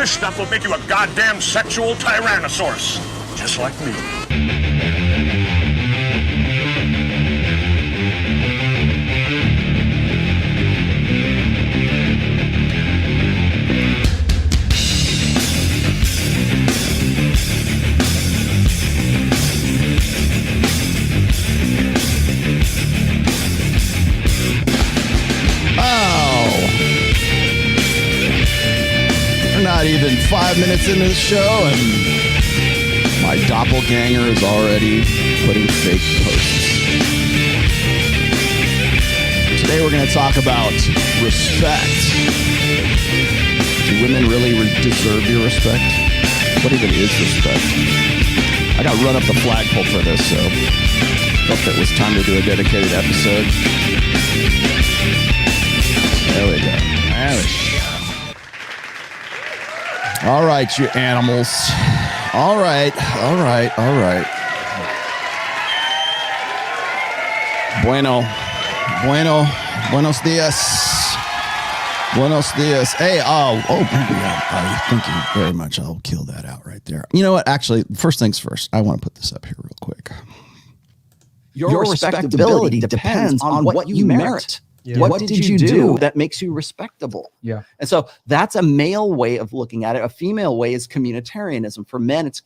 This stuff will make you a goddamn sexual tyrannosaurus. Just like me. Not even 5 minutes into the show, and my doppelganger is already putting fake posts. Today we're going to talk about respect. Do women really deserve your respect? What even is respect? I got run up the flagpole for this, so I felt it was time to do a dedicated episode. There we go. There we go. All right, you animals. All right. Buenos dias. Hey, thank you very much. I'll kill that out right there. You know what? Actually, first things first, I want to put this up here real quick. Your respectability depends on what you merit. Yeah. What did you do that makes you respectable? Yeah. And so that's a male way of looking at it. A female way is communitarianism. For men, it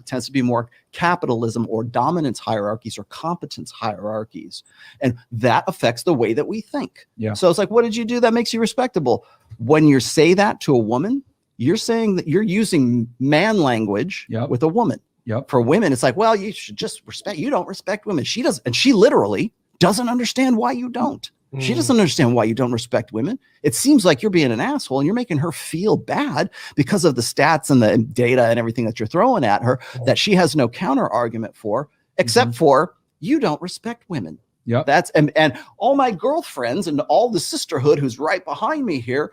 tends to be more capitalism or dominance hierarchies or competence hierarchies. And that affects the way that we think. Yeah. So it's like, what did you do that makes you respectable? When you say that to a woman, you're saying that you're using man language with a woman. Yep. For women, it's like, well, you should just respect. You don't respect women. She does. And she literally doesn't understand why you don't. She doesn't understand why you don't respect women. It seems like you're being an asshole and you're making her feel bad because of the stats and the data and everything that you're throwing at her that she has no counter argument for, except for you don't respect women. Yeah. That's and all my girlfriends and all the sisterhood who's right behind me here,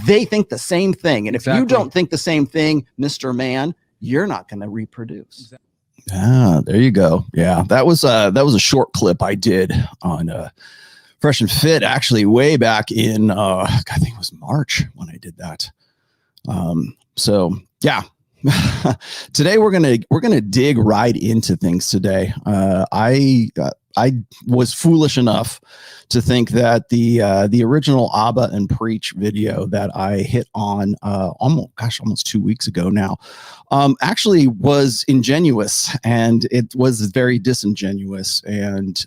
they think the same thing. And if you don't think the same thing, Mr. Man, you're not going to reproduce. Ah, there you go. Yeah, that was a short clip I did on Fresh and Fit, actually, way back in I think it was March when I did that. So yeah, today we're gonna dig right into things today. I was foolish enough to think that the original Abba and Preach video that I hit on almost 2 weeks ago now actually was ingenuous, and it was very disingenuous. And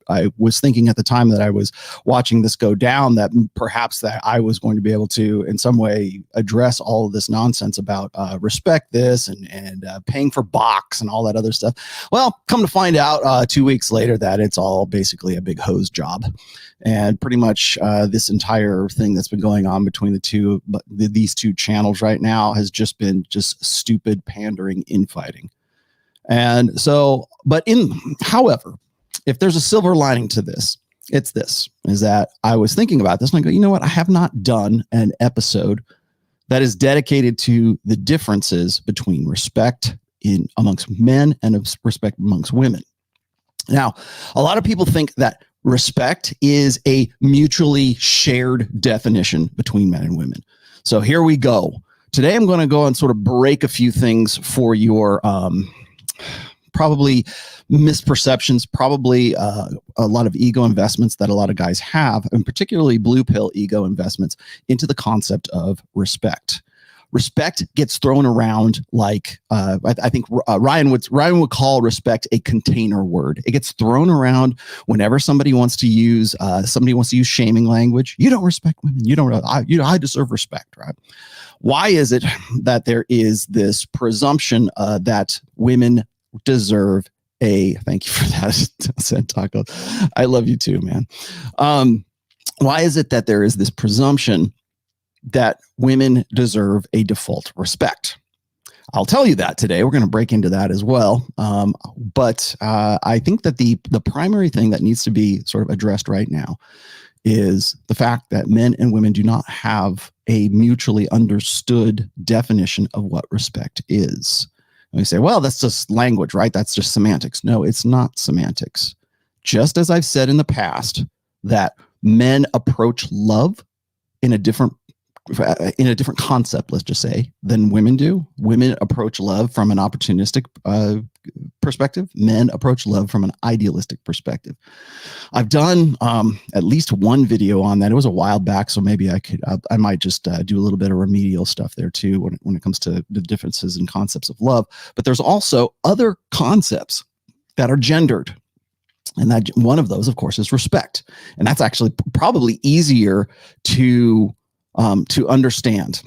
I was thinking at the time that I was watching this go down that perhaps that I was going to be able to in some way address all of this nonsense about respect this and paying for box and all that other stuff. Well, come to find out 2 weeks later that it's all basically a big hose job. And pretty much this entire thing that's been going on between these two channels right now has just been stupid pandering infighting. And so, however, if there's a silver lining to this, it's this, is that I was thinking about this and I go, you know what? I have not done an episode that is dedicated to the differences between respect amongst men and respect amongst women. Now, a lot of people think that respect is a mutually shared definition between men and women. So here we go. Today, I'm going to go and sort of break a few things for your probably misperceptions, probably a lot of ego investments that a lot of guys have, and particularly blue pill ego investments into the concept of respect. Respect gets thrown around like I think Ryan would call respect a container word. It gets thrown around whenever somebody wants to use shaming language. You don't respect women. You don't. I deserve respect, right? Why is it that there is this presumption that women deserve a? Thank you for that, said Taco. I love you too, man. Why is it that there is this presumption that women deserve a default respect? I'll tell you that today. We're going to break into that as well. But I think that the primary thing that needs to be sort of addressed right now is the fact that men and women do not have a mutually understood definition of what respect is. And we say, well, that's just language, right? That's just semantics. No, it's not semantics. Just as I've said in the past that men approach love in a different in a different concept, let's just say, than women do. Women approach love from an opportunistic perspective. Men approach love from an idealistic perspective. I've done at least one video on that. It was a while back, so maybe I might just do a little bit of remedial stuff there too when it comes to the differences in concepts of love. But there's also other concepts that are gendered. And that one of those, of course, is respect. And that's actually probably easier to understand.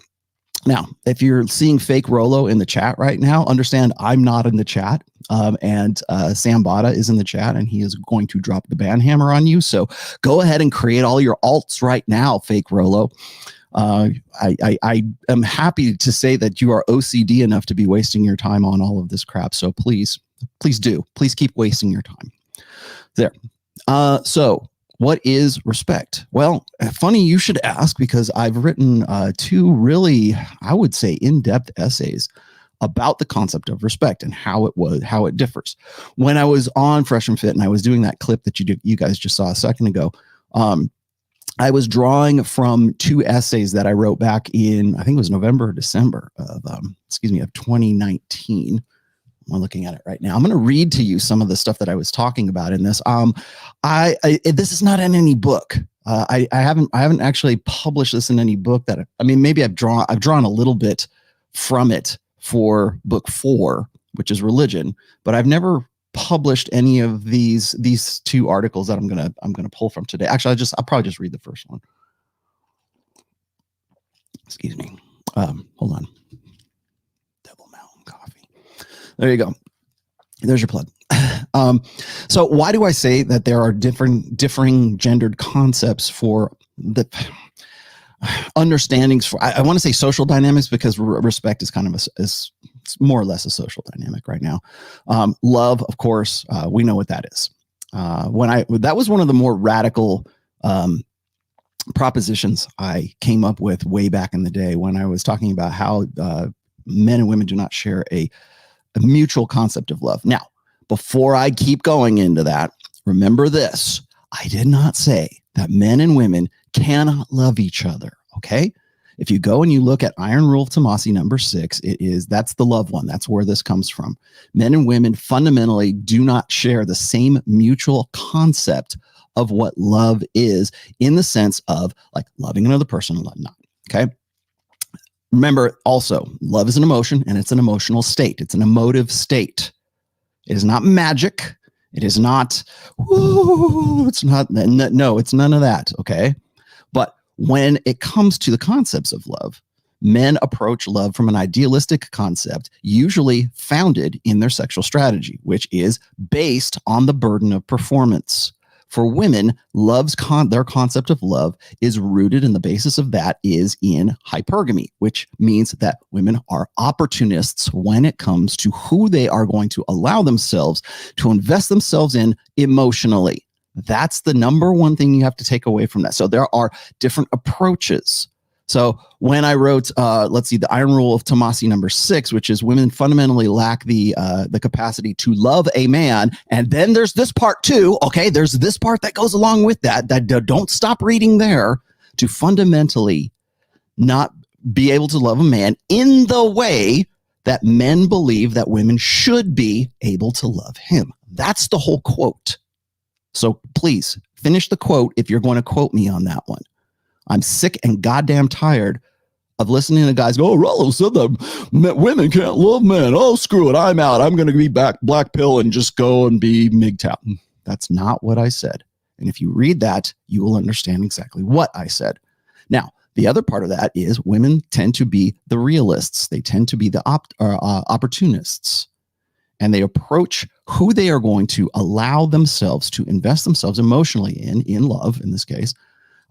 Now, if you're seeing fake Rollo in the chat right now, understand I'm not in the chat. And Sam Bada is in the chat, and he is going to drop the ban hammer on you. So go ahead and create all your alts right now, fake Rollo. I am happy to say that you are OCD enough to be wasting your time on all of this crap. So please do. Please keep wasting your time. There. So what is respect? Well, funny you should ask, because I've written two really, I would say, in-depth essays about the concept of respect and how it differs. When I was on Fresh and Fit and I was doing that clip that you guys just saw a second ago, I was drawing from two essays that I wrote back in, I think it was November or December of 2019. I'm looking at it right now. I'm going to read to you some of the stuff that I was talking about in this. This is not in any book. I haven't actually published this in any book maybe I've drawn a little bit from it for book 4, which is religion, but I've never published any of these two articles that I'm going to pull from today. Actually, I'll probably just read the first one. Excuse me. Hold on. Devil Mountain Coffee. There you go. There's your plug. So why do I say that there are differing gendered concepts for the understandings for, I want to say social dynamics, because respect is kind of it's more or less a social dynamic right now. Love, of course, we know what that is. That was one of the more radical propositions I came up with way back in the day when I was talking about how men and women do not share a mutual concept of love. Now, before I keep going into that, remember this. I did not say that men and women cannot love each other, okay? If you go and you look at Iron Rule of TOMASSI number 6, that's the love one. That's where this comes from. Men and women fundamentally do not share the same mutual concept of what love is, in the sense of like loving another person and not, okay? Remember also, love is an emotion, and it's an emotional state. It's an emotive state. It is not magic. It is not, it's not, no, it's none of that, okay? But when it comes to the concepts of love, men approach love from an idealistic concept, usually founded in their sexual strategy, which is based on the burden of performance. For women, their concept of love is rooted in the basis of that is in hypergamy, which means that women are opportunists when it comes to who they are going to allow themselves to invest themselves in emotionally. That's the number one thing you have to take away from that. So there are different approaches. So when I wrote, the Iron Rule of TOMASSI number 6, which is women fundamentally lack the capacity to love a man. And then there's this part too. Okay. There's this part that goes along with that don't stop reading there, to fundamentally not be able to love a man in the way that men believe that women should be able to love him. That's the whole quote. So please finish the quote if you're going to quote me on that one. I'm sick and goddamn tired of listening to guys go, oh, Rollo said that women can't love men. Oh, screw it. I'm out. I'm going to be back black pill and just go and be MGTOW. That's not what I said. And if you read that, you will understand exactly what I said. Now, the other part of that is women tend to be the realists. They tend to be the opportunists. And they approach who they are going to allow themselves to invest themselves emotionally in love, in this case,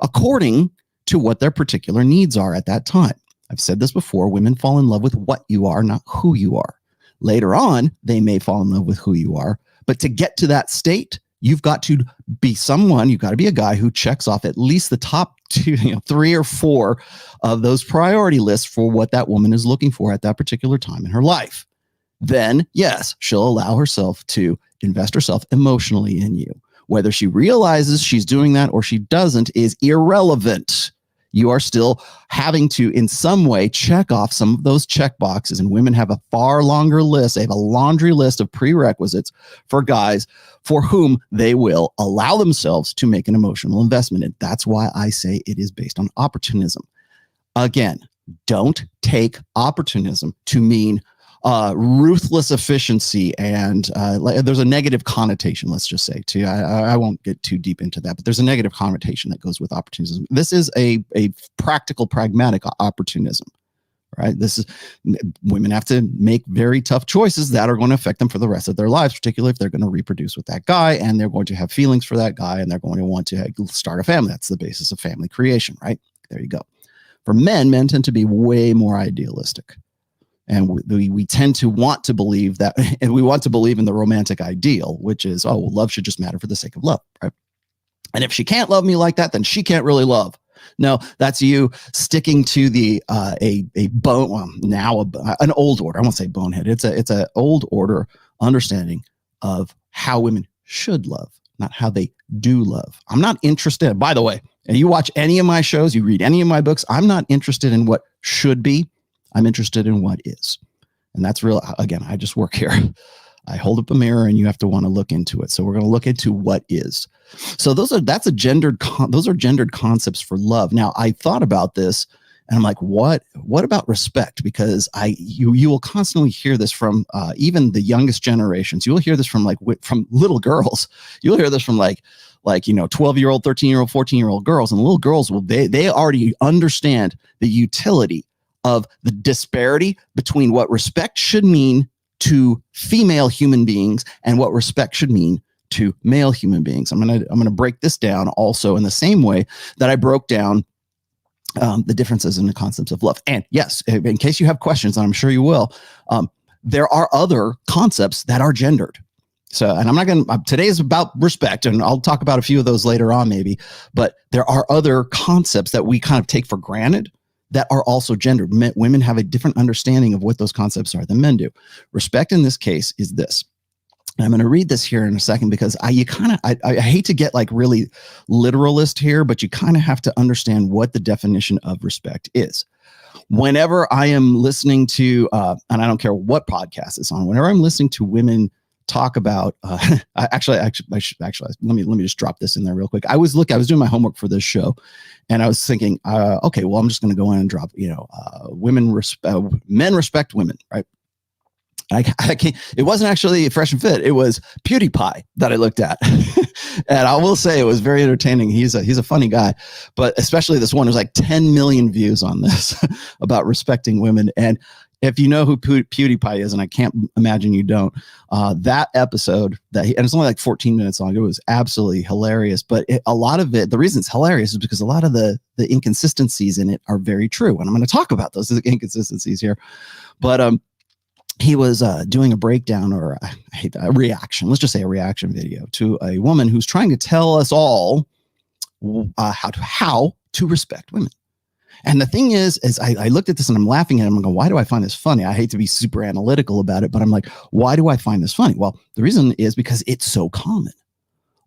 according to what their particular needs are at that time. I've said this before, women fall in love with what you are, not who you are. Later on, they may fall in love with who you are, but to get to that state, you've got to be someone, you've got to be a guy who checks off at least the top 3 or 4 of those priority lists for what that woman is looking for at that particular time in her life. Then, yes, she'll allow herself to invest herself emotionally in you. Whether she realizes she's doing that or she doesn't is irrelevant. You are still having to, in some way, check off some of those check boxes. And women have a far longer list. They have a laundry list of prerequisites for guys for whom they will allow themselves to make an emotional investment. And that's why I say it is based on opportunism. Again, don't take opportunism to mean ruthless efficiency, and there's a negative connotation, let's just say, too. I won't get too deep into that, but there's a negative connotation that goes with opportunism. This is a practical, pragmatic opportunism, right? This is, women have to make very tough choices that are going to affect them for the rest of their lives, particularly if they're going to reproduce with that guy, and they're going to have feelings for that guy, and they're going to want to start a family. That's the basis of family creation, right? There you go. For men tend to be way more idealistic. And we tend to want to believe that, and we want to believe in the romantic ideal, which is, oh, well, love should just matter for the sake of love, right? And if she can't love me like that, then she can't really love. No, that's you sticking to the an old order. I won't say bonehead. It's a old order understanding of how women should love, not how they do love. I'm not interested, by the way, and you watch any of my shows, you read any of my books, I'm not interested in what should be. I'm interested in what is. And that's real. Again, I just work here. I hold up a mirror and you have to want to look into it. So we're going to look into what is. So those are gendered concepts for love. Now, I thought about this and I'm like, what about respect? Because you will constantly hear this from even the youngest generations. You'll hear this from little girls. You'll hear this from 12-year-old, 13-year-old, 14-year-old girls, and little girls they already understand the utility of the disparity between what respect should mean to female human beings and what respect should mean to male human beings. I'm gonna break this down also in the same way that I broke down the differences in the concepts of love. And yes, in case you have questions, and I'm sure you will, there are other concepts that are gendered. So, and I'm not going to, today is about respect, and I'll talk about a few of those later on maybe, but there are other concepts that we kind of take for granted that are also gendered. Women have a different understanding of what those concepts are than men do. Respect in this case is this. And I'm going to read this here in a second because I hate to get really literalist here, but you kind of have to understand what the definition of respect is. Whenever I am listening to, and I don't care what podcast it's on, whenever I'm listening to women talk about, actually, let me just drop this in there real quick. I was doing my homework for this show, and I was thinking, okay, well, I'm just going to go in and drop, men respect women, right? I can't, it wasn't actually Fresh and Fit. It was PewDiePie that I looked at. And I will say it was very entertaining. He's a funny guy, but especially this one, there's 10 million views on this about respecting women. And if you know who PewDiePie is, and I can't imagine you don't, that episode and it's only 14 minutes long. It was absolutely hilarious. But a lot of it, the reason it's hilarious is because a lot of the inconsistencies in it are very true. And I'm going to talk about those inconsistencies here. But he was doing a breakdown, or a reaction. Let's just say a reaction video to a woman who's trying to tell us all how to respect women. And the thing is I looked at this and I'm laughing at him. I'm going, why do I find this funny? I hate to be super analytical about it, but I'm like, why do I find this funny? Well, the reason is because it's so common.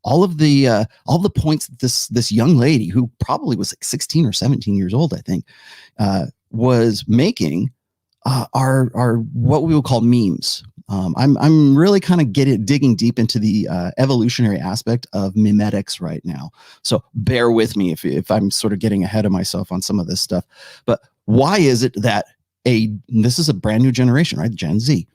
All the points that this young lady, who probably was 16 or 17 years old, I think, was making are what we would call memes. I'm really kind of digging deep into the evolutionary aspect of memetics right now. So bear with me if I'm sort of getting ahead of myself on some of this stuff. But why is it that this is a brand new generation, right? Gen Z,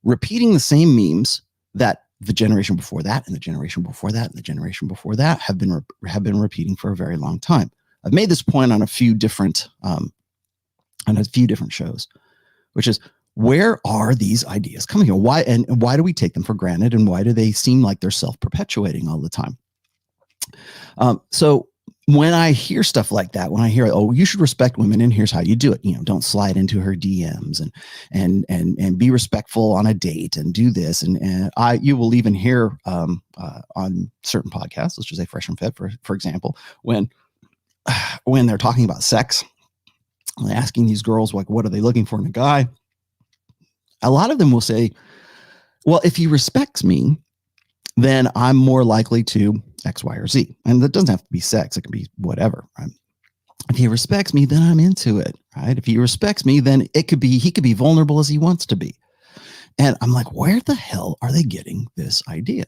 repeating the same memes that the generation before that and the generation before that and the generation before that have been repeating for a very long time. I've made this point on a few different shows, which is, where are these ideas coming from? Why do we take them for granted? And why do they seem like they're self-perpetuating all the time? So when I hear stuff like that, when I hear, oh, you should respect women, and here's how you do it, don't slide into her DMs and be respectful on a date and do this. And you will even hear on certain podcasts, let's just say Fresh and Fit, for example, when they're talking about sex, asking these girls, what are they looking for in a guy? A lot of them will say, well, if he respects me, then I'm more likely to X, Y, or Z. And that doesn't have to be sex. It can be whatever. Right? If he respects me, then I'm into it, right? If he respects me, then he could be vulnerable as he wants to be. And I'm like, where the hell are they getting this idea?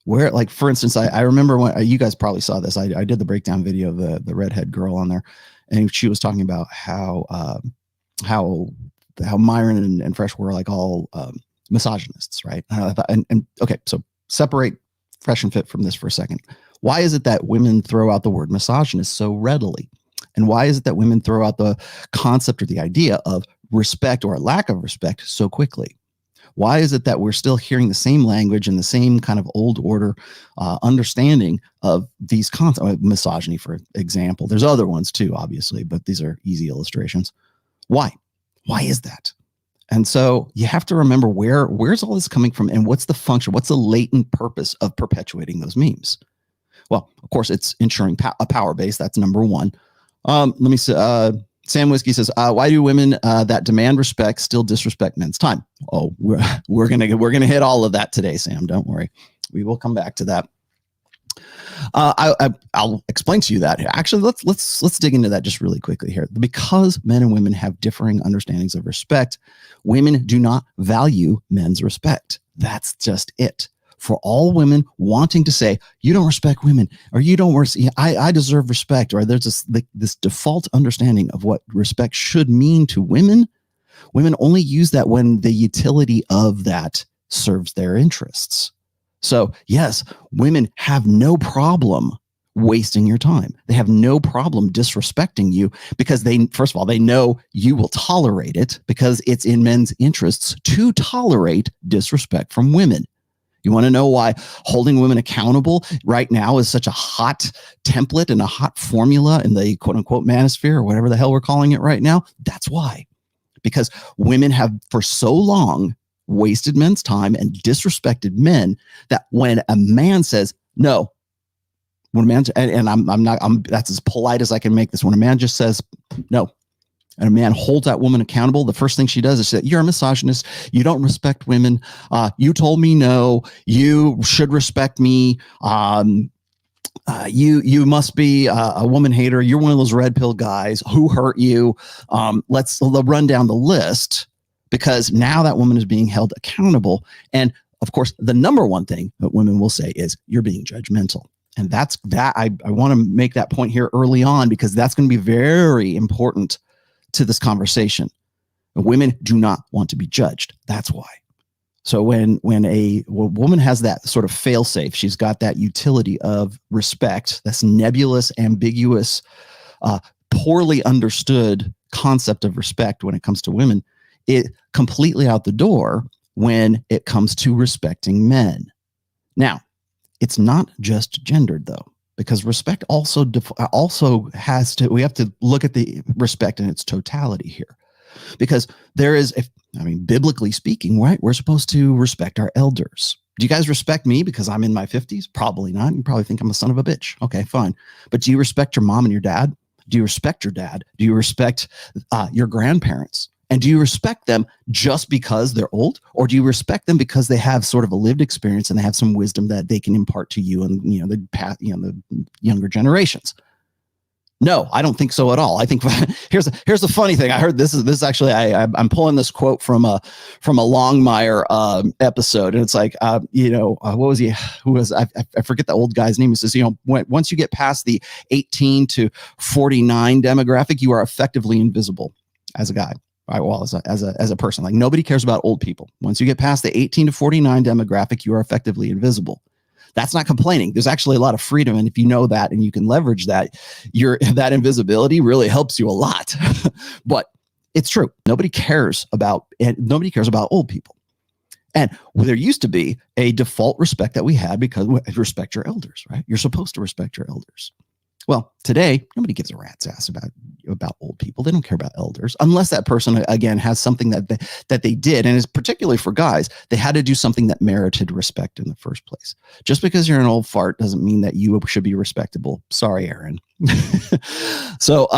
Where, like, for instance, I remember when you guys probably saw this. I did the breakdown video of the redhead girl on there, and she was talking about how Myron and Fresh were like all misogynists, right? And okay, so separate Fresh and Fit from this for a second. Why is it that women throw out the word misogynist so readily? And why is it that women throw out the concept or the idea of respect or a lack of respect so quickly? Why is it that we're still hearing the same language and the same kind of old order understanding of these concepts? Misogyny, for example. There's other ones too, obviously, but these are easy illustrations. Why? Why is that? And so you have to remember where's all this coming from, and what's the function? What's the latent purpose of perpetuating those memes? Well, of course, it's ensuring a power base. That's number one. Let me say, Sam Whiskey says, why do women that demand respect still disrespect men's time? Oh, we're gonna hit all of that today, Sam. Don't worry, we will come back to that. I'll explain to you that. Actually, let's dig into that just really quickly here. Because men and women have differing understandings of respect, women do not value men's respect. That's just it. For all women wanting to say, you don't respect women, or you don't, I deserve respect, or there's this default understanding of what respect should mean to women. Women only use that when the utility of that serves their interests. So yes, women have no problem wasting your time. They have no problem disrespecting you because first of all, they know you will tolerate it because it's in men's interests to tolerate disrespect from women. You want to know why holding women accountable right now is such a hot template and a hot formula in the quote unquote manosphere, or whatever the hell we're calling it right now? That's why. Because women have for so long wasted men's time and disrespected men that when a man says no, when a man, and I'm that's as polite as I can make this, when a man just says no, and a man holds that woman accountable, the first thing she does is say, you're a misogynist. You don't respect women. You told me no. You should respect me. You must be a woman hater. You're one of those red pill guys. Who hurt you? Let's run down the list, because now that woman is being held accountable. And of course, the number one thing that women will say is you're being judgmental. And that's that. I want to make that point here early on, because that's going to be very important to this conversation. Women do not want to be judged. That's why. So when a woman has that sort of fail-safe, she's got that utility of respect, that's nebulous, ambiguous, poorly understood concept of respect when it comes to women, it completely out the door when it comes to respecting men. Now, it's not just gendered though, because respect also has to, we have to look at the respect in its totality here, because there is, biblically speaking, right, we're supposed to respect our elders. Do you guys respect me because I'm in my 50s? Probably not. You probably think I'm a son of a bitch. Okay, fine. But do you respect your mom and your dad? Do you respect your dad? Do you respect your grandparents? And do you respect them just because they're old, or do you respect them because they have sort of a lived experience and they have some wisdom that they can impart to you and the younger generations? No, I don't think so at all. I think here's the funny thing. I heard this is actually I'm pulling this quote from a Longmire episode, and it's like what was he? Who was I forget the old guy's name. He says once you get past the 18 to 49 demographic, you are effectively invisible as a guy. Right, well, as a person, like nobody cares about old people. Once you get past the 18 to 49 demographic, you are effectively invisible. That's not complaining. There's actually a lot of freedom, and if you know that and you can leverage that, that invisibility really helps you a lot. But it's true. Nobody cares about old people. And there used to be a default respect that we had because we respect your elders, right? You're supposed to respect your elders. Well, today, nobody gives a rat's ass about old people. They don't care about elders, unless that person, again, has something that they did. And it's particularly for guys, they had to do something that merited respect in the first place. Just because you're an old fart doesn't mean that you should be respectable. Sorry, Aaron. So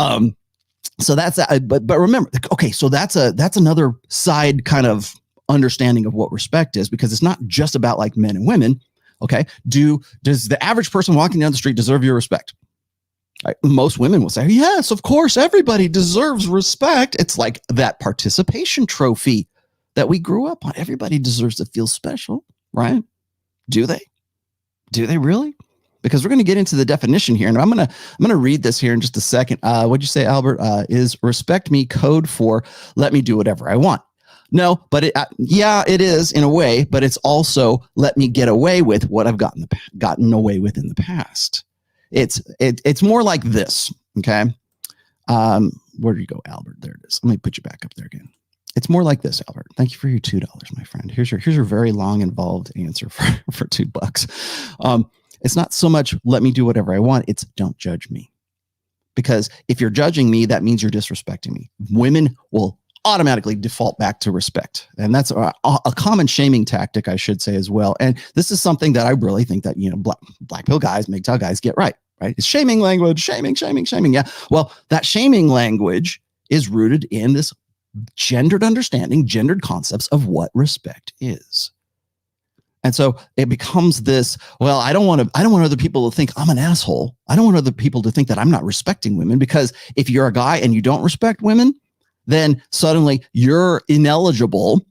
that's that. But remember, okay, so that's another side kind of understanding of what respect is, because it's not just about like men and women. Okay, does the average person walking down the street deserve your respect? Right? Most women will say, yes, of course, everybody deserves respect. It's like that participation trophy that we grew up on. Everybody deserves to feel special, right? Do they? Do they really? Because we're going to get into the definition here, and I'm going to read this here in just a second. What'd you say, Albert? Is respect me code for let me do whatever I want? No, but it is in a way, but it's also let me get away with what I've gotten away with in the past. It's more like this, okay? Where do you go, Albert? There it is. Let me put you back up there again. It's more like this, Albert. Thank you for your $2, my friend. Here's your very long, involved answer for $2. It's not so much let me do whatever I want. It's don't judge me. Because if you're judging me, that means you're disrespecting me. Women will automatically default back to respect. And that's a common shaming tactic, I should say, as well. And this is something that I really think that, black pill guys, MGTOW guys get right? It's shaming language, shaming. Yeah. Well, that shaming language is rooted in this gendered understanding, gendered concepts of what respect is. And so it becomes this, well, I don't want other people to think I'm an asshole. I don't want other people to think that I'm not respecting women, because if you're a guy and you don't respect women, then suddenly you're ineligible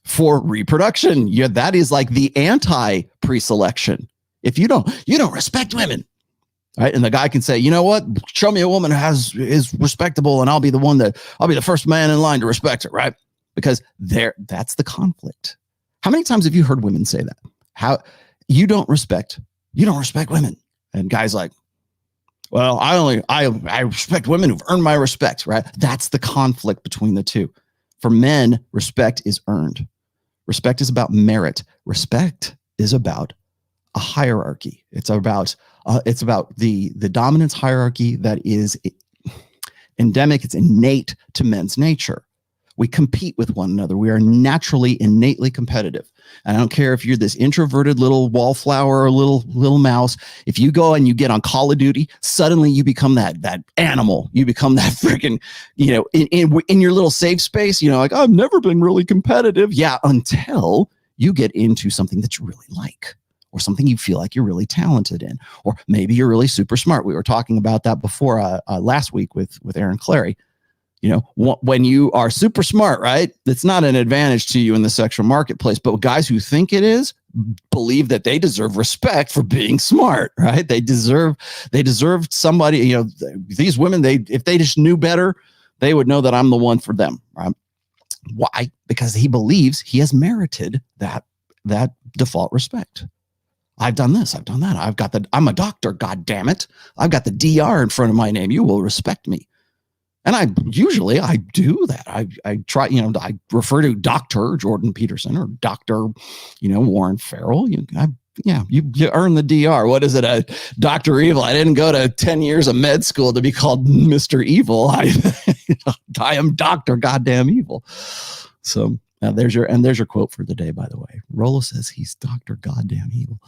for reproduction. That is like the anti-pre-selection. If you don't respect women, right? And the guy can say, you know what? Show me a woman who is respectable, and I'll be the first man in line to respect her, right? Because that's the conflict. How many times have you heard women say that? How you don't respect women, and guys like, well, I respect women who've earned my respect, right? That's the conflict between the two. For men, respect is earned. Respect is about merit. Respect is about a hierarchy. It's about the dominance hierarchy that is endemic. It's innate to men's nature. We compete with one another. We are naturally, innately competitive. And I don't care if you're this introverted little wallflower or little mouse. If you go and you get on Call of Duty, suddenly you become that animal. You become that freaking, in your little safe space, like, I've never been really competitive. Yeah, until you get into something that you really like, or something you feel like you're really talented in, or maybe you're really super smart. We were talking about that before last week with Aaron Clary. When you are super smart, right? It's not an advantage to you in the sexual marketplace, but guys who think it is believe that they deserve respect for being smart, right? They deserve somebody, these women, if they just knew better, they would know that I'm the one for them, right? Why? Because he believes he has merited that default respect. I've done this, I've done that. I'm a doctor, God damn it. I've got the DR in front of my name. You will respect me. And I do that. I try, I refer to Dr. Jordan Peterson or Dr. Warren Farrell. You earn the DR. What is it? Dr. Evil. I didn't go to 10 years of med school to be called Mr. Evil. I am Dr. Goddamn Evil. So there's your quote for the day, by the way. Rollo says he's Dr. Goddamn Evil.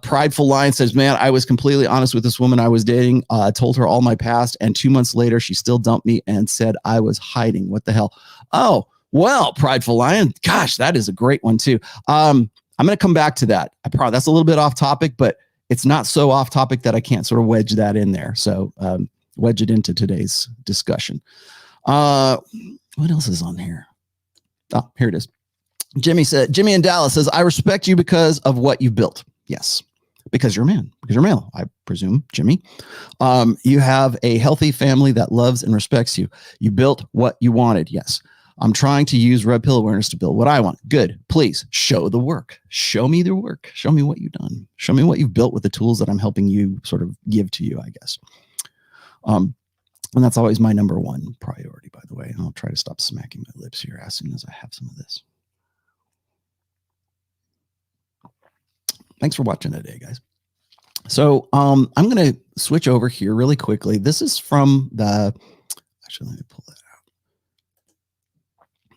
Prideful Lion says, man, I was completely honest with this woman I was dating. Told her all my past, and 2 months later, she still dumped me and said I was hiding. What the hell? Oh, well, Prideful Lion. Gosh, that is a great one too. I'm going to come back to that. That's a little bit off topic, but it's not so off topic that I can't sort of wedge that in there. So wedge it into today's discussion. What else is on here? Oh, here it is. Jimmy in Dallas says, I respect you because of what you built. Yes, because you're a man, because you're male, I presume, Jimmy. You have a healthy family that loves and respects you. You built what you wanted. Yes. I'm trying to use red pill awareness to build what I want. Good. Please show the work. Show me the work. Show me what you've done. Show me what you've built with the tools that I'm helping you sort of give to you, I guess. And that's always my number one priority, by the way. And I'll try to stop smacking my lips here as soon as I have some of this. Thanks for watching today, guys. So I'm going to switch over here really quickly. This is from actually, let me pull that out.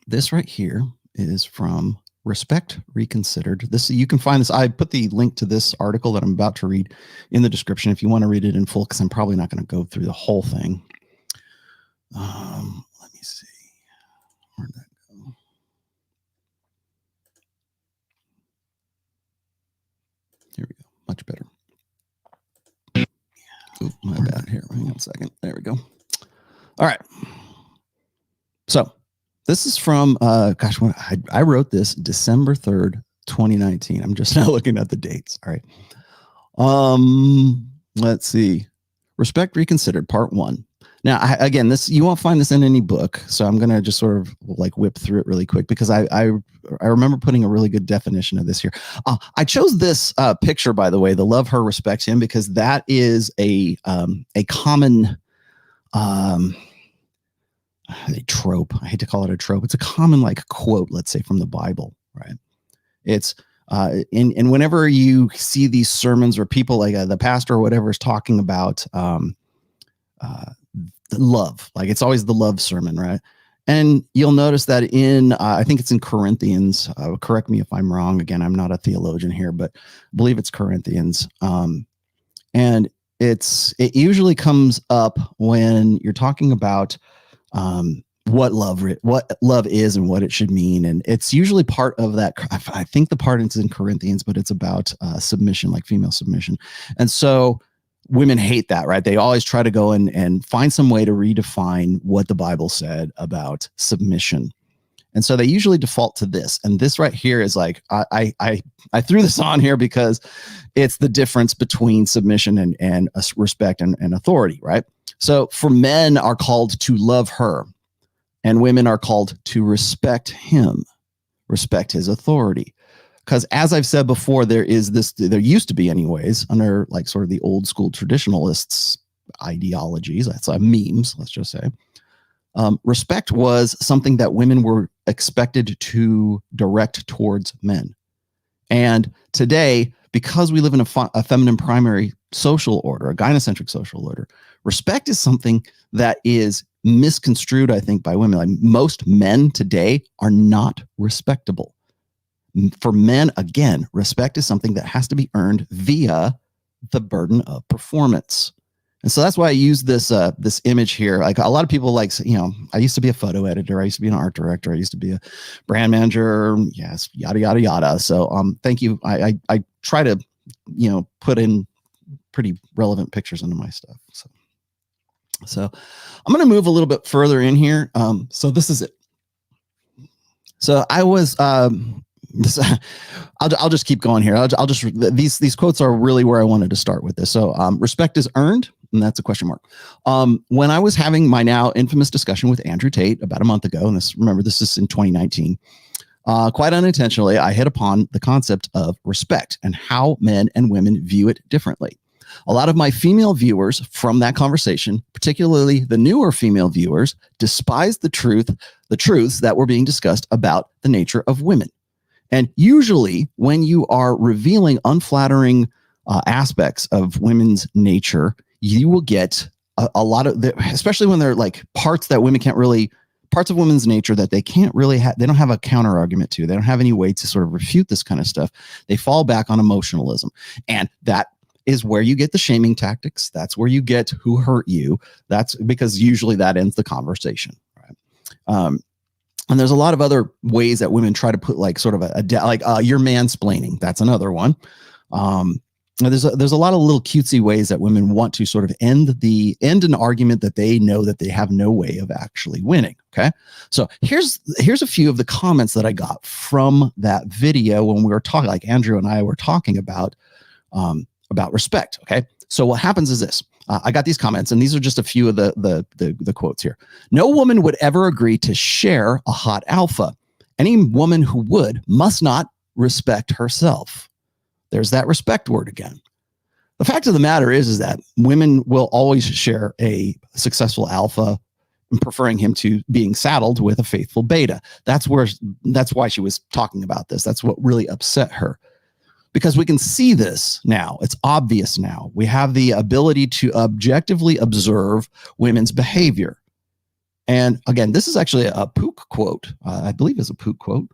This right here is from Respect Reconsidered. You can find this. I put the link to this article that I'm about to read in the description if you want to read it in full, because I'm probably not going to go through the whole thing. Let me see. Where'd that go? Here we go. Much better. Oh, my bad here. Hang on a second. There we go. All right. So this is from, gosh, when I wrote this December 3rd, 2019. I'm just now looking at the dates. All right. Let's see. Respect Reconsidered, part 1. Now, again, this you won't find this in any book, so I'm going to just sort of like whip through it really quick because I remember putting a really good definition of this here. I chose this picture, by the way, the love her, respect him, because that is a common a trope. I hate to call it a trope. It's a common like quote, let's say, from the Bible, right? It's and whenever you see these sermons or people like the pastor or whatever is talking about the love, like it's always the love sermon, right? And you'll notice that in I think it's in Corinthians. Correct me if I'm wrong. Again, I'm not a theologian here, but I believe it's Corinthians. And it usually comes up when you're talking about what love is and what it should mean, and it's usually part of that. I think the part is in Corinthians, but it's about submission, like female submission, and so women hate that, right? They always try to go and find some way to redefine what the Bible said about submission. And so they usually default to this. And this right here is like, I threw this on here because it's the difference between submission and respect and authority, right? So for men are called to love her and women are called to respect him, respect his authority. Because as I've said before, there used to be anyways, under like sort of the old school traditionalists ideologies, that's memes, let's just say. Respect was something that women were expected to direct towards men. And today, because we live in a feminine primary social order, a gynocentric social order, respect is something that is misconstrued, I think, by women. Like most men today are not respectable. For men, again, respect is something that has to be earned via the burden of performance. And so that's why I use this this image here. Like a lot of people like, I used to be a photo editor. I used to be an art director. I used to be a brand manager. Yes, yada, yada, yada. So thank you. I try to, put in pretty relevant pictures into my stuff. So I'm going to move a little bit further in here. So this is it. So I was, I'll just keep going here. I'll just these quotes are really where I wanted to start with this. So respect is earned, and that's a question mark. When I was having my now infamous discussion with Andrew Tate about a month ago, and this is in 2019, quite unintentionally, I hit upon the concept of respect and how men and women view it differently. A lot of my female viewers from that conversation, particularly the newer female viewers, despise the truths that were being discussed about the nature of women. And usually when you are revealing unflattering aspects of women's nature, you will get a lot of, especially when they're like parts that women can't really, parts of women's nature that they can't really have, they don't have a counter argument to. They don't have any way to sort of refute this kind of stuff. They fall back on emotionalism. And that is where you get the shaming tactics. That's where you get who hurt you. That's because usually that ends the conversation, right? And there's a lot of other ways that women try to put like sort of you're mansplaining. That's another one. There's a lot of little cutesy ways that women want to sort of end an argument that they know that they have no way of actually winning. Okay. So here's a few of the comments that I got from that video when we were talking, like Andrew and I were talking about respect. Okay. So what happens is this. I got these comments, and these are just a few of the quotes here. No woman would ever agree to share a hot alpha. Any woman who would must not respect herself. There's that respect word again. The fact of the matter is that women will always share a successful alpha, preferring him to being saddled with a faithful beta. That's why she was talking about this. That's what really upset her. Because we can see this now. It's obvious now. We have the ability to objectively observe women's behavior. And again, this is actually a Pook quote. I believe it's a Pook quote.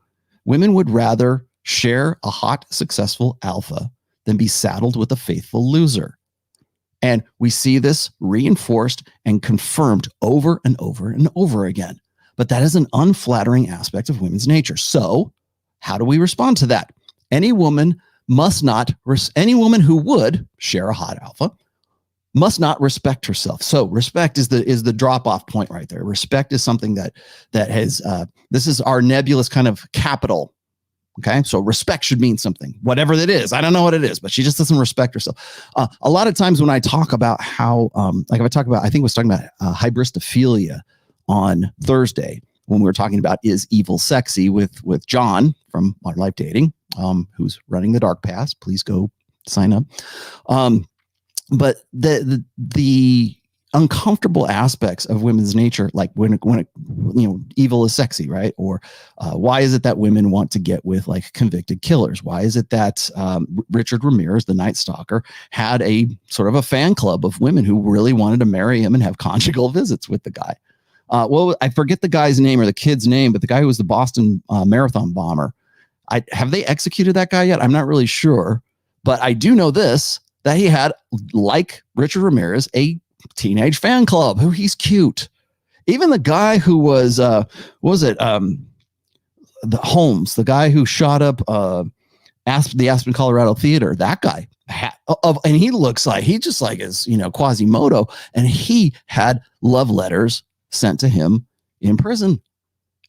Women would rather share a hot, successful alpha than be saddled with a faithful loser. And we see this reinforced and confirmed over and over and over again. But that is an unflattering aspect of women's nature. So how do we respond to that? Any woman who would share a hot alpha must not respect herself. So respect is the drop off point right there. Respect is something that has this is our nebulous kind of capital. Okay, so respect should mean something, whatever that is. I don't know what it is, but she just doesn't respect herself. A lot of times when I talk about how, like if I talk about, I think I was talking about hybristophilia on Thursday when we were talking about is evil sexy with John from Modern Life Dating, who's running the Dark Pass. Please go sign up. But the uncomfortable aspects of women's nature, like when it evil is sexy, right? Or why is it that women want to get with like convicted killers? Why is it that Richard Ramirez, the Night Stalker, had a sort of a fan club of women who really wanted to marry him and have conjugal visits with the guy? Well, I forget the guy's name or the kid's name, but the guy who was the Boston Marathon bomber. Have they executed that guy yet? I'm not really sure, but I do know this, that he had, like Richard Ramirez, a teenage fan club who he's cute. Even the guy who was the Holmes, the guy who shot up the Aspen, Colorado theater, that guy and he looks like he just like is, Quasimodo, and he had love letters sent to him in prison.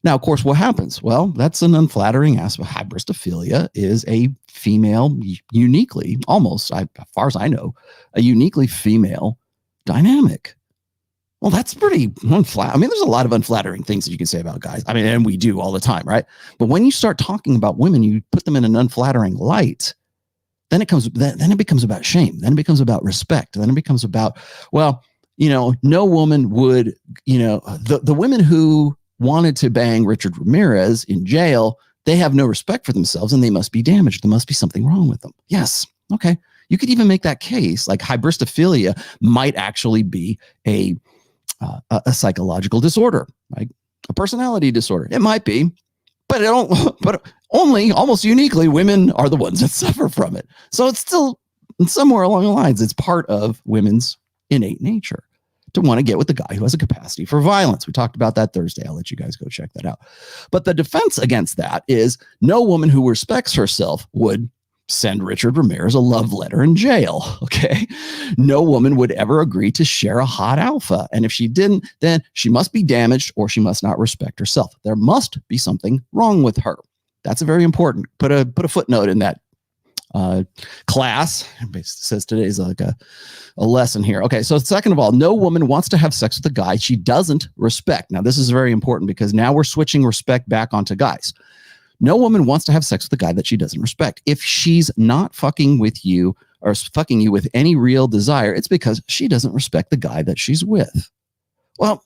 Now, of course, what happens? Well, that's an unflattering aspect. Hybristophilia is a female, uniquely, almost, as far as I know, a uniquely female dynamic. Well, that's pretty unflattering. I mean, there's a lot of unflattering things that you can say about guys. I mean, and we do all the time, right? But when you start talking about women, you put them in an unflattering light, then it becomes about shame. Then it becomes about respect. Then it becomes about, well, no woman would, the women who wanted to bang Richard Ramirez in jail, they have no respect for themselves and they must be damaged. There must be something wrong with them. Yes. Okay. You could even make that case, like hybristophilia might actually be a psychological disorder, right? A personality disorder. It might be, but only almost uniquely women are the ones that suffer from it. So it's still somewhere along the lines, it's part of women's innate nature to want to get with the guy who has a capacity for violence. We talked about that Thursday. I'll let you guys go check that out. But the defense against that is no woman who respects herself would send Richard Ramirez a love letter in jail. Okay. No woman would ever agree to share a hot alpha. And if she didn't, then she must be damaged or she must not respect herself. There must be something wrong with her. That's a very important. Put a footnote in that class. It says today is like a lesson here. Okay. So second of all, no woman wants to have sex with a guy she doesn't respect. Now this is very important because now we're switching respect back onto guys. No woman wants to have sex with a guy that she doesn't respect. If she's not fucking with you or fucking you with any real desire, it's because she doesn't respect the guy that she's with. Well,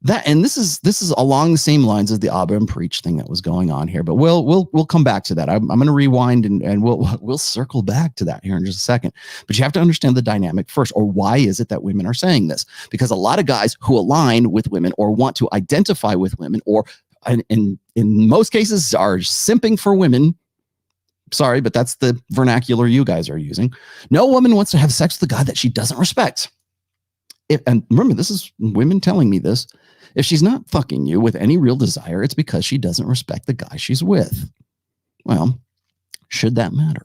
this is along the same lines as the Abba and Preach thing that was going on here, but we'll come back to that. I'm going to rewind and we'll circle back to that here in just a second. But you have to understand the dynamic first, or why is it that women are saying this? Because a lot of guys who align with women or want to identify with women, or in most cases are simping for women. Sorry, but that's the vernacular you guys are using. No woman wants to have sex with a guy that she doesn't respect. And remember, this is women telling me this. If she's not fucking you with any real desire, it's because she doesn't respect the guy she's with. Well, should that matter?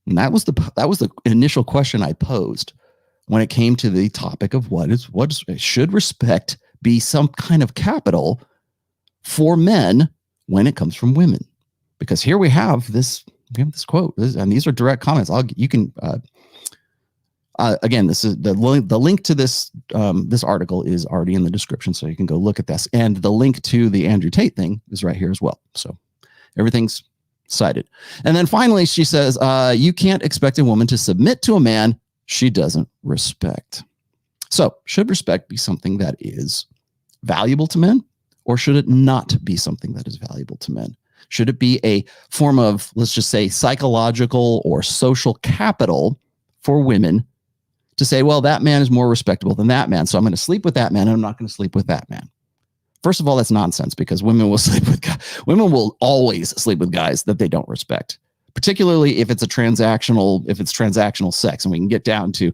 And that was the initial question I posed when it came to the topic of should respect be some kind of capital for men when it comes from women? Because here we have this quote, and these are direct comments. Again, this is the link to this article is already in the description, so you can go look at this. And the link to the Andrew Tate thing is right here as well. So everything's cited. And then finally, she says, you can't expect a woman to submit to a man she doesn't respect. So should respect be something that is valuable to men, or should it not be something that is valuable to men? Should it be a form of, let's just say, psychological or social capital for women to say, well, that man is more respectable than that man, so I'm going to sleep with that man and I'm not going to sleep with that man? First of all, that's nonsense, because women will always sleep with guys that they don't respect, particularly if it's transactional sex. And we can get down to,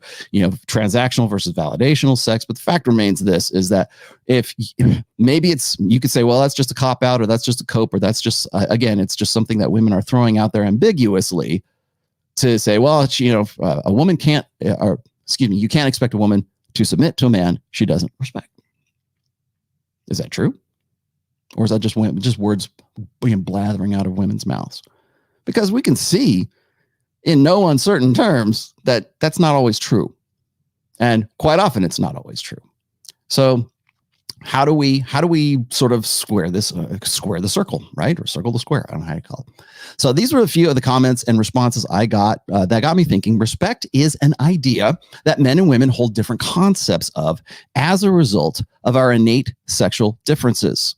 transactional versus validational sex. But the fact remains is that if maybe you could say, well, that's just a cop out, or that's just a cope, or that's just, again, it's just something that women are throwing out there ambiguously to say, well, a woman can't, or you can't expect a woman to submit to a man she doesn't respect. Is that true? Or is that just words being blathering out of women's mouths? Because we can see in no uncertain terms that that's not always true. And quite often it's not always true. So how do we sort of square the circle, right? Or circle the square. I don't know how you call it. So these were a few of the comments and responses I got that got me thinking. Respect is an idea that men and women hold different concepts of as a result of our innate sexual differences.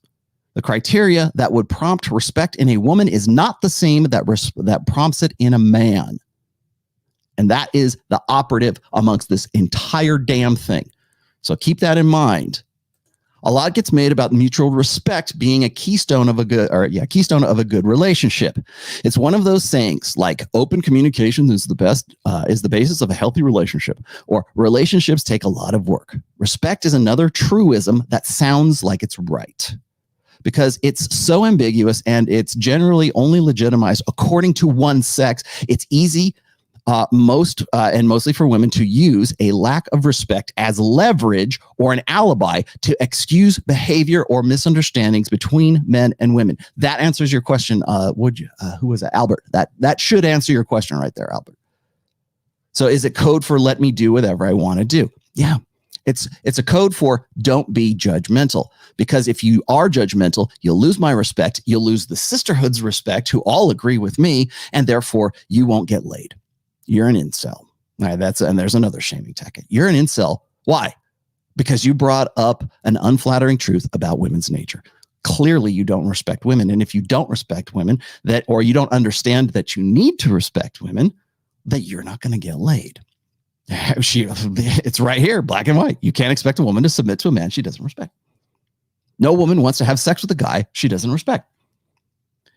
The criteria that would prompt respect in a woman is not the same that prompts it in a man. And that is the operative amongst this entire damn thing. So keep that in mind. A lot gets made about mutual respect being a keystone of a good relationship. It's one of those sayings like open communication is the basis of a healthy relationship, or relationships take a lot of work. Respect is another truism that sounds like it's right, because it's so ambiguous and it's generally only legitimized according to one sex. It's easy mostly for women to use a lack of respect as leverage or an alibi to excuse behavior or misunderstandings between men and women. That answers your question. Who was that? Albert. That should answer your question right there, Albert. So is it code for let me do whatever I want to do? Yeah. It's a code for don't be judgmental, because if you are judgmental, you'll lose my respect. You'll lose the sisterhood's respect, who all agree with me, and therefore you won't get laid. You're an incel. All right, and there's another shaming tactic. You're an incel. Why? Because you brought up an unflattering truth about women's nature. Clearly, you don't respect women. And if you don't respect women, or you don't understand that you need to respect women, that you're not going to get laid. It's right here, black and white. You can't expect a woman to submit to a man she doesn't respect. No woman wants to have sex with a guy she doesn't respect.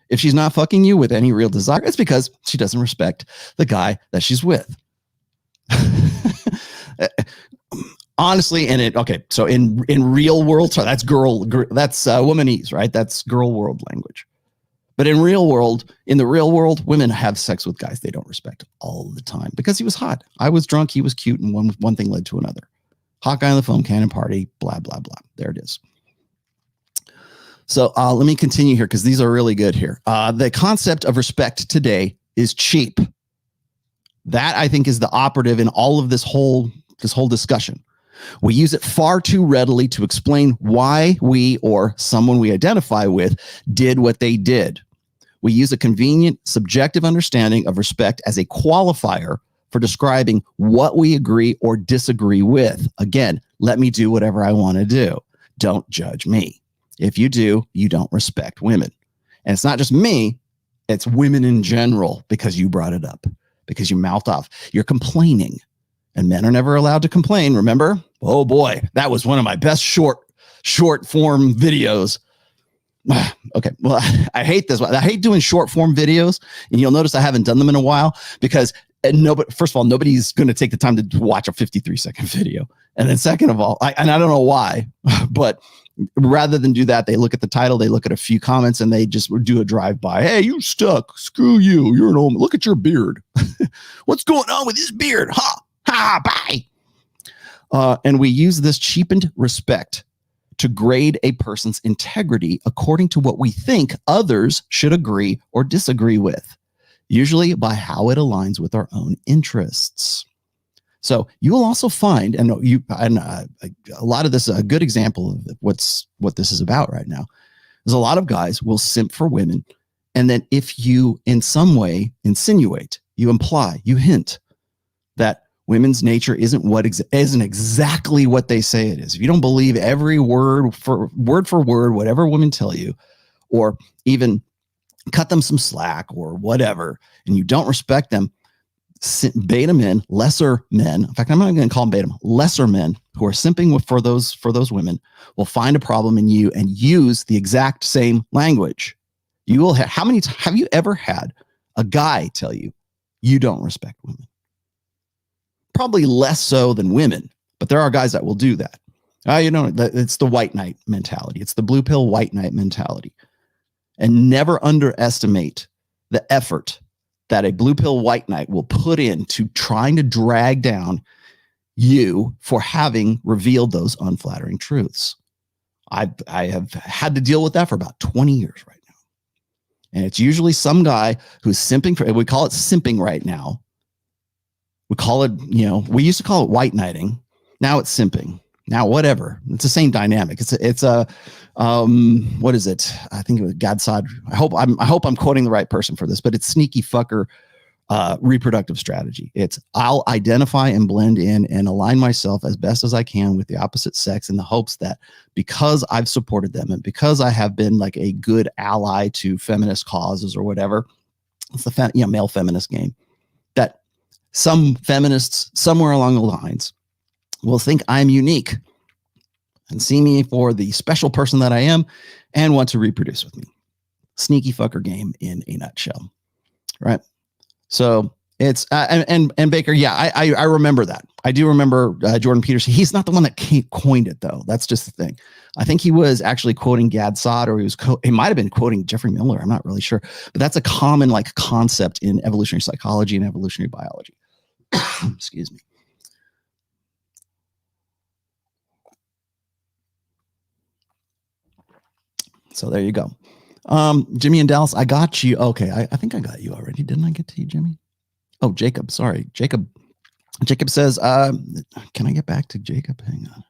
If she's not fucking you with any real desire, it's because she doesn't respect the guy that she's with. Honestly, so in real world, so that's womanese, right? That's girl world language. But in the real world, women have sex with guys they don't respect all the time because he was hot. I was drunk, he was cute, and one thing led to another. Hot guy on the phone, cannon party, blah, blah, blah. There it is. So let me continue here because these are really good here. The concept of respect today is cheap. That, I think, is the operative in all of this whole discussion. We use it far too readily to explain why we or someone we identify with did what they did. We use a convenient, subjective understanding of respect as a qualifier for describing what we agree or disagree with. Again, let me do whatever I want to do. Don't judge me. If you do, you don't respect women. And it's not just me, it's women in general, because you brought it up, because you mouthed off. You're complaining, and men are never allowed to complain. Remember? Oh boy, that was one of my best short form videos. Okay, well, I hate this one. I hate doing short form videos, and you'll notice I haven't done them in a while because first of all, nobody's going to take the time to watch a 53-second video. And then second of all, I don't know why, but rather than do that, they look at the title, they look at a few comments, and they just do a drive-by. Hey, you stuck. Screw you. You're an old man. Look at your beard. What's going on with this beard? Ha! Ha! Bye! And we use this cheapened respect to grade a person's integrity according to what we think others should agree or disagree with, usually by how it aligns with our own interests. So you will also find, and a lot of this, a good example of what this is about right now, is a lot of guys will simp for women. And then if you in some way insinuate, you imply, you hint that women's nature isn't exactly what they say it is. If you don't believe every word for word, whatever women tell you, or even cut them some slack or whatever, and you don't respect them, beta men, lesser men, in fact, I'm not going to call them beta men, lesser men who are simping for those women will find a problem in you and use the exact same language. You will have, have you ever had a guy tell you, you don't respect women? Probably less so than women, but there are guys that will do that. It's the white knight mentality. It's the blue pill white knight mentality. And never underestimate the effort that a blue pill white knight will put into trying to drag down you for having revealed those unflattering truths. I have had to deal with that for about 20 years right now. And it's usually some guy who's simping for, we call it simping right now. We call it, we used to call it white knighting. Now it's simping. Now, whatever. It's the same dynamic. It's a what is it? I think it was Gadsod. I hope I'm quoting the right person for this, but it's sneaky fucker reproductive strategy. It's I'll identify and blend in and align myself as best as I can with the opposite sex in the hopes that because I've supported them and because I have been like a good ally to feminist causes or whatever, it's the male feminist game, that some feminists somewhere along the lines will think I'm unique and see me for the special person that I am and want to reproduce with me. Sneaky fucker game in a nutshell, right? So it's and Baker, yeah, I remember that. I do remember Jordan Peterson. He's not the one that coined it though. That's just the thing. I think he was actually quoting Gadsod, or he might have been quoting Jeffrey Miller. I'm not really sure, but that's a common like concept in evolutionary psychology and evolutionary biology. Excuse me. So there you go. Jimmy and Dallas, I got you. Okay, I think I got you already. Didn't I get to you, Jimmy? Oh, Jacob. Sorry. Jacob says, can I get back to Jacob? Hang on.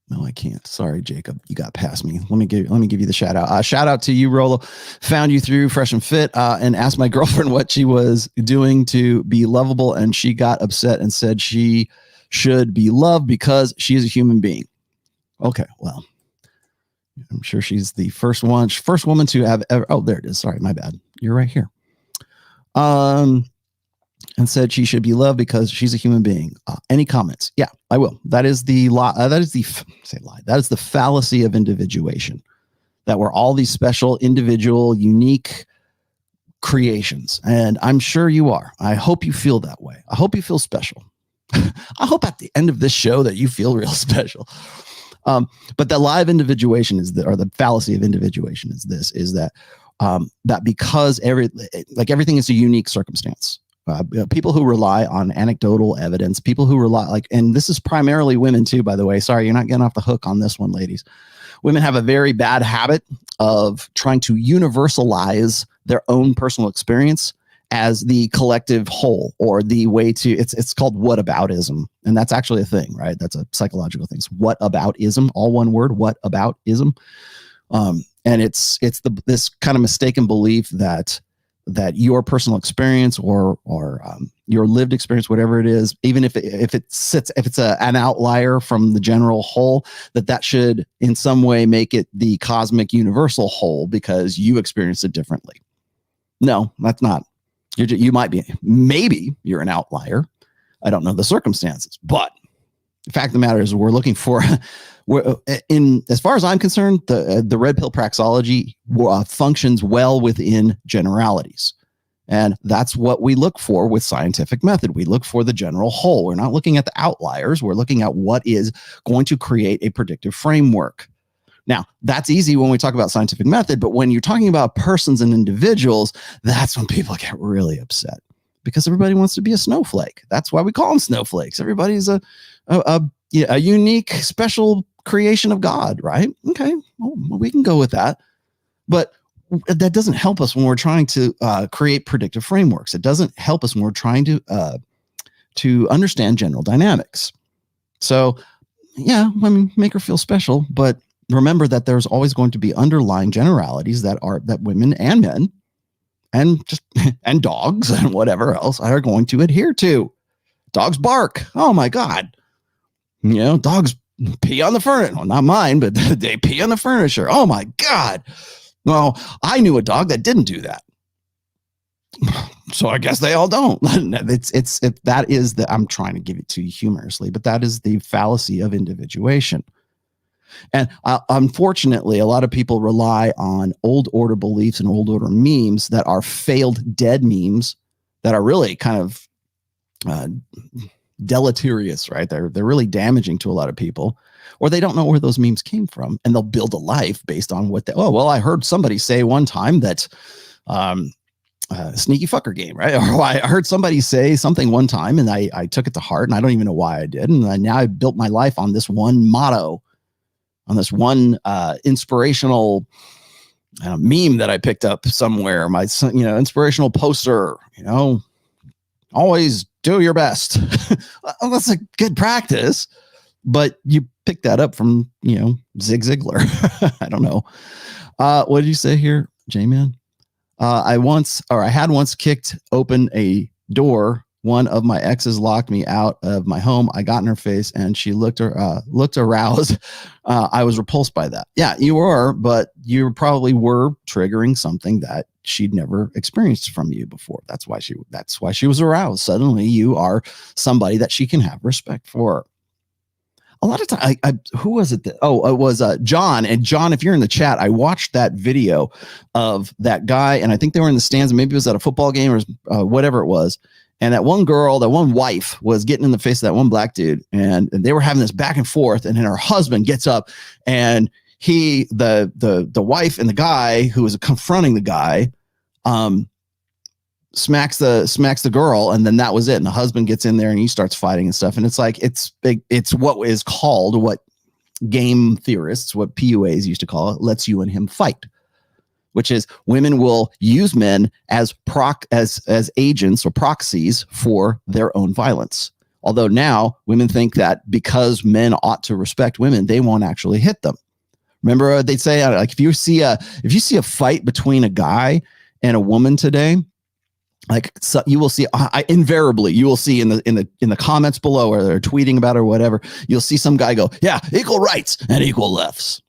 No, I can't. Sorry, Jacob. You got past me. Let me give you the shout out. Shout out to you, Rollo. Found you through Fresh and Fit and asked my girlfriend what she was doing to be lovable, and she got upset and said she should be loved because she is a human being. Okay, well, I'm sure she's the first woman to have ever. Oh, there it is. Sorry, my bad. You're right here. And said she should be loved because she's a human being. Any comments? Yeah, I will. That is the lie. That is the fallacy of individuation. That we're all these special, individual, unique creations. And I'm sure you are. I hope you feel that way. I hope you feel special. I hope at the end of this show that you feel real special. But the lie of individuation or the fallacy of individuation is that that because everything is a unique circumstance. People who rely on anecdotal evidence, people who rely and this is primarily women too, by the way. Sorry, you're not getting off the hook on this one, ladies. Women have a very bad habit of trying to universalize their own personal experience as the collective whole, or the way to, it's called whataboutism. And that's actually a thing, right? That's a psychological thing. It's whataboutism, all one word, whataboutism. And it's this kind of mistaken belief that your personal experience or your lived experience, whatever it is, even if it's an outlier from the general whole, that should in some way make it the cosmic universal whole because you experience it differently. No, that's not. You might be, maybe you're an outlier. I don't know the circumstances, but the fact of the matter is we're looking for, as far as I'm concerned, the red pill praxeology functions well within generalities. And that's what we look for with scientific method. We look for the general whole. We're not looking at the outliers. We're looking at what is going to create a predictive framework. Now, that's easy when we talk about scientific method, but when you're talking about persons and individuals, that's when people get really upset because everybody wants to be a snowflake. That's why we call them snowflakes. Everybody's a unique, special creation of God, right? Okay, well, we can go with that. But that doesn't help us when we're trying to create predictive frameworks. It doesn't help us when we're trying to understand general dynamics. So, yeah, I mean, make her feel special, but remember that there's always going to be underlying generalities that women and men and dogs and whatever else are going to adhere to. Dogs bark. Oh my God. Dogs pee on the furniture. Well, not mine, but they pee on the furniture. Oh my God. Well, I knew a dog that didn't do that. So I guess they all don't. That is I'm trying to give it to you humorously, but that is the fallacy of individuation. And unfortunately, a lot of people rely on old order beliefs and old order memes that are failed dead memes that are really kind of deleterious, right? They're really damaging to a lot of people, or they don't know where those memes came from, and they'll build a life based on I heard somebody say one time that sneaky fucker game, right? Or I heard somebody say something one time and I took it to heart, and I don't even know why I did. And now I built my life on this one motto, on this one inspirational meme that I picked up somewhere, my inspirational poster, always do your best. Well, that's a good practice, but you pick that up from, Zig Ziglar. I don't know. What did you say here, J-Man? I had once kicked open a door. One of my exes locked me out of my home. I got in her face and she looked aroused. I was repulsed by that. Yeah, you were, but you probably were triggering something that she'd never experienced from you before. That's why she was aroused. Suddenly you are somebody that she can have respect for. A lot of time, who was it? It was John. And John, if you're in the chat, I watched that video of that guy, and I think they were in the stands. Maybe it was at a football game or whatever it was. And that one girl, that one wife, was getting in the face of that one black dude, and they were having this back and forth. And then her husband gets up, and the wife and the guy who was confronting the guy, smacks the girl, and then that was it. And the husband gets in there and he starts fighting and stuff. And it's like it's what is called, what game theorists, what PUAs used to call it, let's you and him fight, which is women will use men as agents or proxies for their own violence. Although now women think that because men ought to respect women, they won't actually hit them. Remember they'd say, like, if you see a fight between a guy and a woman today, like, so you will see, invariably you will see in the comments below, or they're tweeting about it or whatever, you'll see some guy go, yeah, equal rights and equal lefts.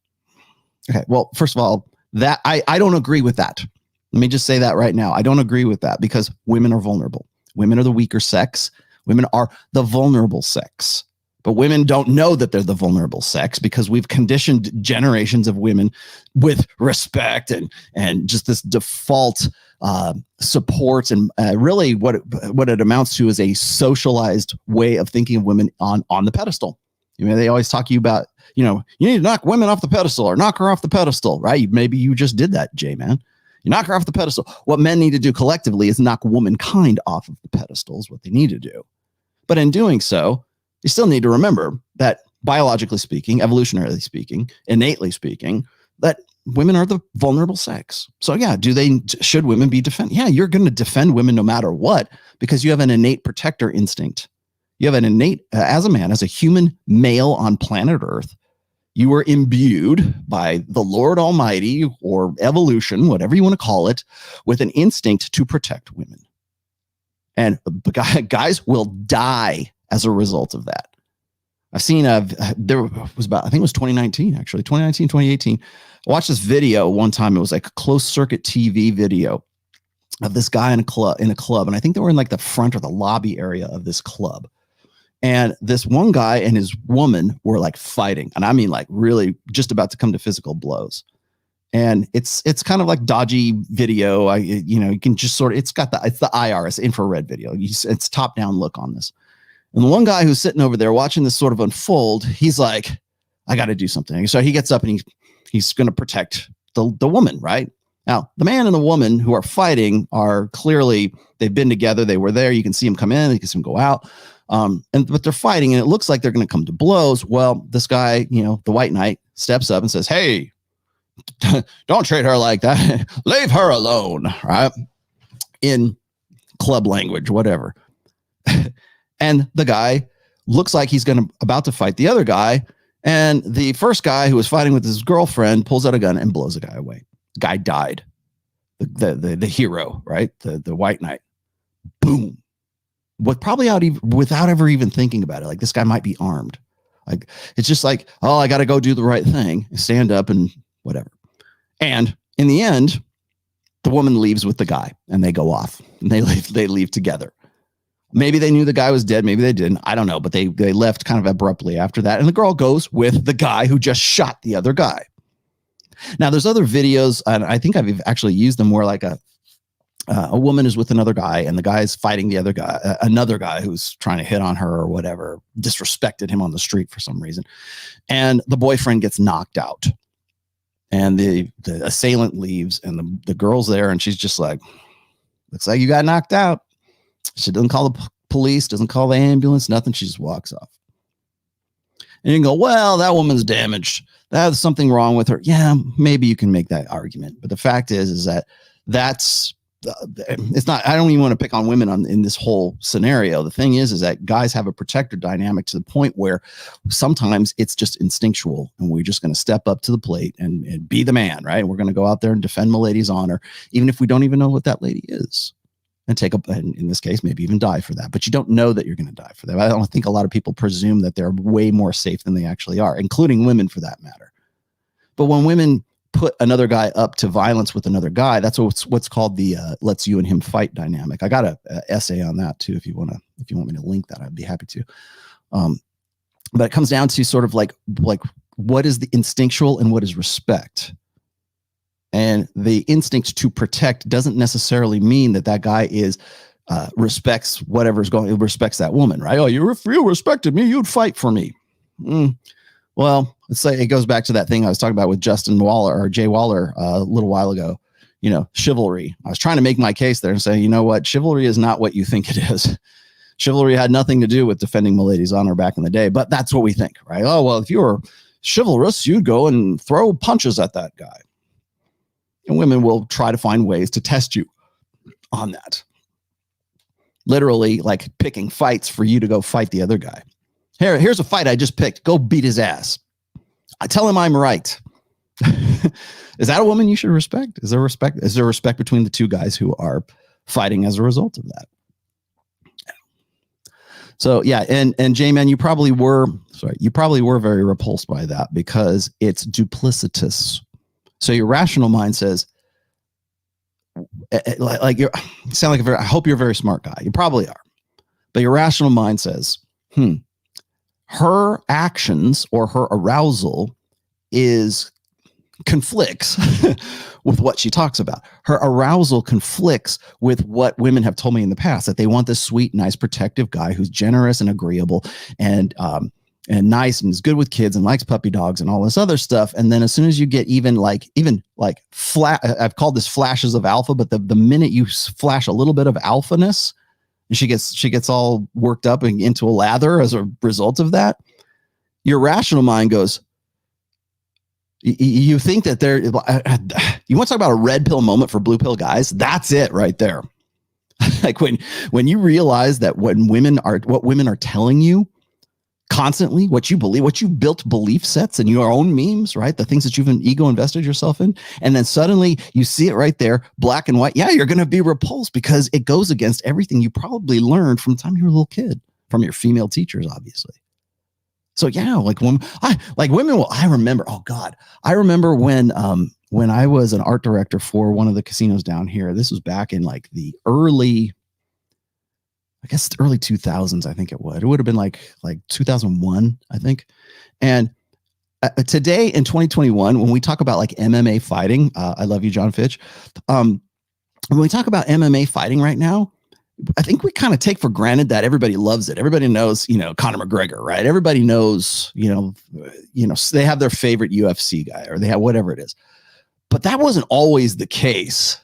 Okay, well, first of all, that I don't agree with that. Let me just say that right now. I don't agree with that, because women are vulnerable. Women are the weaker sex. Women are the vulnerable sex. But women don't know that they're the vulnerable sex, because we've conditioned generations of women with respect and just this default support, and really what it amounts to is a socialized way of thinking of women on the pedestal. They always talk to you about, you need to knock women off the pedestal or knock her off the pedestal, right? Maybe you just did that, J-Man. You knock her off the pedestal. What men need to do collectively is knock womankind off of the pedestal, is what they need to do. But in doing so, you still need to remember that biologically speaking, evolutionarily speaking, innately speaking, that women are the vulnerable sex. So yeah, should women be defended? Yeah, you're going to defend women no matter what, because you have an innate protector instinct. You have an innate, as a man, as a human male on planet Earth, you were imbued by the Lord Almighty, or evolution, whatever you want to call it, with an instinct to protect women. And guys will die as a result of that. I've seen, there was about, I think it was 2019, actually, 2018. I watched this video one time. It was like a closed circuit TV video of this guy in a club. And I think they were in like the front or the lobby area of this club. And this one guy and his woman were like fighting. And I mean, like, really just about to come to physical blows. And it's kind of like dodgy video. You can just sort of, it's the IRS infrared video. It's top down look on this. And the one guy who's sitting over there watching this sort of unfold, he's like, I got to do something. So he gets up and he's going to protect the woman, right? Now, the man and the woman who are fighting are clearly, they've been together. They were there. You can see them come in, you can see them go out. But they're fighting, and it looks like they're going to come to blows. Well, this guy, the white knight, steps up and says, hey, don't treat her like that. Leave her alone, right? In club language, whatever. And the guy looks like he's about to fight the other guy. And the first guy who was fighting with his girlfriend pulls out a gun and blows the guy away. The guy died. The hero, right? The white knight. Boom. Without ever even thinking about it. Like, this guy might be armed. Like, it's just like, oh, I got to go do the right thing. Stand up and whatever. And in the end, the woman leaves with the guy, and they go off, and they leave together. Maybe they knew the guy was dead. Maybe they didn't. I don't know. But they left kind of abruptly after that. And the girl goes with the guy who just shot the other guy. Now, there's other videos, and I think I've actually used them, where like a woman is with another guy, and the guy is fighting the other guy, another guy who's trying to hit on her or whatever, disrespected him on the street for some reason. And the boyfriend gets knocked out, and the assailant leaves, and the girl's there, and she's just like, looks like you got knocked out. She doesn't call the police, doesn't call the ambulance, nothing. She just walks off. And you can go, well, that woman's damaged. There's something wrong with her. Yeah, maybe you can make that argument. But the fact is that it's not, I don't even want to pick on women in this whole scenario. The thing is that guys have a protector dynamic to the point where sometimes it's just instinctual and we're just going to step up to the plate and be the man, right? We're going to go out there and defend my lady's honor, even if we don't even know what that lady is, and and in this case, maybe even die for that. But you don't know that you're going to die for that. I don't think a lot of people presume that they're way more safe than they actually are, including women for that matter. But when women put another guy up to violence with another guy, that's what's called the let's you and him fight dynamic. I got a essay on that too. If you want me to link that, I'd be happy to. But it comes down to sort of like what is the instinctual and what is respect. And the instinct to protect doesn't necessarily mean that guy respects whatever's going, respects that woman, right? Oh, you respected me, you'd fight for me. Well, let's say it goes back to that thing I was talking about with Justin Waller or Jay Waller a little while ago. You know, chivalry. I was trying to make my case there and say, you know what? Chivalry is not what you think it is. Chivalry had nothing to do with defending milady's honor back in the day, but that's what we think, right? Oh, well, if you were chivalrous, you'd go and throw punches at that guy. And women will try to find ways to test you on that. Literally, like picking fights for you to go fight the other guy. Here's a fight I just picked. Go beat his ass. I tell him I'm right. Is that a woman you should respect? Is there respect? Is there respect between the two guys who are fighting as a result of that? So yeah, and J-Man, you probably were very repulsed by that because it's duplicitous. So your rational mind says, like you sound like I hope you're a very smart guy. You probably are, but your rational mind says, her actions or her arousal conflicts with what she talks about. Her arousal conflicts with what women have told me in the past, that they want this sweet, nice, protective guy who's generous and agreeable and nice and is good with kids and likes puppy dogs and all this other stuff. And then as soon as you get even like flat, I've called this flashes of alpha, but the minute you flash a little bit of alphaness, and she gets all worked up and into a lather as a result of that, your rational mind goes, you think that you want to talk about a red pill moment for blue pill guys? That's it right there. Like when you realize that what women are telling you constantly, what you believe, what you built belief sets and your own memes, right? The things that you've ego invested yourself in. And then suddenly you see it right there, black and white. Yeah, you're going to be repulsed because it goes against everything you probably learned from the time you were a little kid, from your female teachers, obviously. So yeah, I remember, oh God, I remember when I was an art director for one of the casinos down here. This was back in like the early 2000s, I think it would have been like 2001, I think. And today in 2021, when we talk about like MMA fighting, I love you, John Fitch. When we talk about MMA fighting right now, I think we kind of take for granted that everybody loves it. Everybody knows, Conor McGregor, right? Everybody knows, they have their favorite UFC guy or they have whatever it is. But that wasn't always the case.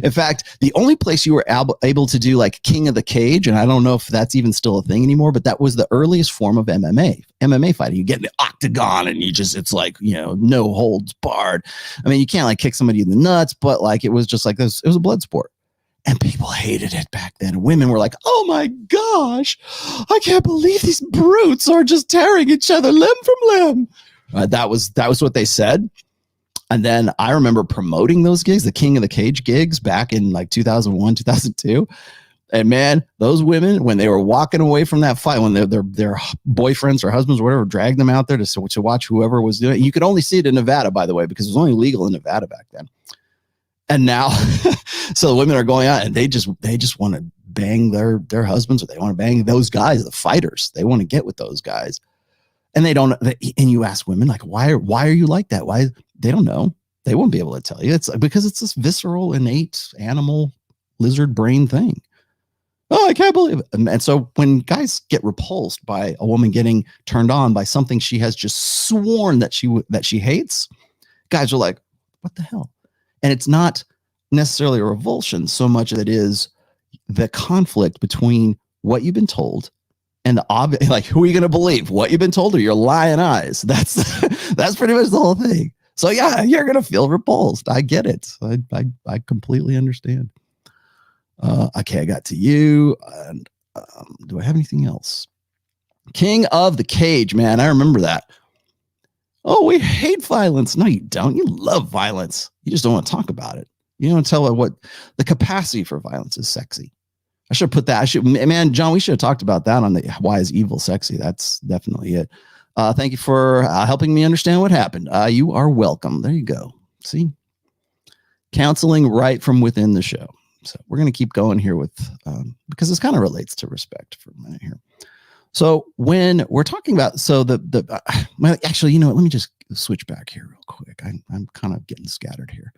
In fact, the only place you were able to do like King of the Cage, and I don't know if that's even still a thing anymore, but that was the earliest form of MMA fighting. You get in the octagon and it's like, no holds barred. I mean, you can't like kick somebody in the nuts, but like, it was just like this. It was a blood sport. And people hated it back then. Women were like, oh my gosh, I can't believe these brutes are just tearing each other limb from limb. That was what they said. And then I remember promoting those gigs, the King of the Cage gigs back in like 2001, 2002. And man, those women, when they were walking away from that fight, when their boyfriends or husbands or whatever dragged them out there to watch whoever was doing it. You could only see it in Nevada, by the way, because it was only legal in Nevada back then. And now, so the women are going out and they just want to bang their husbands, or they want to bang those guys, the fighters. They want to get with those guys. And and you ask women like, why are you like that? Why? They don't know. They won't be able to tell you. It's because it's this visceral, innate animal lizard brain thing. Oh, I can't believe it. And so when guys get repulsed by a woman getting turned on by something she has just sworn that she hates, guys are like, what the hell? And it's not necessarily a revulsion so much as it is the conflict between what you've been told and the obvious, like, who are you going to believe? What you've been told or your lying eyes? That's pretty much the whole thing. So yeah, you're going to feel repulsed. I get it. I completely understand. Okay, I got to you. And do I have anything else? King of the Cage, man. I remember that. Oh, we hate violence. No, you don't. You love violence. You just don't want to talk about it. You don't tell what the capacity for violence is sexy. I should put that. Man, John, we should have talked about that on the Why is Evil Sexy? That's definitely it. Thank you for helping me understand what happened. You are welcome. There you go. See, counseling right from within the show. So we're going to keep going here with, because this kind of relates to respect for a minute here. So when we're talking about, well, actually, you know what? Let me just switch back here real quick. I'm kind of getting scattered here.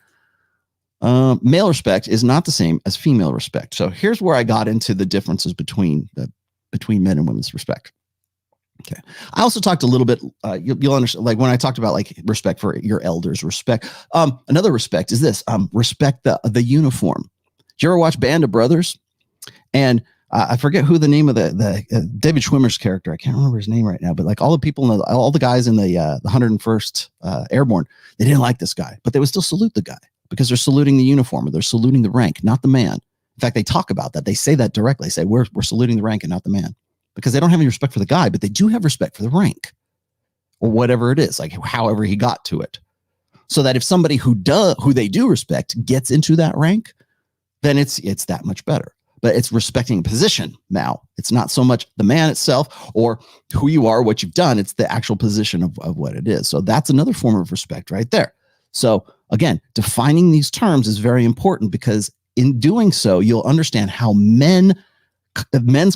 Male respect is not the same as female respect. So here's where I got into the differences between men and women's respect. Okay. I also talked a little bit, you'll understand, like when I talked about like respect for your elders, respect. Another respect is this, respect the uniform. Did you ever watch Band of Brothers? And I forget who the name of the David Schwimmer's character. I can't remember his name right now, but like all the people, all the guys in the 101st Airborne, they didn't like this guy, but they would still salute the guy because they're saluting the uniform or they're saluting the rank, not the man. In fact, they talk about that. They say that directly. They say we're saluting the rank and not the man, because they don't have any respect for the guy, but they do have respect for the rank or whatever it is, like however he got to it. So that if somebody who they do respect gets into that rank, then it's that much better. But it's respecting position now. It's not so much the man itself or who you are, what you've done. It's the actual position of what it is. So that's another form of respect right there. So again, defining these terms is very important, because in doing so, you'll understand how men's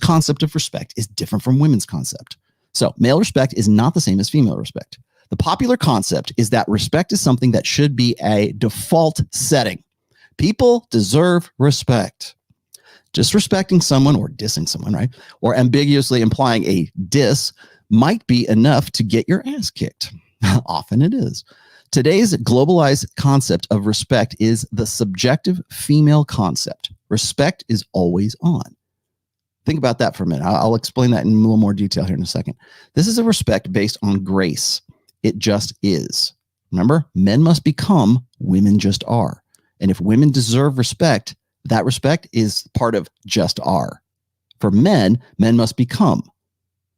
concept of respect is different from women's concept. So male respect is not the same as female respect. The popular concept is that respect is something that should be a default setting. People deserve respect. Disrespecting someone or dissing someone, right? Or ambiguously implying a diss might be enough to get your ass kicked. Often it is. Today's globalized concept of respect is the subjective female concept. Respect is always on. Think about that for a minute. I'll explain that in a little more detail here in a second. This is a respect based on grace. It just is. Remember, men must become, women just are. And if women deserve respect, that respect is part of just are. For men, men must become.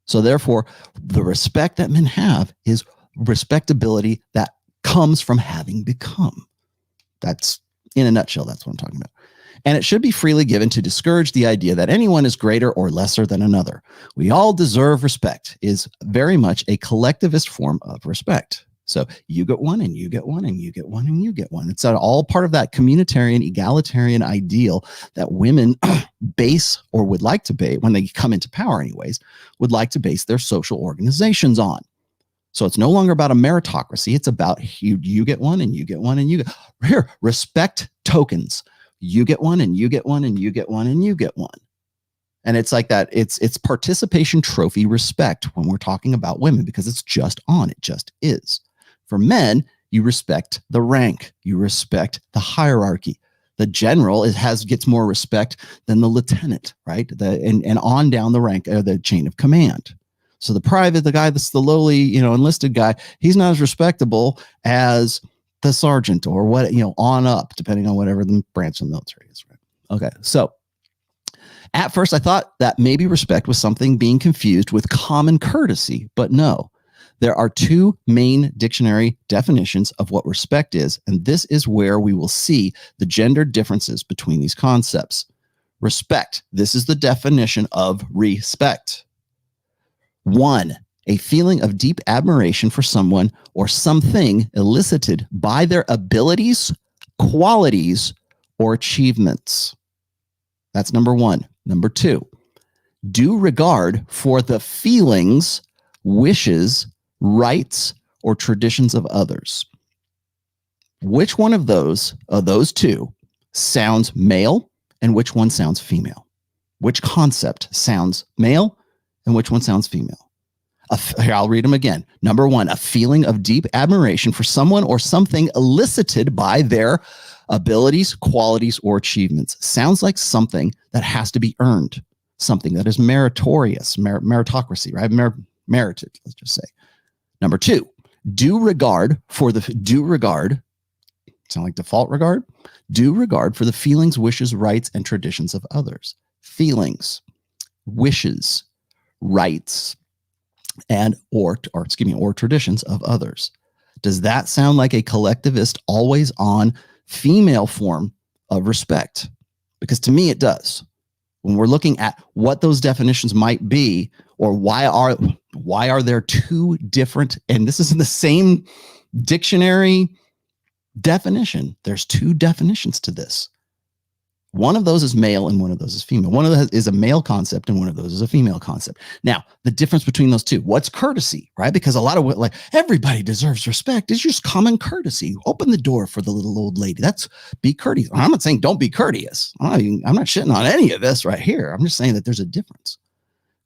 So therefore, the respect that men have is respectability that comes from having become. That's, in a nutshell, that's what I'm talking about. And it should be freely given to discourage the idea that anyone is greater or lesser than another. We all deserve respect is very much a collectivist form of respect. So you get one and you get one and you get one and you get one. It's all part of that communitarian, egalitarian ideal that women base, or would like to base, when they come into power anyways, would like to base their social organizations on. So it's no longer about a meritocracy. It's about you get one and you get one and you get here, respect tokens. You get one and you get one and you get one and you get one. And it's like that. It's participation trophy respect when we're talking about women, because it's just on. It just is. For men, you respect the rank. You respect the hierarchy. The general gets more respect than the lieutenant, right? And on down the rank or the chain of command. So the private, the guy that's the lowly, enlisted guy, he's not as respectable as the sergeant or what, on up, depending on whatever the branch of the military is, right? Okay, so at first I thought that maybe respect was something being confused with common courtesy, but no. There are two main dictionary definitions of what respect is, and this is where we will see the gender differences between these concepts. Respect, this is the definition of respect. 1, a feeling of deep admiration for someone or something elicited by their abilities, qualities, or achievements. That's number 1. Number 2, due regard for the feelings, wishes, rights, or traditions of others. Which one of those two sounds male and which one sounds female? Which concept sounds male and which one sounds female? Here, I'll read them again. Number 1, a feeling of deep admiration for someone or something elicited by their abilities, qualities, or achievements. Sounds like something that has to be earned, something that is meritorious, meritocracy, right? Merited, let's just say. Number 2, due regard, sound like default regard? Due regard for the feelings, wishes, rights, and traditions of others. Feelings, wishes, rights, and or traditions of others. Does that sound like a collectivist, always on female form of respect? Because to me, it does. When we're looking at what those definitions might be, or why are there two different, and this is in the same dictionary definition, there's two definitions to this. One of those is male and one of those is female. One of those is a male concept and one of those is a female concept. Now, the difference between those two, what's courtesy, right? Because a lot of like everybody deserves respect. It's just common courtesy. Open the door for the little old lady. That's be courteous. I'm not saying don't be courteous. I'm not shitting on any of this right here. I'm just saying that there's a difference.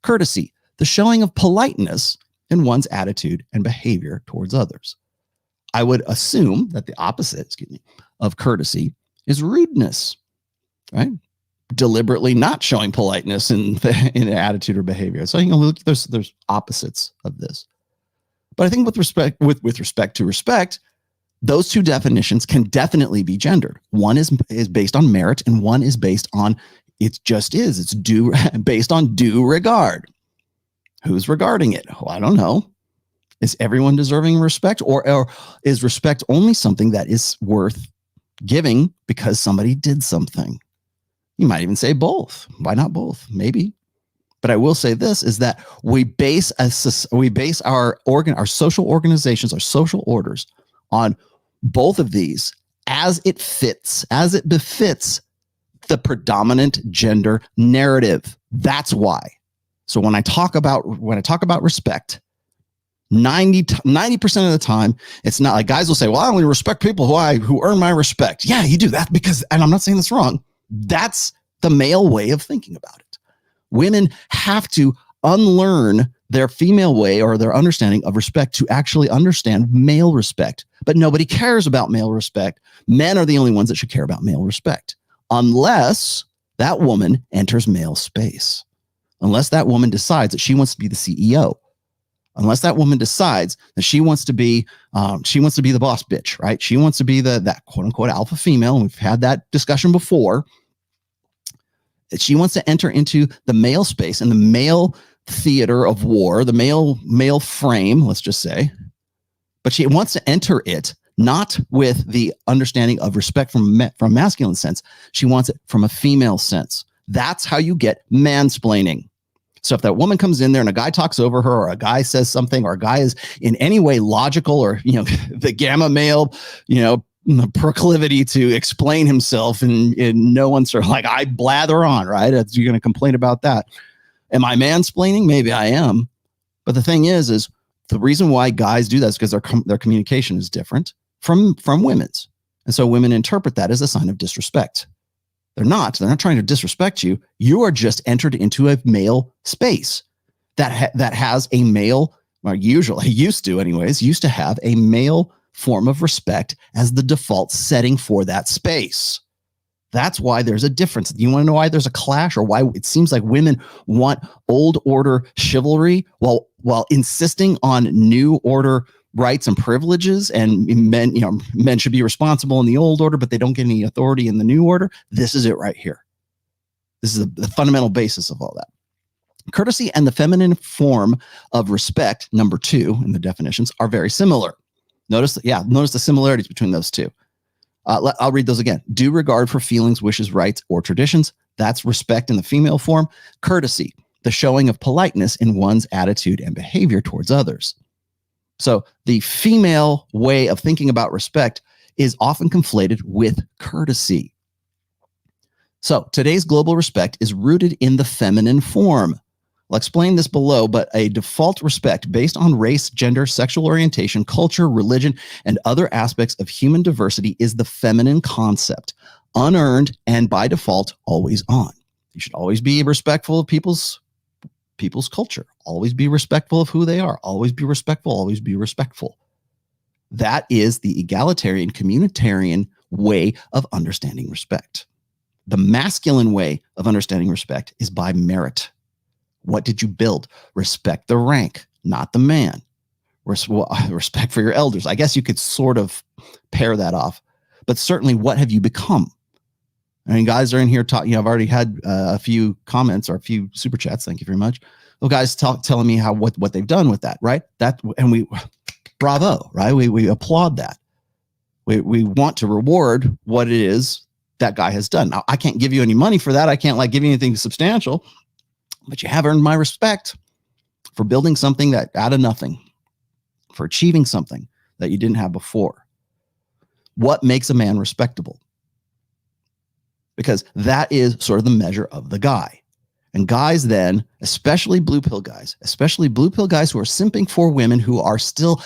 Courtesy, the showing of politeness in one's attitude and behavior towards others. I would assume that the opposite, of courtesy is rudeness. Right? Deliberately not showing politeness in attitude or behavior. So, look, there's opposites of this. But I think with respect to respect, those two definitions can definitely be gendered. One is based on merit and one is based on, it's based on due regard. Who's regarding it? Oh, I don't know. Is everyone deserving respect, or is respect only something that is worth giving because somebody did something? You might even say both. Why not both? Maybe. But I will say this is that we base our social organizations, our social orders on both of these as it befits the predominant gender narrative. That's why. So when I talk about respect, 90% of the time, it's not like guys will say, well, I only respect people who earn my respect. Yeah, you do that because, and I'm not saying that's wrong. That's the male way of thinking about it. Women have to unlearn their female way or their understanding of respect to actually understand male respect. But nobody cares about male respect. Men are the only ones that should care about male respect, unless that woman enters male space, unless that woman decides that she wants to be the CEO, unless that woman decides that she wants to be the boss bitch, right? She wants to be that quote unquote alpha female. And we've had that discussion before. That she wants to enter into the male space and the male theater of war, the male frame, let's just say. But she wants to enter it not with the understanding of respect from masculine sense. She wants it from a female sense. That's how you get mansplaining. So if that woman comes in there and a guy talks over her, or a guy says something, or a guy is in any way logical, or the gamma male, the proclivity to explain himself, and no one's sort of like, I blather on, right? You're going to complain about that. Am I mansplaining? Maybe I am. But the thing is the reason why guys do that is because their communication is different from women's. And so women interpret that as a sign of disrespect. They're not trying to disrespect you. You are just entered into a male space that has a male, or usually used to have a male form of respect as the default setting for that space. That's why there's a difference. You want to know why there's a clash, or why it seems like women want old order chivalry while insisting on new order rights and privileges, and men should be responsible in the old order, but they don't get any authority in the new order. This is it right here. This is the fundamental basis of all that. Courtesy and the feminine form of respect, number 2 in the definitions, are very similar. Notice the similarities between those two. I'll read those again. Due regard for feelings, wishes, rights, or traditions. That's respect in the female form. Courtesy, the showing of politeness in one's attitude and behavior towards others. So the female way of thinking about respect is often conflated with courtesy. So today's global respect is rooted in the feminine form. I'll explain this below, but a default respect based on race, gender, sexual orientation, culture, religion, and other aspects of human diversity is the feminine concept, unearned and by default always on. You should always be respectful of people's culture. Always be respectful of who they are. Always be respectful. Always be respectful. That is the egalitarian, communitarian way of understanding respect. The masculine way of understanding respect is by merit. What did you build? Respect the rank, not the man. Respect for your elders. I guess you could sort of pair that off, but certainly what have you become? I mean, guys are in here talking. I've already had a few comments or a few super chats. Thank you very much. Well, guys telling me how what they've done with that, right? And bravo, right? We applaud that. We want to reward what it is that guy has done. Now, I can't give you any money for that. I can't give you anything substantial, but you have earned my respect for building something that out of nothing, for achieving something that you didn't have before. What makes a man respectable? Because that is sort of the measure of the guy. And guys then, especially blue pill guys who are simping for women who are still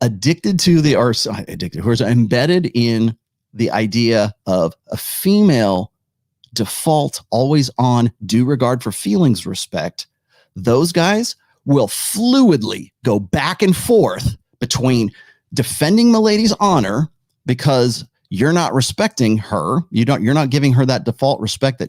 addicted to who are embedded in the idea of a female default, always on, due regard for feelings respect. Those guys will fluidly go back and forth between defending milady's honor because you're not respecting her. You're not giving her that default respect that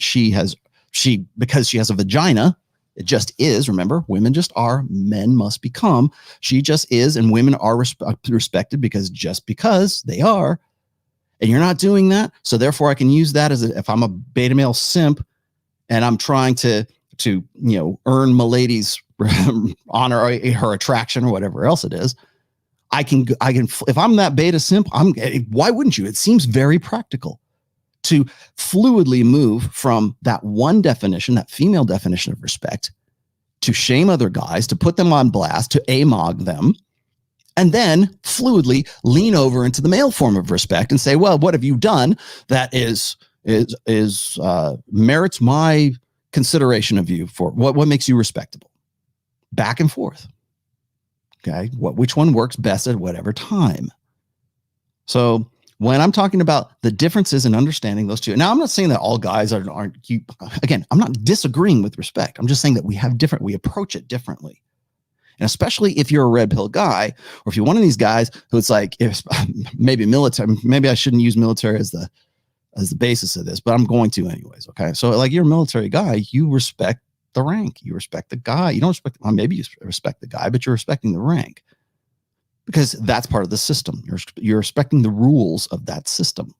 because she has a vagina. It just is. Remember, women just are, men must become. She just is, and women are respected because they are. And you're not doing that. So therefore I can use that as if I'm a beta male simp and I'm trying to earn milady's honor or her attraction or whatever else it is. I can, if I'm that beta simp, why wouldn't you? It seems very practical to fluidly move from that one definition, that female definition of respect, to shame other guys, to put them on blast, to amog them, and then fluidly lean over into the male form of respect and say, well, what have you done that merits my consideration of you for what makes you respectable? Back and forth. Okay, which one works best at whatever time? So when I'm talking about the differences in understanding those two, now I'm not saying that all guys aren't. Again, I'm not disagreeing with respect. I'm just saying that we approach it differently. And especially if you're a red pill guy, or if you're one of these guys who it's like, if maybe military, maybe I shouldn't use military as the basis of this, but I'm going to anyways. Okay, so you're a military guy, you respect the rank, you respect the guy. You don't respect, maybe you respect the guy, but you're respecting the rank because that's part of the system. You're respecting the rules of that system.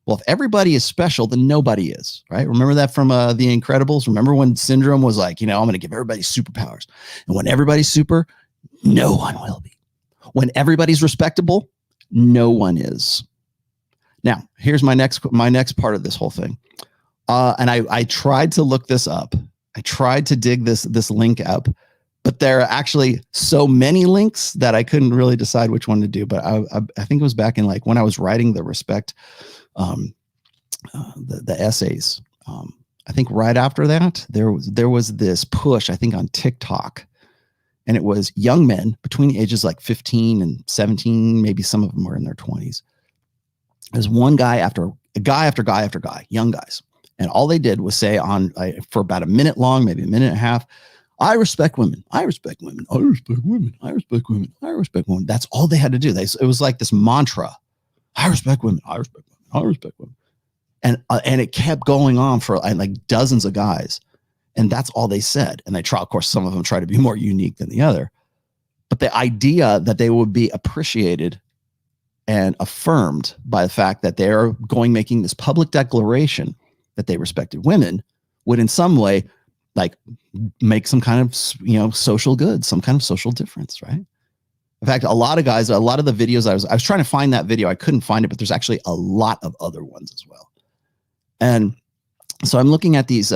Well, if everybody is special, then nobody is, right? Remember that from The Incredibles? Remember when Syndrome was like, I'm going to give everybody superpowers. And when everybody's super, no one will be. When everybody's respectable, no one is. Now, here's my next part of this whole thing. And I tried to look this up. I tried to dig this link up, but there are actually so many links that I couldn't really decide which one to do. But I think it was back in when I was writing the respect, the essays. I think right after that, there was this push, I think on TikTok, and it was young men between the ages 15 and 17, maybe some of them were in their 20s. There's one guy after guy after guy after guy, young guys. And all they did was say for about a minute long, maybe a minute and a half, I respect women. I respect women. I respect women. I respect women. I respect women. That's all they had to do. It was like this mantra. I respect women. I respect women. I respect women. And it kept going on for dozens of guys. And that's all they said. And of course, some of them try to be more unique than the other. But the idea that they would be appreciated and affirmed by the fact that they're making this public declaration that they respected women would in some way make some kind of social good, some kind of social difference, right? In fact, a lot of the videos I was trying to find that video, I couldn't find it, but there's actually a lot of other ones as well. And so I'm looking at these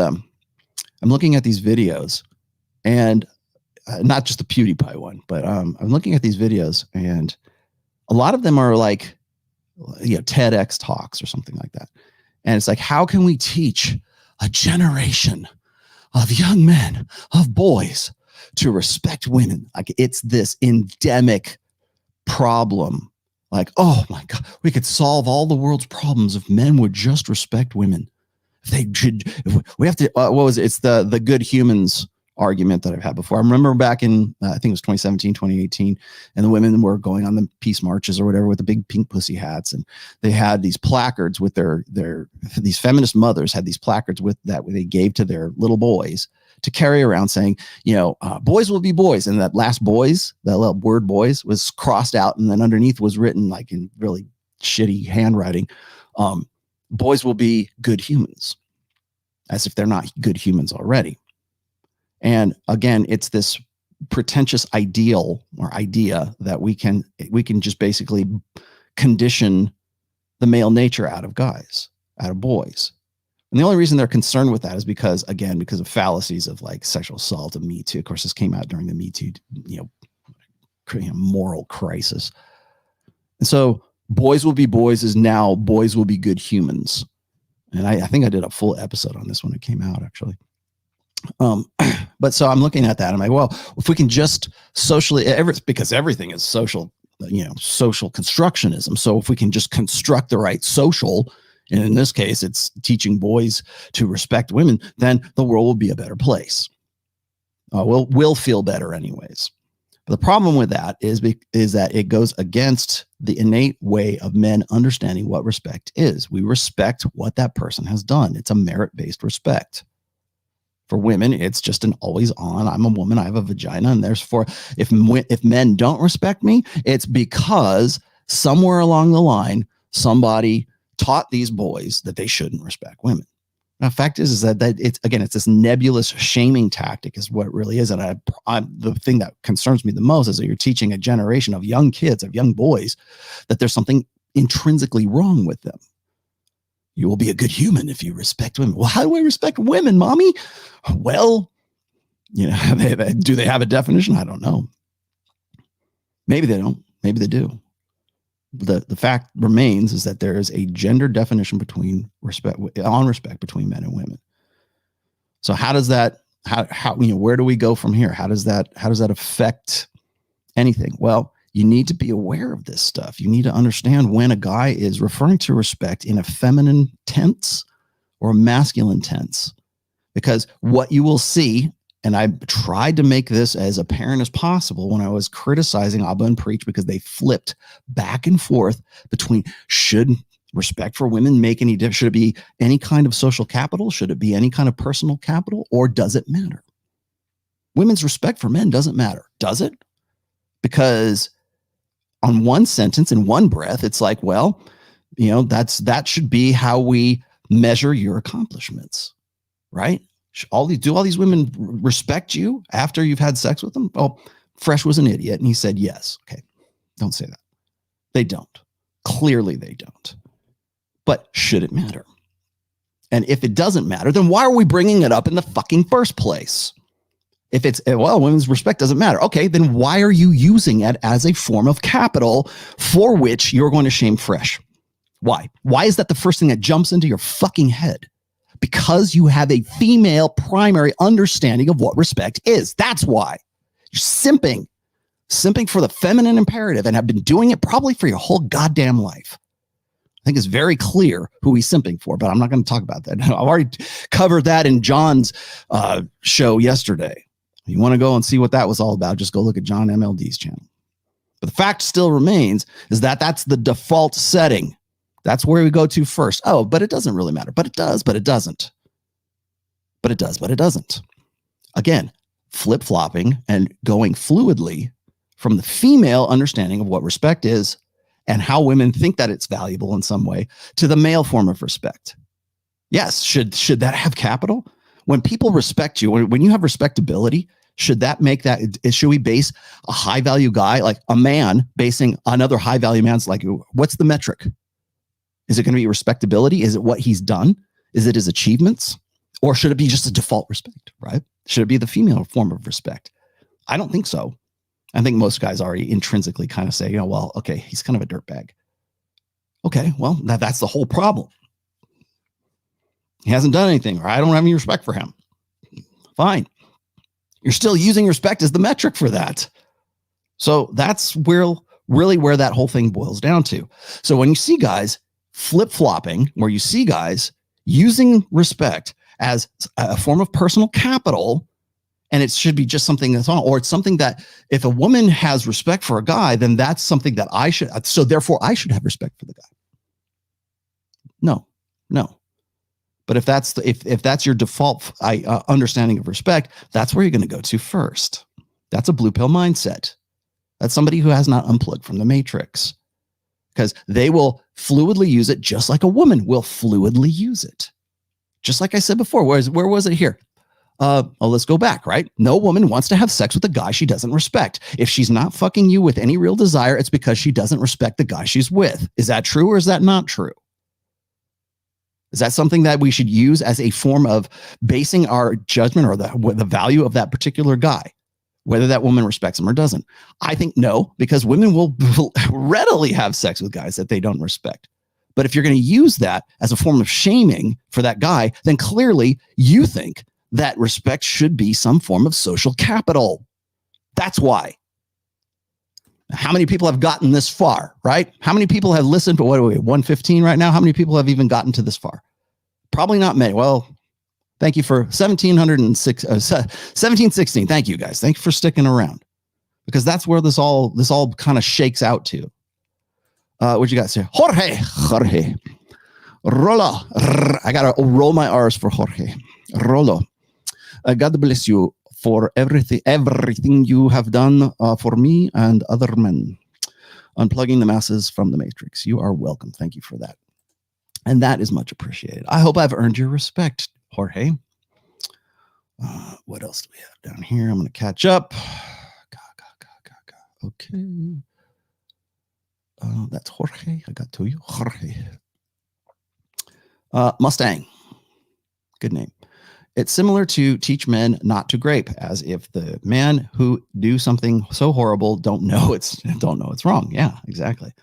videos, and not just the PewDiePie one, but I'm looking at these videos, and a lot of them are TEDx talks or something like that. And it's how can we teach a generation of young men, of boys, to respect women? It's this endemic problem. Oh my God, we could solve all the world's problems if men would just respect women. We have to, what was it? It's the Good Humans argument that I've had before. I remember back in, I think it was 2017, 2018, and the women were going on the peace marches or whatever with the big pink pussy hats. And they had these placards with these feminist mothers had these placards with that they gave to their little boys to carry around saying, boys will be boys. And that last boys, that little word boys was crossed out. And then underneath was written like in really shitty handwriting, boys will be good humans, as if they're not good humans already. And again, it's this pretentious ideal or idea that we can just basically condition the male nature out of guys, out of boys. And the only reason they're concerned with that is because of fallacies of like sexual assault and Me Too. Of course, this came out during the Me Too, moral crisis. And so boys will be boys is now boys will be good humans. And I think I did a full episode on this when it came out, actually. But so I'm looking at that. I'm like, well, if we can just because everything is social, social constructionism. So if we can just construct the right social, and in this case, it's teaching boys to respect women, then the world will be a better place. We'll feel better anyways. But the problem with that is that it goes against the innate way of men understanding what respect is. We respect what that person has done. It's a merit-based respect. For women, it's just an always on. I'm a woman. I have a vagina. And therefore, if men don't respect me, it's because somewhere along the line, somebody taught these boys that they shouldn't respect women. Now, the fact is that it's this nebulous shaming tactic is what it really is. And the thing that concerns me the most is that you're teaching a generation of young kids, of young boys, that there's something intrinsically wrong with them. You will be a good human if you respect women. Well, how do I respect women, mommy? Well, do they have a definition? I don't know. Maybe they don't. Maybe they do. The fact remains is that there is a gender definition between respect between men and women. So how does that, where do we go from here? How does that affect anything? Well, you need to be aware of this stuff. You need to understand when a guy is referring to respect in a feminine tense or a masculine tense, because what you will see, and I tried to make this as apparent as possible when I was criticizing Abba and Preach, because they flipped back and forth between should respect for women make any difference? Should it be any kind of social capital? Should it be any kind of personal capital? Or does it matter? Women's respect for men doesn't matter. Does it? Because on one sentence, in one breath, it's like, well, that should be how we measure your accomplishments, right? Do all these women respect you after you've had sex with them? Oh, Fresh was an idiot. And he said, yes. Okay. Don't say that. They don't. Clearly they don't. But should it matter? And if it doesn't matter, then why are we bringing it up in the fucking first place? If it's, women's respect doesn't matter. Okay, then why are you using it as a form of capital for which you're going to shame Fresh? Why? Why is that the first thing that jumps into your fucking head? Because you have a female primary understanding of what respect is. That's why. You're simping for the feminine imperative and have been doing it probably for your whole goddamn life. I think it's very clear who he's simping for, but I'm not going to talk about that. I've already covered that in John's show yesterday. If you want to go and see what that was all about, just go look at John MLD's channel. But the fact still remains is that that's the default setting. That's where we go to first. Oh, but it doesn't really matter. But it does, but it doesn't. But it does, but it doesn't. Again, flip-flopping and going fluidly from the female understanding of what respect is and how women think that it's valuable in some way to the male form of respect. Yes, should that have capital? When people respect you, when you have respectability, should we base a high value guy, like a man basing another high value man's, like, what's the metric? Is it going to be respectability? Is it what he's done? Is it his achievements? Or should it be just a default respect, right? Should it be the female form of respect? I don't think so. I think most guys already intrinsically kind of say, well, okay, he's kind of a dirtbag. Okay, well, that's the whole problem. He hasn't done anything, or I don't have any respect for him. Fine. You're still using respect as the metric for that. So that's where that whole thing boils down to. So when you see guys flip-flopping, where you see guys using respect as a form of personal capital and it should be just something that's on, or it's something that if a woman has respect for a guy, then that's something that I should, so therefore I should have respect for the guy. No. But if that's if that's your default understanding of respect, that's where you're going to go to first. That's a blue pill mindset. That's somebody who has not unplugged from the matrix, because they will fluidly use it just like a woman will fluidly use it. Just like I said before, where was it here? Let's go back, right? No woman wants to have sex with a guy she doesn't respect. If she's not fucking you with any real desire, it's because she doesn't respect the guy she's with. Is that true or is that not true? Is that something that we should use as a form of basing our judgment or the value of that particular guy, whether that woman respects him or doesn't? I think no, because women will readily have sex with guys that they don't respect. But if you're going to use that as a form of shaming for that guy, then clearly you think that respect should be some form of social capital. That's why. How many people have gotten this far, right? How many people have listened to, what are we, 115 right now? How many people have even gotten to this far? Probably not many. Well, thank you for 1716. Thank you guys. Thank you for sticking around, because that's where this all kind of shakes out to. What you got to say? Jorge. Rollo. I got to roll my R's for Jorge. Rollo. God bless you for everything you have done for me and other men. Unplugging the masses from the matrix. You are welcome. Thank you for that. And that is much appreciated. I hope I've earned your respect, Jorge. What else do we have down here? I'm going to catch up. Okay. That's Jorge. I got to you. Jorge. Mustang. Good name. It's similar to teach men not to grape, as if the man who do something so horrible don't know it's wrong. Yeah, exactly.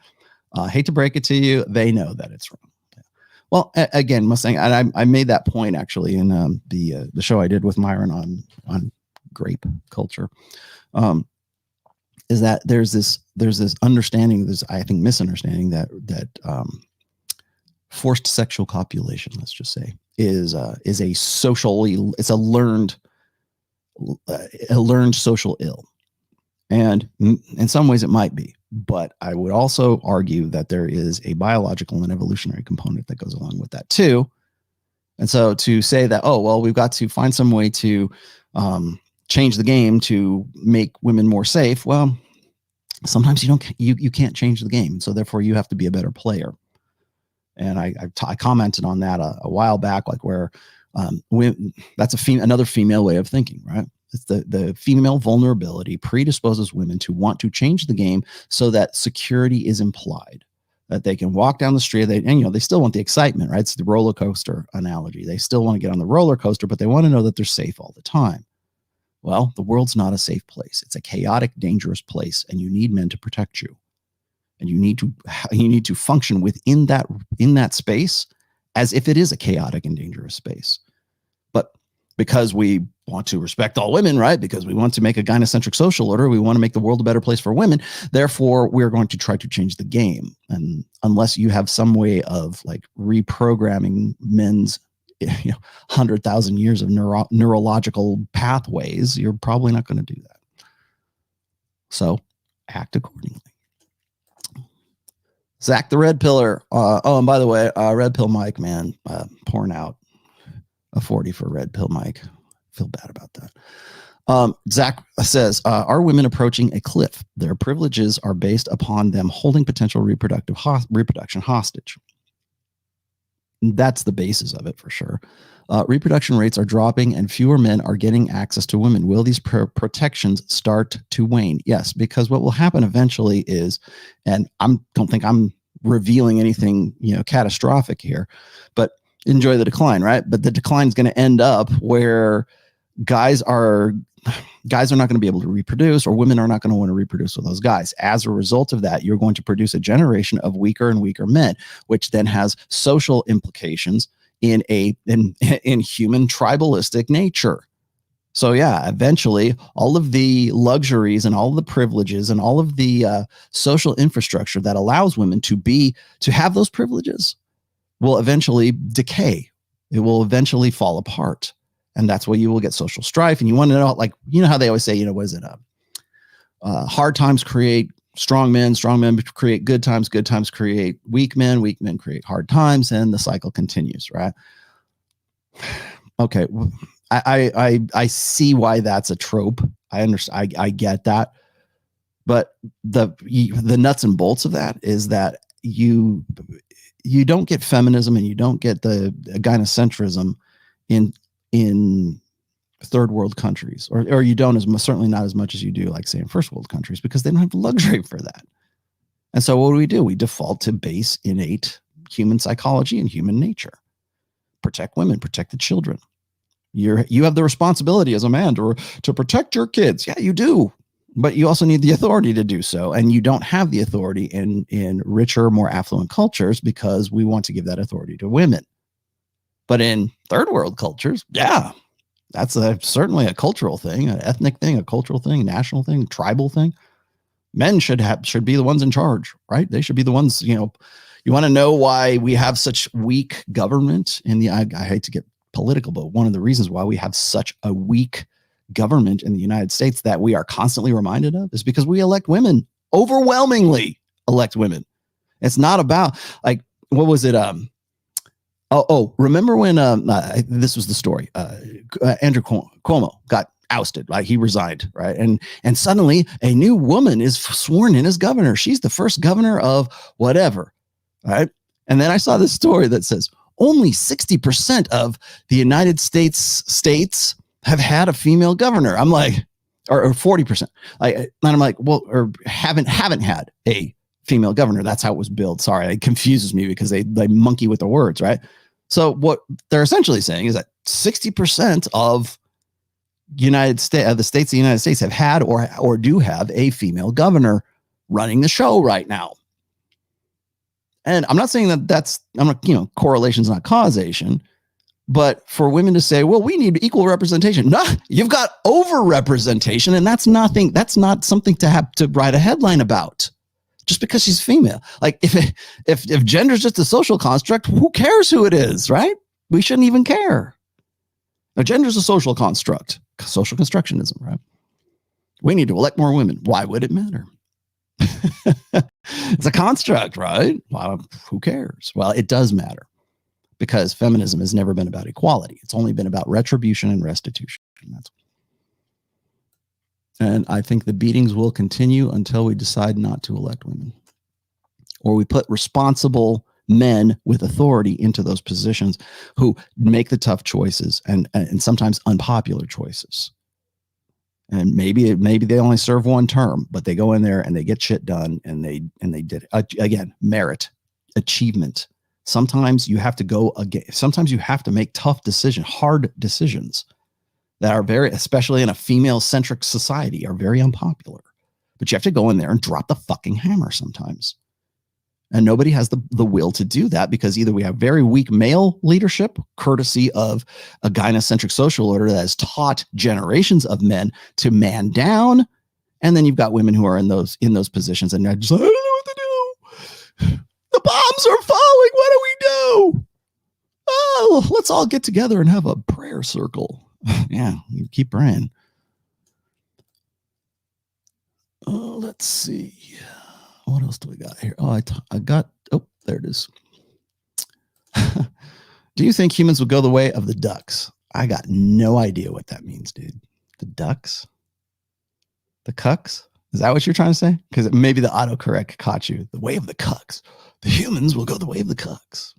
Hate to break it to you, they know that it's wrong. Yeah. Well, again, Mustang, and I made that point actually in the show I did with Myron on grape culture. Is that there's this understanding, there's, I think, misunderstanding that forced sexual copulation, let's just say, is a socially, it's a learned social ill. And in some ways it might be, but I would also argue that there is a biological and evolutionary component that goes along with that too. And so to say that, oh, well, we've got to find some way to change the game to make women more safe. Well, sometimes you can't change the game. So therefore you have to be a better player. And I commented on that a while back, like where that's another female way of thinking, right? It's the female vulnerability predisposes women to want to change the game so that security is implied, that they can walk down the street. They still want the excitement, right? It's the roller coaster analogy. They still want to get on the roller coaster, but they want to know that they're safe all the time. Well, the world's not a safe place. It's a chaotic, dangerous place, and you need men to protect you. And you need to function within that space as if it is a chaotic and dangerous space. But because we want to respect all women, right? Because we want to make a gynocentric social order, we want to make the world a better place for women. Therefore, we're going to try to change the game. And unless you have some way of like reprogramming men's 100,000 years of neurological pathways, you're probably not going to do that. So act accordingly. Zach the Red Pillar. And by the way, Red Pill Mike, man, pouring out a 40 for Red Pill Mike. Feel bad about that. Zach says, are women approaching a cliff? Their privileges are based upon them holding potential reproduction hostage. That's the basis of it for sure. Reproduction rates are dropping and fewer men are getting access to women. Will these protections start to wane? Yes, because what will happen eventually is, and don't think I'm revealing anything, catastrophic here, but enjoy the decline, right? But the decline is going to end up where guys are not going to be able to reproduce, or women are not going to want to reproduce with those guys. As a result of that, you're going to produce a generation of weaker and weaker men, which then has social implications in human tribalistic nature. So yeah, eventually all of the luxuries and all of the privileges and all of the social infrastructure that allows women to have those privileges will eventually decay. It will eventually fall apart. And that's where you will get social strife. And you want to know, like, you know how they always say, what is it? Hard times create strong men create good times create weak men create hard times, and the cycle continues, right? Okay. I see why that's a trope. I understand. I get that. But the nuts and bolts of that is that you don't get feminism and you don't get the gynocentrism in third world countries, or you don't certainly not as much as you do, like, say, in first world countries, because they don't have the luxury for that. And so what do? We default to base innate human psychology and human nature. Protect women, protect the children. You have the responsibility as a man to protect your kids. Yeah, you do. But you also need the authority to do so. And you don't have the authority in richer, more affluent cultures, because we want to give that authority to women. But in third world cultures, yeah, that's certainly a cultural thing, an ethnic thing, a cultural thing, national thing, tribal thing. Men should be the ones in charge, right? They should be the ones, you want to know why we have such weak government I hate to get political, but one of the reasons why we have such a weak government in the United States that we are constantly reminded of is because we elect women, overwhelmingly elect women. It's not about, like, what was it? Remember when this was the story? Andrew Cuomo got ousted, like he resigned, right? And suddenly a new woman is sworn in as governor. She's the first governor of whatever, right? And then I saw this story that says only 60% of the United states have had a female governor. I'm like, or 40%. And I'm like, well, or haven't had a female governor. That's how it was billed. Sorry, it confuses me because they monkey with the words, right? So what they're essentially saying is that 60% of the states of the United States have had or do have a female governor running the show right now. And I'm not saying correlation's not causation, but for women to say, well, we need equal representation. No, you've got over-representation, and that's not something to have to write a headline about just because she's female. Like, if gender is just a social construct, who cares who it is, right? We shouldn't even care. Now, gender is a social construct, social constructionism, right? We need to elect more women. Why would it matter? It's a construct, right? Well, who cares? Well, it does matter, because feminism has never been about equality. It's only been about retribution and restitution. And I think the beatings will continue until we decide not to elect women, or we put responsible men with authority into those positions who make the tough choices and sometimes unpopular choices. And maybe they only serve one term, but they go in there and they get shit done, and they did it. Again, merit, achievement. Sometimes you have to go again. Sometimes you have to make tough decisions, hard decisions that are especially in a female-centric society, are very unpopular. But you have to go in there and drop the fucking hammer sometimes. And nobody has the will to do that, because either we have very weak male leadership, courtesy of a gynocentric social order that has taught generations of men to man down, and then you've got women who are in those positions and they're just like, I don't know what to do. The bombs are falling. What do we do? Oh, let's all get together and have a prayer circle. Yeah, you keep praying. Oh, let's see. What else do we got here? Oh, there it is. Do you think humans will go the way of the ducks? I got no idea what that means, dude. The ducks? The cucks? Is that what you're trying to say? Because maybe the autocorrect caught you. The way of the cucks. The humans will go the way of the cucks.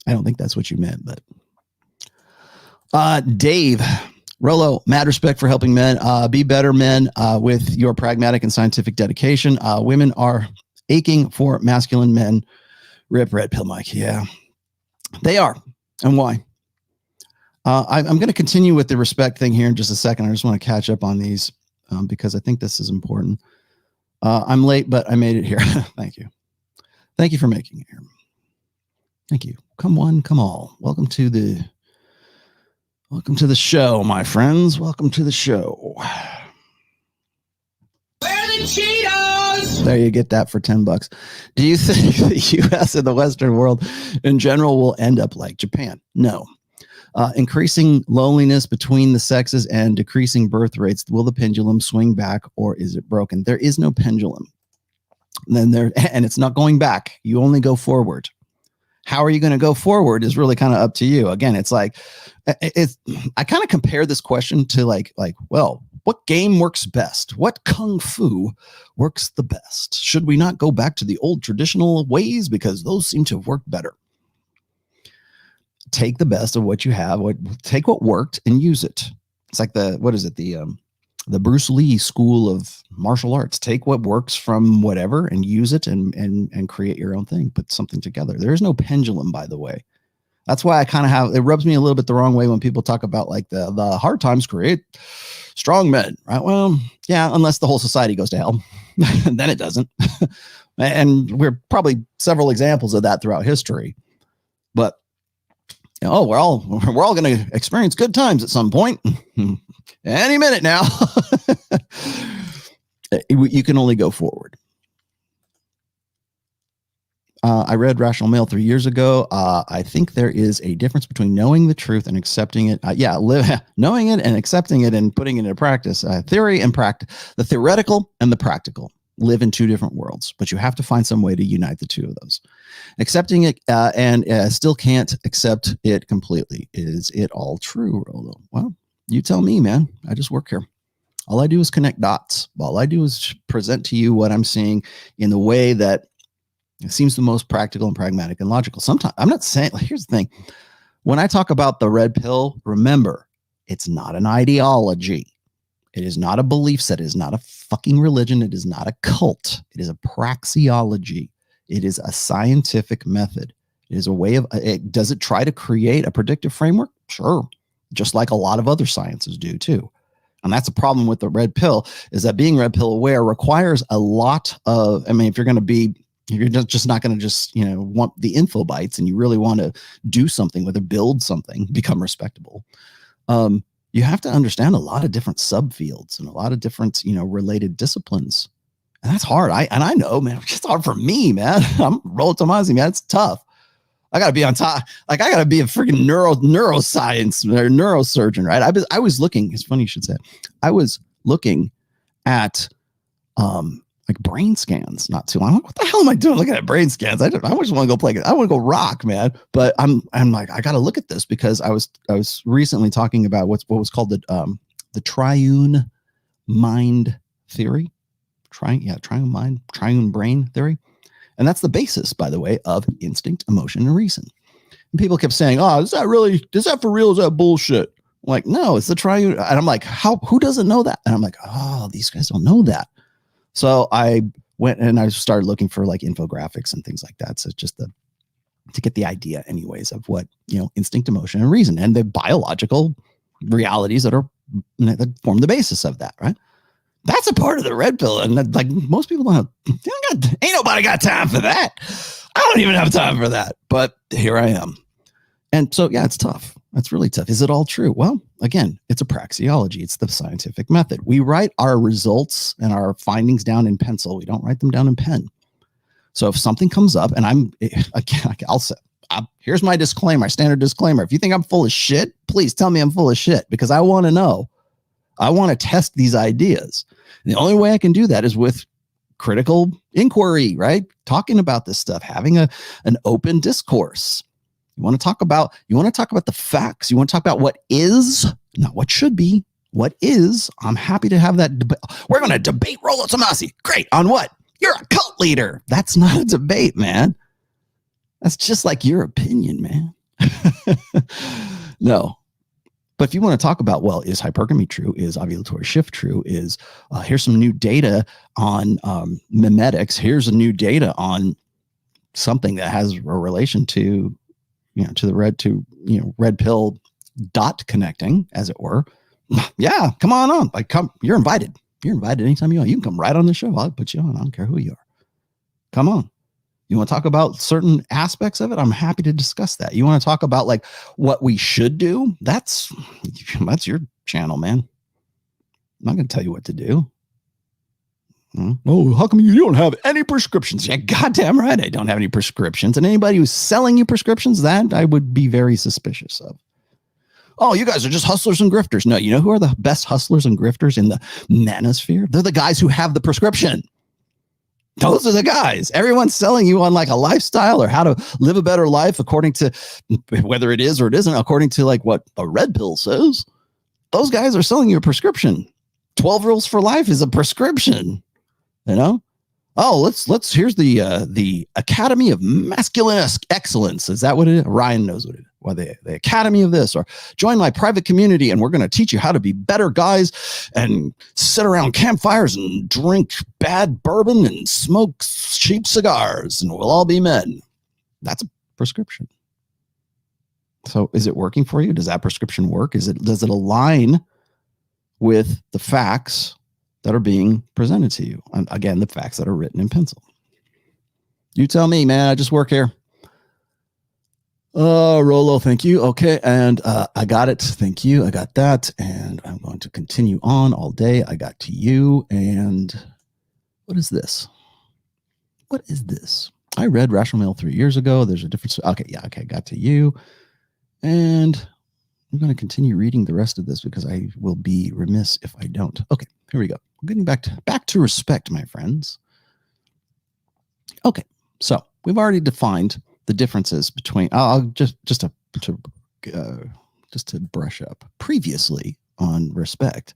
I don't think that's what you meant, but. Dave, Rollo, mad respect for helping men be better men with your pragmatic and scientific dedication. Women are aching for masculine men. Rip red pill, Mike. Yeah, they are. And why? I'm going to continue with the respect thing here in just a second. I just want to catch up on these because I think this is important. I'm late, but I made it here. Thank you. Thank you for making it here. Thank you. Come one, come all. Welcome to the show, my friends. Welcome to the show. Where are the Cheetos? There, you get that for $10. Do you think the U.S. and the Western world in general will end up like Japan? No. Increasing loneliness between the sexes and decreasing birth rates. Will the pendulum swing back or is it broken? There is no pendulum. And it's not going back. You only go forward. How are you going to go forward is really kind of up to you. Again, it's like, I kind of compare this question to like, well, what game works best? What kung fu works the best? Should we not go back to the old traditional ways because those seem to have worked better? Take the best of what you have. Take what worked and use it. It's like the Bruce Lee school of martial arts. Take what works from whatever and use it and create your own thing. Put something together. There is no pendulum, by the way. That's why I kind of have, it rubs me a little bit the wrong way when people talk about like the hard times create strong men, right? Well, yeah, unless the whole society goes to hell, then it doesn't. And we're probably several examples of that throughout history. But we're all going to experience good times at some point. Any minute now. You can only go forward. I read Rational Male 3 years ago. I think there is a difference between knowing the truth and accepting it. Knowing it and accepting it and putting it into practice. Theory and practice. The theoretical and the practical live in two different worlds, but you have to find some way to unite the two of those. Accepting it and still can't accept it completely. Is it all true, Rollo? Well, you tell me, man. I just work here. All I do is connect dots. All I do is present to you what I'm seeing in the way that it seems the most practical and pragmatic and logical. Sometimes I'm not saying, here's the thing. When I talk about the red pill, remember, it's not an ideology. It is not a belief set. It is not a fucking religion. It is not a cult. It is a praxeology. It is a scientific method. It is a way of, does it try to create a predictive framework? Sure. Just like a lot of other sciences do too. And that's a problem with the red pill, is that being red pill aware requires a lot of, if you're just not going to want the info bites and you really want to do something with it, build something, become respectable. You have to understand a lot of different subfields and a lot of different, related disciplines. And that's hard. I know, man, it's hard for me, man. I'm rollotomassi, man. It's tough. I got to be on top. Like I got to be a freaking neuroscience or neurosurgeon, right? I was looking, it's funny you should say it. I was looking at, like brain scans not too long. What the hell am I doing looking at brain scans? I just want to go play. I want to go rock, man. But I'm like, I got to look at this because I was recently talking about what was called the triune mind theory. Triune brain theory. And that's the basis, by the way, of instinct, emotion, and reason. And people kept saying, "Oh, is that for real? Is that bullshit?" I'm like, no, it's the triune. And I'm like, who doesn't know that? And I'm like, oh, these guys don't know that. So I went and I started looking for like infographics and things like that. So just to get the idea anyways of what, instinct, emotion, and reason and the biological realities that form the basis of that, right? That's a part of the red pill. And like most people ain't nobody got time for that. I don't even have time for that, but here I am. And so, yeah, it's tough. That's really tough. Is it all true? Well, again, it's a praxeology. It's the scientific method. We write our results and our findings down in pencil. We don't write them down in pen. So if something comes up, and I'll say, here's my disclaimer, my standard disclaimer. If you think I'm full of shit, please tell me I'm full of shit because I want to know. I want to test these ideas. And the only way I can do that is with critical inquiry, right? Talking about this stuff, having an open discourse. You want to talk about the facts. You want to talk about what is, not what should be. What is? I'm happy to have that debate. We're going to debate rollotomassi. Great. On what? You're a cult leader. That's not a debate, man. That's just like your opinion, man. No. But if you want to talk about, well, is hypergamy true? Is ovulatory shift true? Is here's some new data on mimetics. Here's a new data on something that has a relation to, to the red pill dot connecting, as it were. Yeah, come on. Like, you're invited. You're invited anytime you want. You can come right on the show. I'll put you on. I don't care who you are. Come on. You want to talk about certain aspects of it? I'm happy to discuss that. You want to talk about like what we should do? That's your channel, man. I'm not going to tell you what to do. Oh, how come you don't have any prescriptions? Yeah, goddamn right. I don't have any prescriptions. And anybody who's selling you prescriptions, that I would be very suspicious of. Oh, you guys are just hustlers and grifters. No, you know who are the best hustlers and grifters in the manosphere? They're the guys who have the prescription. Those are the guys. Everyone's selling you on like a lifestyle or how to live a better life according to whether it is or it isn't, according to like what a red pill says. Those guys are selling you a prescription. 12 rules for life is a prescription, you know? Oh, let's here's the Academy of Masculine Excellence. Is that what it is? Ryan knows what it is. Well, the Academy of this, or join my private community and we're going to teach you how to be better guys and sit around campfires and drink bad bourbon and smoke cheap cigars and we'll all be men. That's a prescription. So is it working for you? Does that prescription work? Does it align with the facts that are being presented to you? And again, the facts that are written in pencil. You tell me, man. I just work here. Rollo, thank you. Okay, and I got it. Thank you. I got that. And I'm going to continue on all day. I got to you. And what is this? What is this? I read Rational Male 3 years ago. There's a difference. Okay, yeah, okay, got to you. And I'm going to continue reading the rest of this because I will be remiss if I don't. Okay, here we go. We're getting back to respect, my friends. Okay, so we've already defined the differences between. I'll just to brush up previously on respect.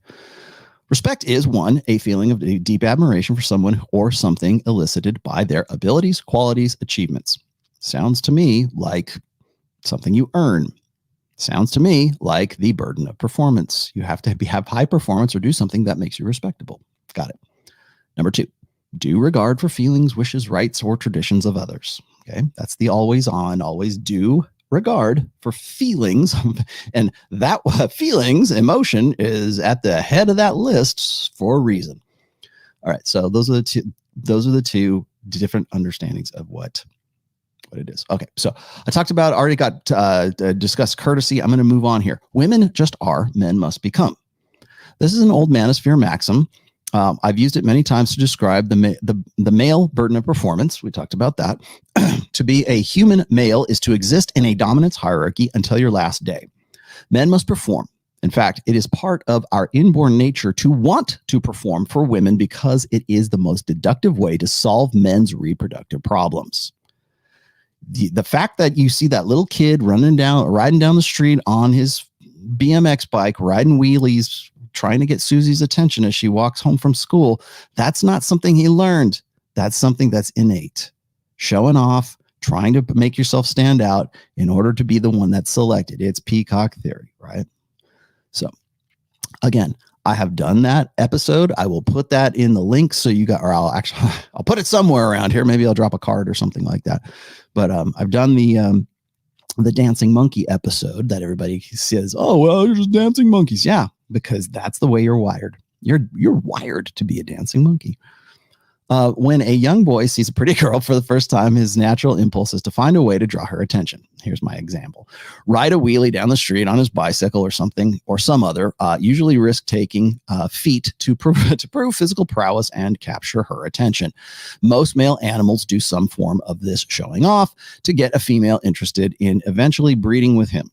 Respect is one, a feeling of deep admiration for someone or something elicited by their abilities, qualities, achievements. Sounds to me like something you earn. Sounds to me like the burden of performance. You have to have high performance or do something that makes you respectable. Got it. Number 2, due regard for feelings, wishes, rights, or traditions of others. Okay, that's the always on, always due regard for feelings. And that feelings, emotion is at the head of that list for a reason. All right, so those are the two different understandings of what it is. Okay, so I already got discussed courtesy. I'm going to move on here. Women just are, men must become. This is an old manosphere maxim. I've used it many times to describe the male burden of performance. We talked about that. To be a human male is to exist in a dominance hierarchy until your last day. Men must perform. In fact, it is part of our inborn nature to want to perform for women because it is the most deductive way to solve men's reproductive problems. The fact that you see that little kid riding down the street on his BMX bike, riding wheelies, trying to get Susie's attention as she walks home from school, that's not something he learned. That's something that's innate. Showing off, trying to make yourself stand out in order to be the one that's selected. It's peacock theory, right? So again, I have done that episode. I will put that in the link so you got, or I'll put it somewhere around here. Maybe I'll drop a card or something like that. But I've done the dancing monkey episode that everybody says, oh, well, you're just dancing monkeys. Yeah, because that's the way you're wired. You're wired to be a dancing monkey. When a young boy sees a pretty girl for the first time, his natural impulse is to find a way to draw her attention. Here's my example. Ride a wheelie down the street on his bicycle or something, or some other, usually risk-taking feat to prove physical prowess and capture her attention. Most male animals do some form of this showing off to get a female interested in eventually breeding with him.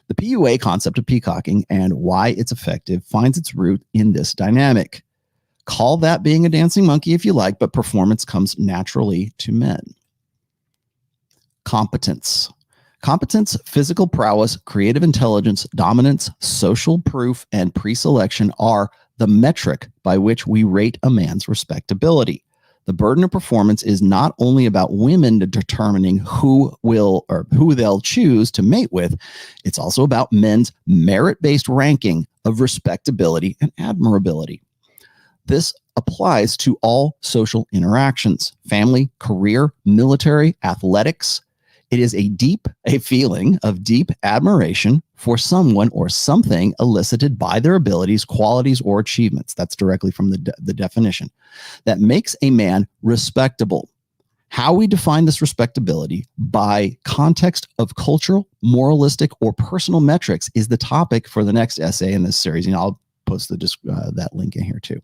The PUA concept of peacocking and why it's effective finds its root in this dynamic. Call that being a dancing monkey if you like, but performance comes naturally to men. Competence. Competence, physical prowess, creative intelligence, dominance, social proof, and pre-selection are the metric by which we rate a man's respectability. The burden of performance is not only about women determining who they'll choose to mate with, it's also about men's merit-based ranking of respectability and admirability. This applies to all social interactions, family, career, military, athletics. It is a feeling of deep admiration for someone or something elicited by their abilities, qualities, or achievements. That's directly from the definition. That makes a man respectable. How we define this respectability by context of cultural, moralistic, or personal metrics is the topic for the next essay in this series. And I'll post that link in here too.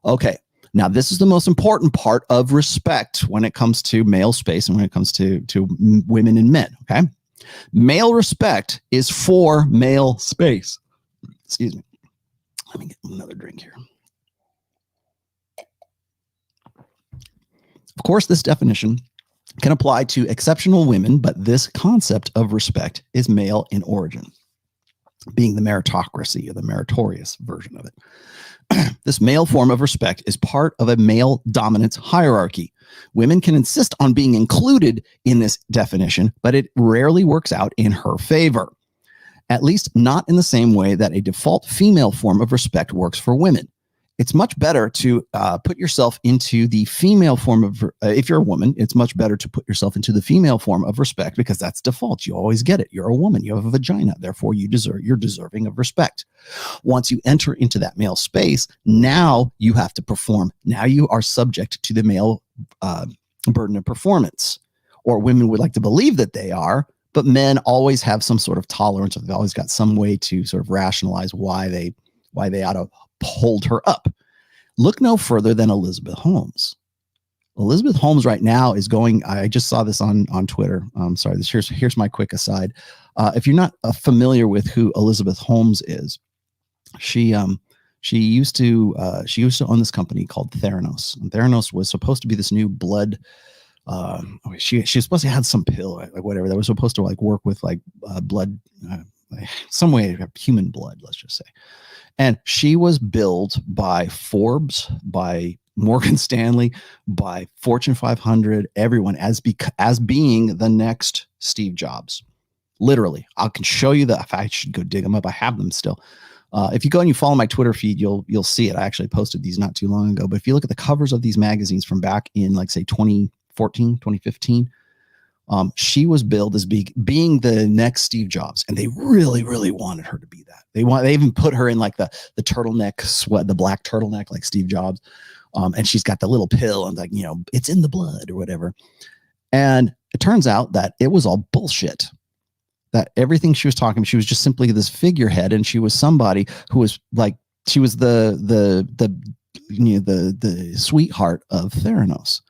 Okay, now this is the most important part of respect when it comes to male space and when it comes to women and men, okay? Male respect is for male space. Excuse me. Let me get another drink here. Of course, this definition can apply to exceptional women, but this concept of respect is male in origin, being the meritocracy or the meritorious version of it. This male form of respect is part of a male dominance hierarchy. Women can insist on being included in this definition, but it rarely works out in her favor, at least not in the same way that a default female form of respect works for women. It's much better to put yourself into the female form of, if you're a woman, it's much better to put yourself into the female form of respect because that's default. You always get it. You're a woman. You have a vagina. Therefore, you're deserving of respect. Once you enter into that male space, now you have to perform. Now you are subject to the male burden of performance, or women would like to believe that they are, but men always have some sort of tolerance, or they've always got some way to sort of rationalize why they ought to hold her up. Look no further than Elizabeth Holmes. Elizabeth Holmes right now is going, I just saw this on Twitter. Sorry, here's my quick aside. If you're not familiar with who Elizabeth Holmes is, she used to own this company called Theranos. And Theranos was supposed to be this new blood. She was supposed to have some pill, like whatever, that was supposed to like work with like blood, some way of human blood, let's just say. And she was billed by Forbes, by Morgan Stanley, by Fortune 500, everyone as being the next Steve Jobs. Literally, I can show you that. If I should go dig them up, I have them still. If you go and you follow my Twitter feed, you'll see it. I actually posted these not too long ago. But if you look at the covers of these magazines from back in, like, say, 2014, 2015, she was billed as being the next Steve Jobs, and they really, really wanted her to be that. They even put her in like the turtleneck sweat, the black turtleneck, like Steve Jobs, and she's got the little pill and like, it's in the blood or whatever. And it turns out that it was all bullshit. That everything she was talking, she was just simply this figurehead, and she was somebody who was like, she was the sweetheart of Theranos.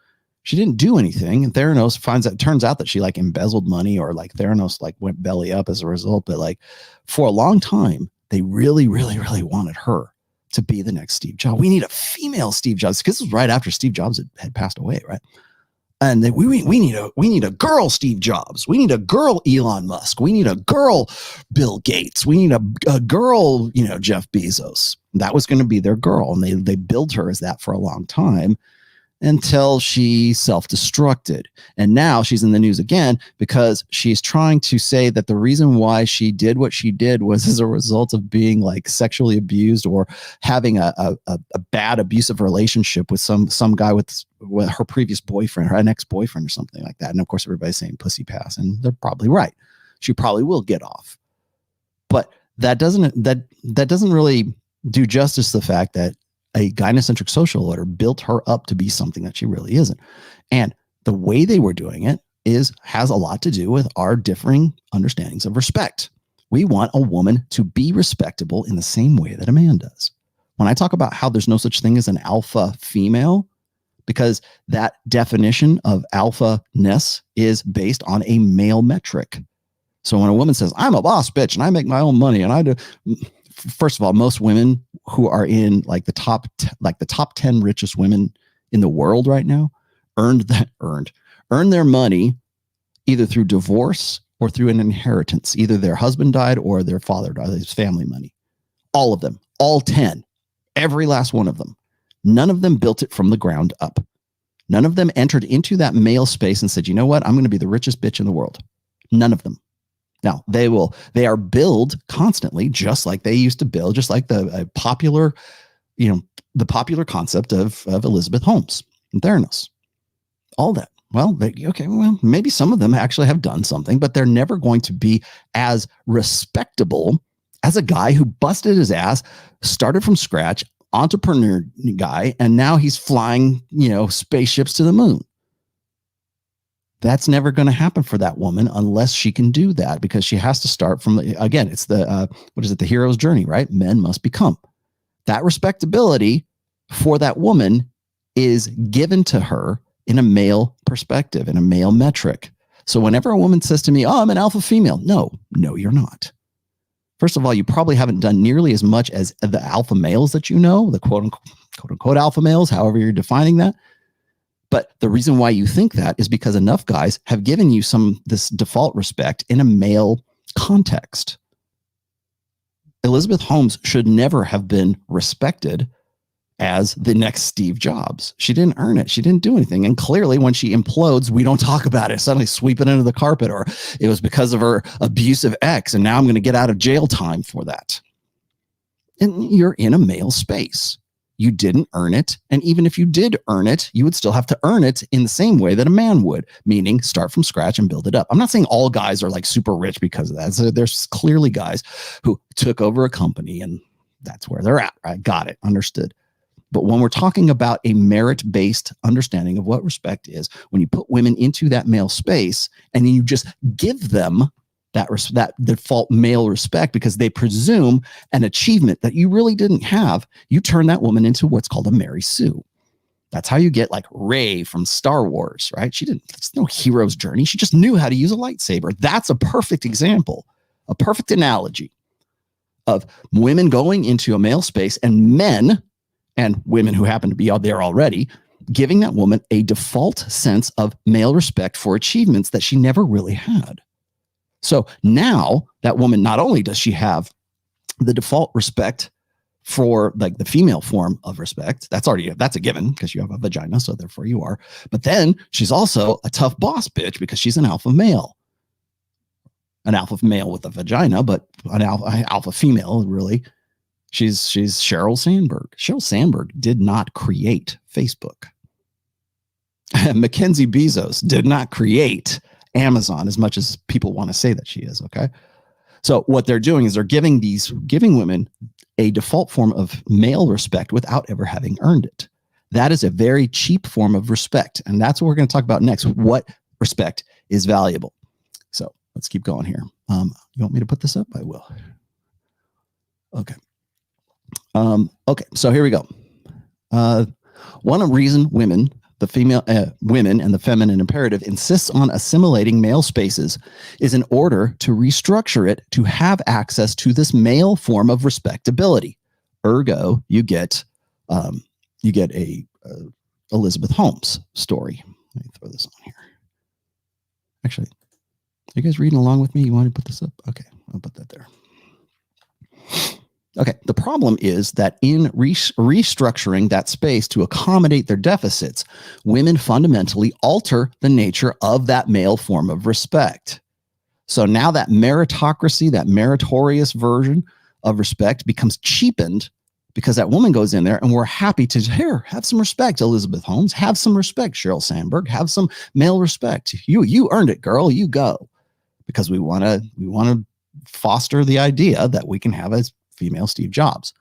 She didn't do anything, and Theranos turns out that she like embezzled money, or like Theranos like went belly up as a result. But like for a long time, they really, really, really wanted her to be the next Steve Jobs. We need a female Steve Jobs, because this was right after Steve Jobs had passed away, right? And then we need a girl Steve Jobs. We need a girl Elon Musk. We need a girl Bill Gates. We need a girl, Jeff Bezos. That was going to be their girl, and they billed her as that for a long time, until she self-destructed. And now she's in the news again because she's trying to say that the reason why she did what she did was as a result of being like sexually abused, or having a bad abusive relationship with some guy with her previous boyfriend, or an ex-boyfriend or something like that. And of course, everybody's saying pussy pass, and they're probably right. She probably will get off. But that doesn't really do justice to the fact that a gynocentric social order built her up to be something that she really isn't. And the way they were doing it has a lot to do with our differing understandings of respect. We want a woman to be respectable in the same way that a man does. When I talk about how there's no such thing as an alpha female, because that definition of alpha-ness is based on a male metric. So when a woman says, I'm a boss bitch and I make my own money and I do, first of all, most women who are in like the top 10 richest women in the world right now earn their money either through divorce or through an inheritance. Either their husband died or their father died. His family money. All of them, all 10, every last one of them. None of them built it from the ground up. None of them entered into that male space and said, you know what? I'm going to be the richest bitch in the world. None of them. Now they are billed constantly, just like they used to bill, just like the popular concept of Elizabeth Holmes and Theranos, all that. Well, maybe some of them actually have done something, but they're never going to be as respectable as a guy who busted his ass, started from scratch, entrepreneur guy, and now he's flying, spaceships to the moon. That's never going to happen for that woman unless she can do that, because she has to start from it's the hero's journey, right? Men must become. That respectability for that woman is given to her in a male perspective, in a male metric. So whenever a woman says to me, oh, I'm an alpha female. No, you're not. First of all, you probably haven't done nearly as much as the alpha males that you know, the quote unquote alpha males, however you're defining that. But the reason why you think that is because enough guys have given you this default respect in a male context. Elizabeth Holmes should never have been respected as the next Steve Jobs. She didn't earn it. She didn't do anything. And clearly when she implodes, we don't talk about it. Suddenly sweep it under the carpet, or it was because of her abusive ex, and now I'm going to get out of jail time for that. And you're in a male space. You didn't earn it. And even if you did earn it, you would still have to earn it in the same way that a man would, meaning start from scratch and build it up. I'm not saying all guys are like super rich because of that. So there's clearly guys who took over a company and that's where they're at, right? Got it. Understood. But when we're talking about a merit-based understanding of what respect is, when you put women into that male space and then you just give them that default male respect because they presume an achievement that you really didn't have, you turn that woman into what's called a Mary Sue. That's how you get like Rey from Star Wars, right? It's no hero's journey. She just knew how to use a lightsaber. That's a perfect example, a perfect analogy of women going into a male space and men and women who happen to be out there already, giving that woman a default sense of male respect for achievements that she never really had. So now that woman, not only does she have the default respect for like the female form of respect, that's a given because you have a vagina, so therefore you are. But then she's also a tough boss bitch because she's an alpha male. An alpha male with a vagina, but an alpha female, really. She's Sheryl Sandberg. Sheryl Sandberg did not create Facebook. Mackenzie Bezos did not create Amazon as much as people want to say that she is. Okay. So what they're doing is they're giving women a default form of male respect without ever having earned it. That is a very cheap form of respect. And that's what we're going to talk about next. What respect is valuable. So let's keep going here. You want me to put this up? I will. Okay. Okay, so here we go. One reason women and the feminine imperative insists on assimilating male spaces is in order to restructure it to have access to this male form of respectability. Ergo, you get a Elizabeth Holmes story. Let me throw this on here. Actually, are you guys reading along with me? You want to put this up? Okay, I'll put that there. Okay, the problem is that in restructuring that space to accommodate their deficits, women fundamentally alter the nature of that male form of respect. So now that meritocracy, that meritorious version of respect becomes cheapened because that woman goes in there and we're happy to have some respect, Elizabeth Holmes, have some respect, Sheryl Sandberg, have some male respect. You earned it, girl, you go. Because we want to foster the idea that we can have a female Steve Jobs.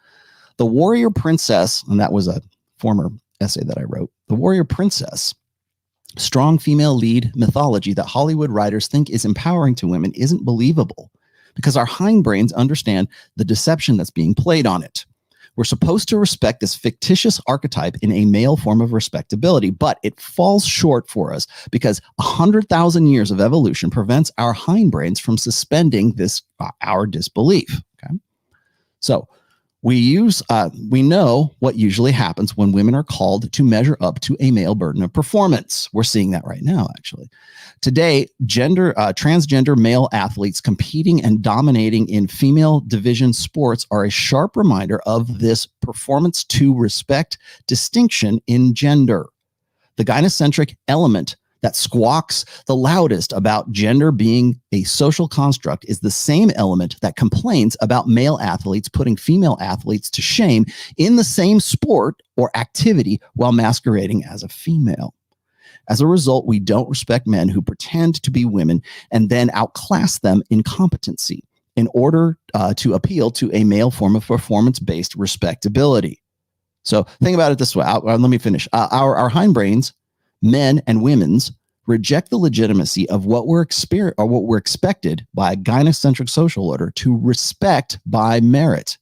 The warrior princess, and that was a former essay that I wrote, the warrior princess, strong female lead mythology that Hollywood writers think is empowering to women isn't believable because our hindbrains understand the deception that's being played on it. We're supposed to respect this fictitious archetype in a male form of respectability, but it falls short for us because 100,000 years of evolution prevents our hindbrains from suspending this, our disbelief. Okay. So we know what usually happens when women are called to measure up to a male burden of performance. We're seeing that right now, actually. Today, transgender male athletes competing and dominating in female division sports are a sharp reminder of this performance to respect distinction in gender. The gynocentric element that squawks the loudest about gender being a social construct is the same element that complains about male athletes putting female athletes to shame in the same sport or activity while masquerading as a female. As a result, we don't respect men who pretend to be women and then outclass them in competency in order to appeal to a male form of performance-based respectability. So think about it this way. Let me finish. Our hindbrains, men and women's, reject the legitimacy of what we're expected by a gynocentric social order to respect by merit.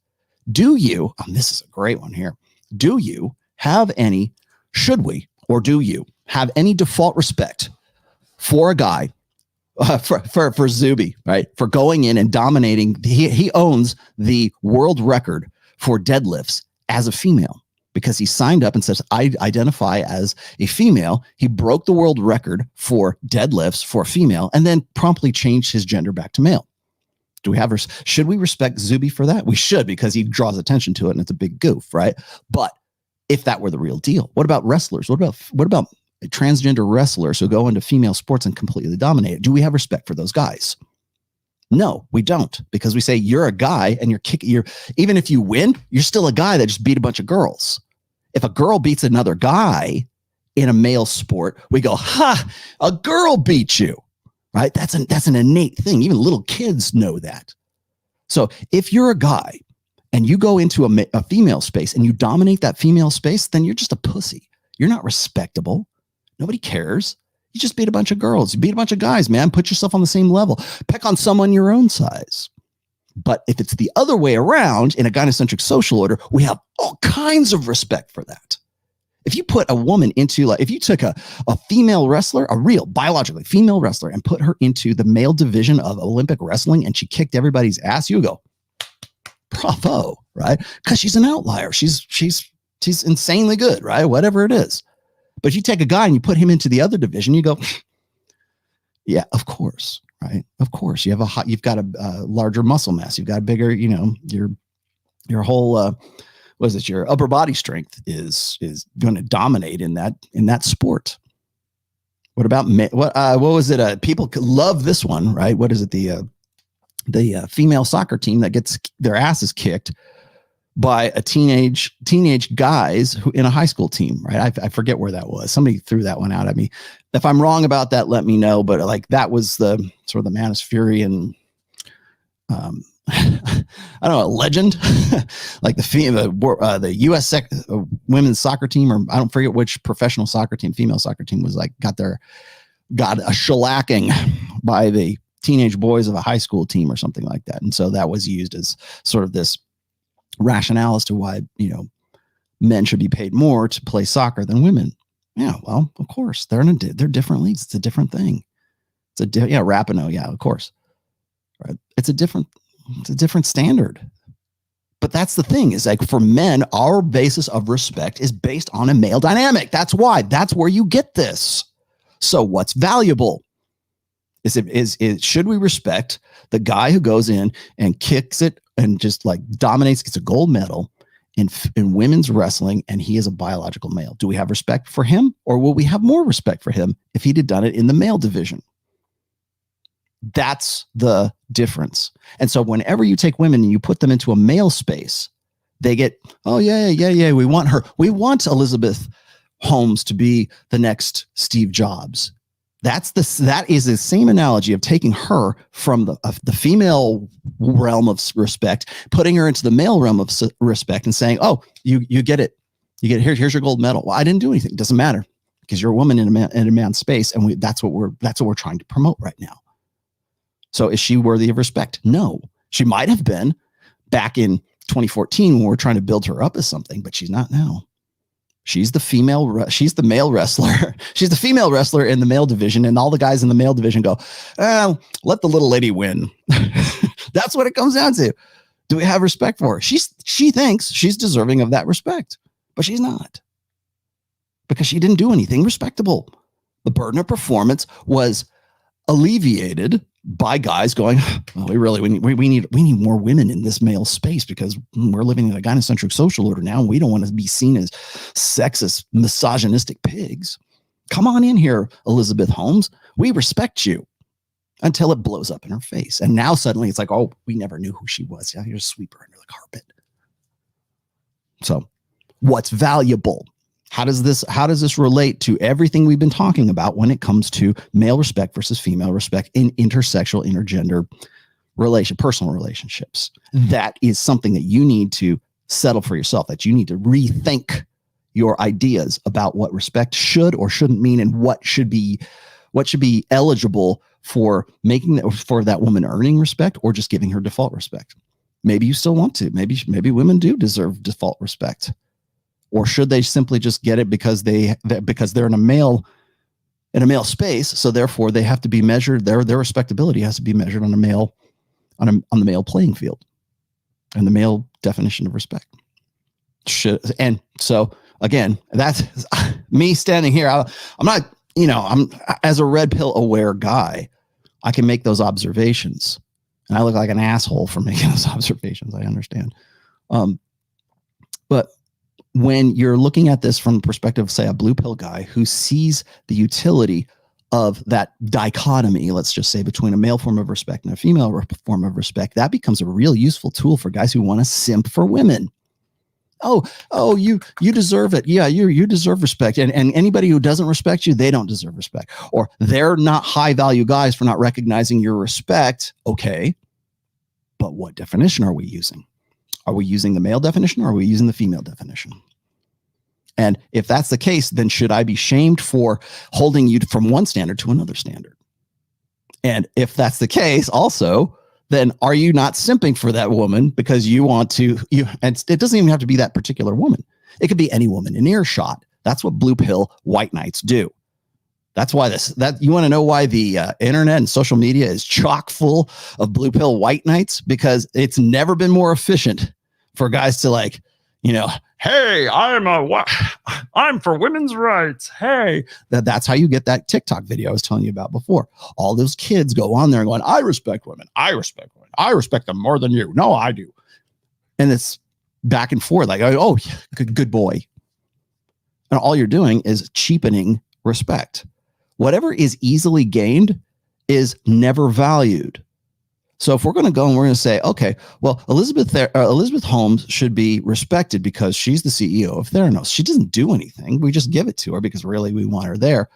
Do you, this is a great one here. Do you have any, should we, or do you have any default respect for a guy for Zuby, right? For going in and dominating. He owns the world record for deadlifts as a female because he signed up and says, I identify as a female. He broke the world record for deadlifts for a female and then promptly changed his gender back to male. Do we have, should we respect Zuby for that? We should, because he draws attention to it and it's a big goof, right? But if that were the real deal, what about wrestlers? What about transgender wrestlers who go into female sports and completely dominate it? Do we have respect for those guys? No, we don't, because we say you're a guy and even if you win, you're still a guy that just beat a bunch of girls. If a girl beats another guy in a male sport, we go, ha, a girl beat you. Right? That's an innate thing. Even little kids know that. So if you're a guy and you go into a female space and you dominate that female space, then you're just a pussy. You're not respectable. Nobody cares. You just beat a bunch of girls. You beat a bunch of guys, man. Put yourself on the same level. Pick on someone your own size. But if it's the other way around in a gynocentric social order, we have all kinds of respect for that. If you put a woman into, if you took a female wrestler, a real biologically female wrestler, and put her into the male division of Olympic wrestling and she kicked everybody's ass, you go, bravo, right? Because she's an outlier. She's insanely good, right? Whatever it is. But if you take a guy and you put him into the other division, you go, yeah, of course, right? Of course, you've got a larger muscle mass. You've got a bigger, your whole. Your upper body strength is going to dominate in that sport. What about what was it? People love this one, right? What is it? The female soccer team that gets their asses kicked by a teenage guys who in a high school team, right? I forget where that was. Somebody threw that one out at me. If I'm wrong about that, let me know. But that was the sort of the Manus Fury and I don't know, a legend like the U.S. women's soccer team, or I don't forget which professional soccer team, female soccer team was got a shellacking by the teenage boys of a high school team or something like that. And so that was used as sort of this rationale as to why, men should be paid more to play soccer than women. Yeah, well, of course they're different leagues. It's a different thing. Rapinoe. Yeah, of course. Right. It's a different standard. But that's the thing is for men, our basis of respect is based on a male dynamic. That's where you get this. So what's valuable is should we respect the guy who goes in and kicks it and just dominates, gets a gold medal in women's wrestling, and he is a biological male? Do we have respect for him, or will we have more respect for him if he'd have done it in the male division? That's the difference. And so whenever you take women and you put them into a male space, they get, oh yeah, we want her. We want Elizabeth Holmes to be the next Steve Jobs. That is the same analogy of taking her from the female realm of respect, putting her into the male realm of respect and saying, oh, you get it. You get it. Here's your gold medal. Well, I didn't do anything. It doesn't matter because you're a woman in a man's space. And that's what we're trying to promote right now. So is she worthy of respect? No, she might have been back in 2014 when we're trying to build her up as something, but she's not now. She's the male wrestler. She's the female wrestler in the male division. And all the guys in the male division go, let the little lady win. That's what it comes down to. Do we have respect for her? She thinks she's deserving of that respect, but she's not, because she didn't do anything respectable. The burden of performance was alleviated by guys going, oh, we need more women in this male space because we're living in a gynocentric social order now, and we don't want to be seen as sexist, misogynistic pigs. Come on in here, Elizabeth Holmes. We respect you, until it blows up in her face. And now suddenly it's like, oh, we never knew who she was. Yeah, here's a sweeper under the carpet. So what's valuable? How does this relate to everything we've been talking about when it comes to male respect versus female respect in intersexual, intergender personal relationships? That is something that you need to settle for yourself, that you need to rethink your ideas about what respect should or shouldn't mean, and what should be eligible for for that woman earning respect or just giving her default respect. Maybe you still want to. Maybe women do deserve default respect. Or should they simply just get it because they're in a male in a male space. So therefore they have to be measured. Their respectability has to be measured on the male playing field and the male definition of respect. And so again, that's me standing here. I'm not, I'm as a red pill aware guy, I can make those observations, and I look like an asshole for making those observations. I understand. But when you're looking at this from the perspective of, say, a blue pill guy who sees the utility of that dichotomy, let's just say, between a male form of respect and a female form of respect, that becomes a real useful tool for guys who want to simp for women. Oh, you deserve it. Yeah, you deserve respect. And anybody who doesn't respect you, they don't deserve respect. Or they're not high value guys for not recognizing your respect. Okay. But what definition are we using? Are we using the male definition or are we using the female definition? And if that's the case, then should I be shamed for holding you from one standard to another standard? And if that's the case also, then are you not simping for that woman because you want to, and it doesn't even have to be that particular woman. It could be any woman in earshot. That's what blue pill white knights do. That's why you want to know why the internet and social media is chock full of blue pill white knights, because it's never been more efficient for guys to hey, I'm for women's rights. Hey, that's how you get that TikTok video I was telling you about before. All those kids go on there and going, I respect women. I respect women. I respect them more than you. No, I do. And it's back and forth like, oh, good boy. And all you're doing is cheapening respect. Whatever is easily gained is never valued. So if we're going to go and we're going to say, okay, well, Elizabeth Holmes should be respected because she's the CEO of Theranos. She doesn't do anything. We just give it to her because really we want her there.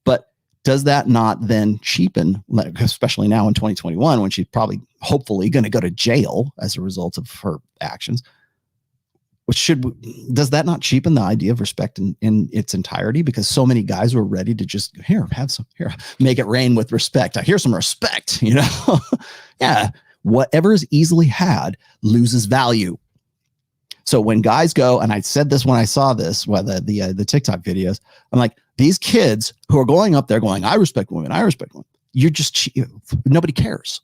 But does that not then cheapen, especially now in 2021, when she's probably hopefully going to go to jail as a result of her actions? Does that not cheapen the idea of respect in its entirety? Because so many guys were ready to just make it rain with respect. Here's some respect, Yeah, whatever is easily had loses value. So when guys go, and I said this when I saw this, the TikTok videos, I'm like, these kids who are going up there going, I respect women, you're just cheap. Nobody cares.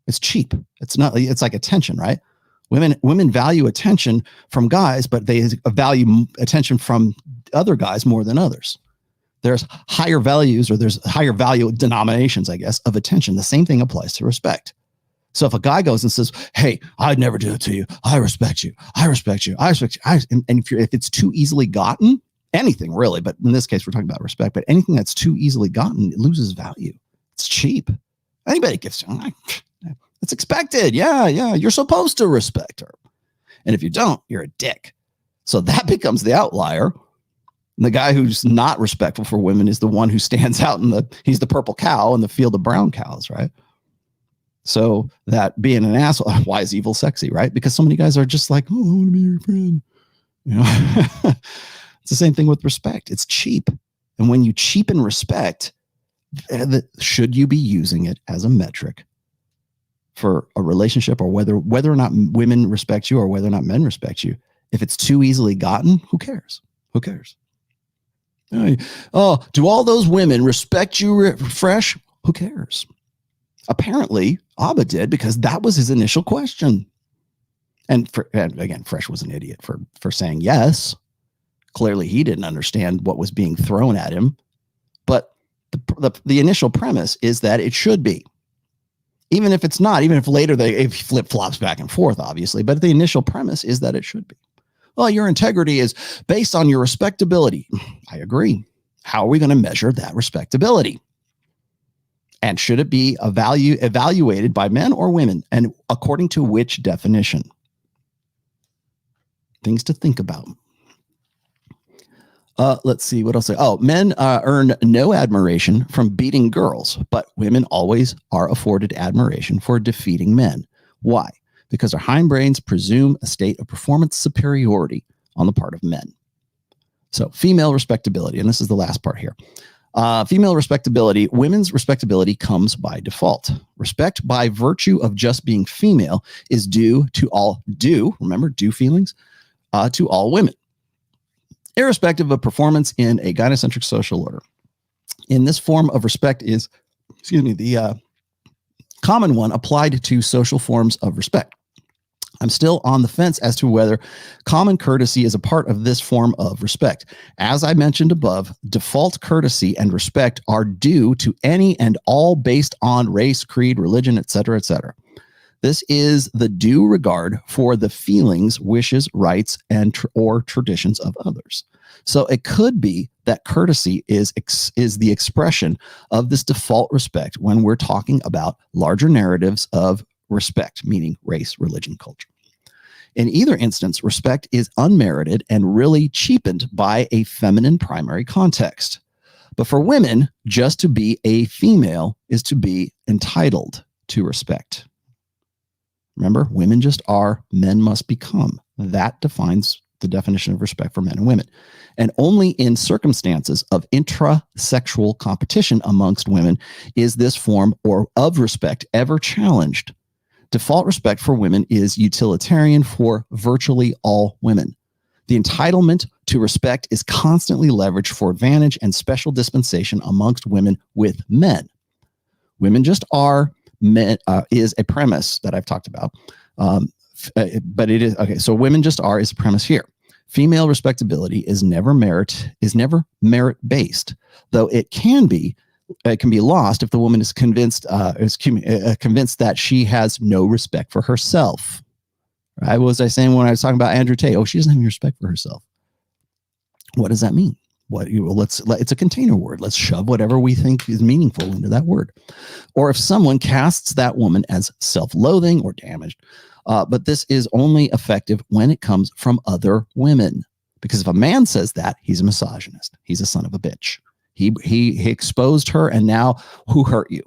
It's cheap. It's like attention, right? Women value attention from guys, but they value attention from other guys more than others. There's higher values, or there's higher value denominations, I guess, of attention. The same thing applies to respect. So if a guy goes and says, hey, I'd never do it to you. I respect you. I respect you. I respect you. And if it's too easily gotten, anything really, but in this case, we're talking about respect, but anything that's too easily gotten, it loses value. It's cheap. Anybody gives you, it's expected. Yeah. You're supposed to respect her. And if you don't, you're a dick. So that becomes the outlier. And the guy who's not respectful for women is the one who stands out he's the purple cow in the field of brown cows, right? So that being an asshole, why is evil sexy, right? Because so many guys are just like, oh, I want to be your friend. It's the same thing with respect. It's cheap. And when you cheapen respect, should you be using it as a metric for a relationship, or whether or not women respect you or whether or not men respect you? If it's too easily gotten, who cares? Who cares? Oh, do all those women respect you fresh? Who cares? Apparently, Abba did, because that was his initial question. And again, Fresh was an idiot for saying yes. Clearly, he didn't understand what was being thrown at him. But the initial premise is that it should be. Even if it's not, even if later it flip-flops back and forth, obviously. But the initial premise is that it should be. Well, your integrity is based on your respectability. I agree. How are we going to measure that respectability? And should it be evaluated by men or women? And according to which definition? Things to think about. Let's see what else. Oh, men earn no admiration from beating girls, but women always are afforded admiration for defeating men. Why? Because our hindbrains presume a state of performance superiority on the part of men. So female respectability, and this is the last part here. Female respectability, women's respectability comes by default. Respect by virtue of just being female is due feelings, to all women, irrespective of performance in a gynocentric social order. in this form of respect is, the common one applied to social forms of respect. I'm still on the fence as to whether common courtesy is a part of this form of respect. As I mentioned above, default courtesy and respect are due to any and all based on race, creed, religion, etc., etc. This is the due regard for the feelings, wishes, rights, and or traditions of others. So it could be that courtesy is the expression of this default respect when we're talking about larger narratives of respect, meaning race, religion, culture. In either instance, respect is unmerited and really cheapened by a feminine primary context. But for women, just to be a female is to be entitled to respect. Remember, women just are, men must become. That defines the definition of respect for men and women. And only in circumstances of intrasexual competition amongst women is this form of respect ever challenged. Default respect for women is utilitarian for virtually all women. The entitlement to respect is constantly leveraged for advantage and special dispensation amongst women with men. Women just are men, is a premise that I've talked about. But it is okay. So women just are is a premise here. Female respectability is never merit based, though it can be lost if the woman is convinced that she has no respect for herself. Right? What was I saying when I was talking about Andrew Tate? Oh, she doesn't have any respect for herself. What does that mean? It's a container word. Let's shove whatever we think is meaningful into that word. Or if someone casts that woman as self-loathing or damaged, but this is only effective when it comes from other women. Because if a man says that, he's a misogynist. He's a son of a bitch. He exposed her, and now who hurt you?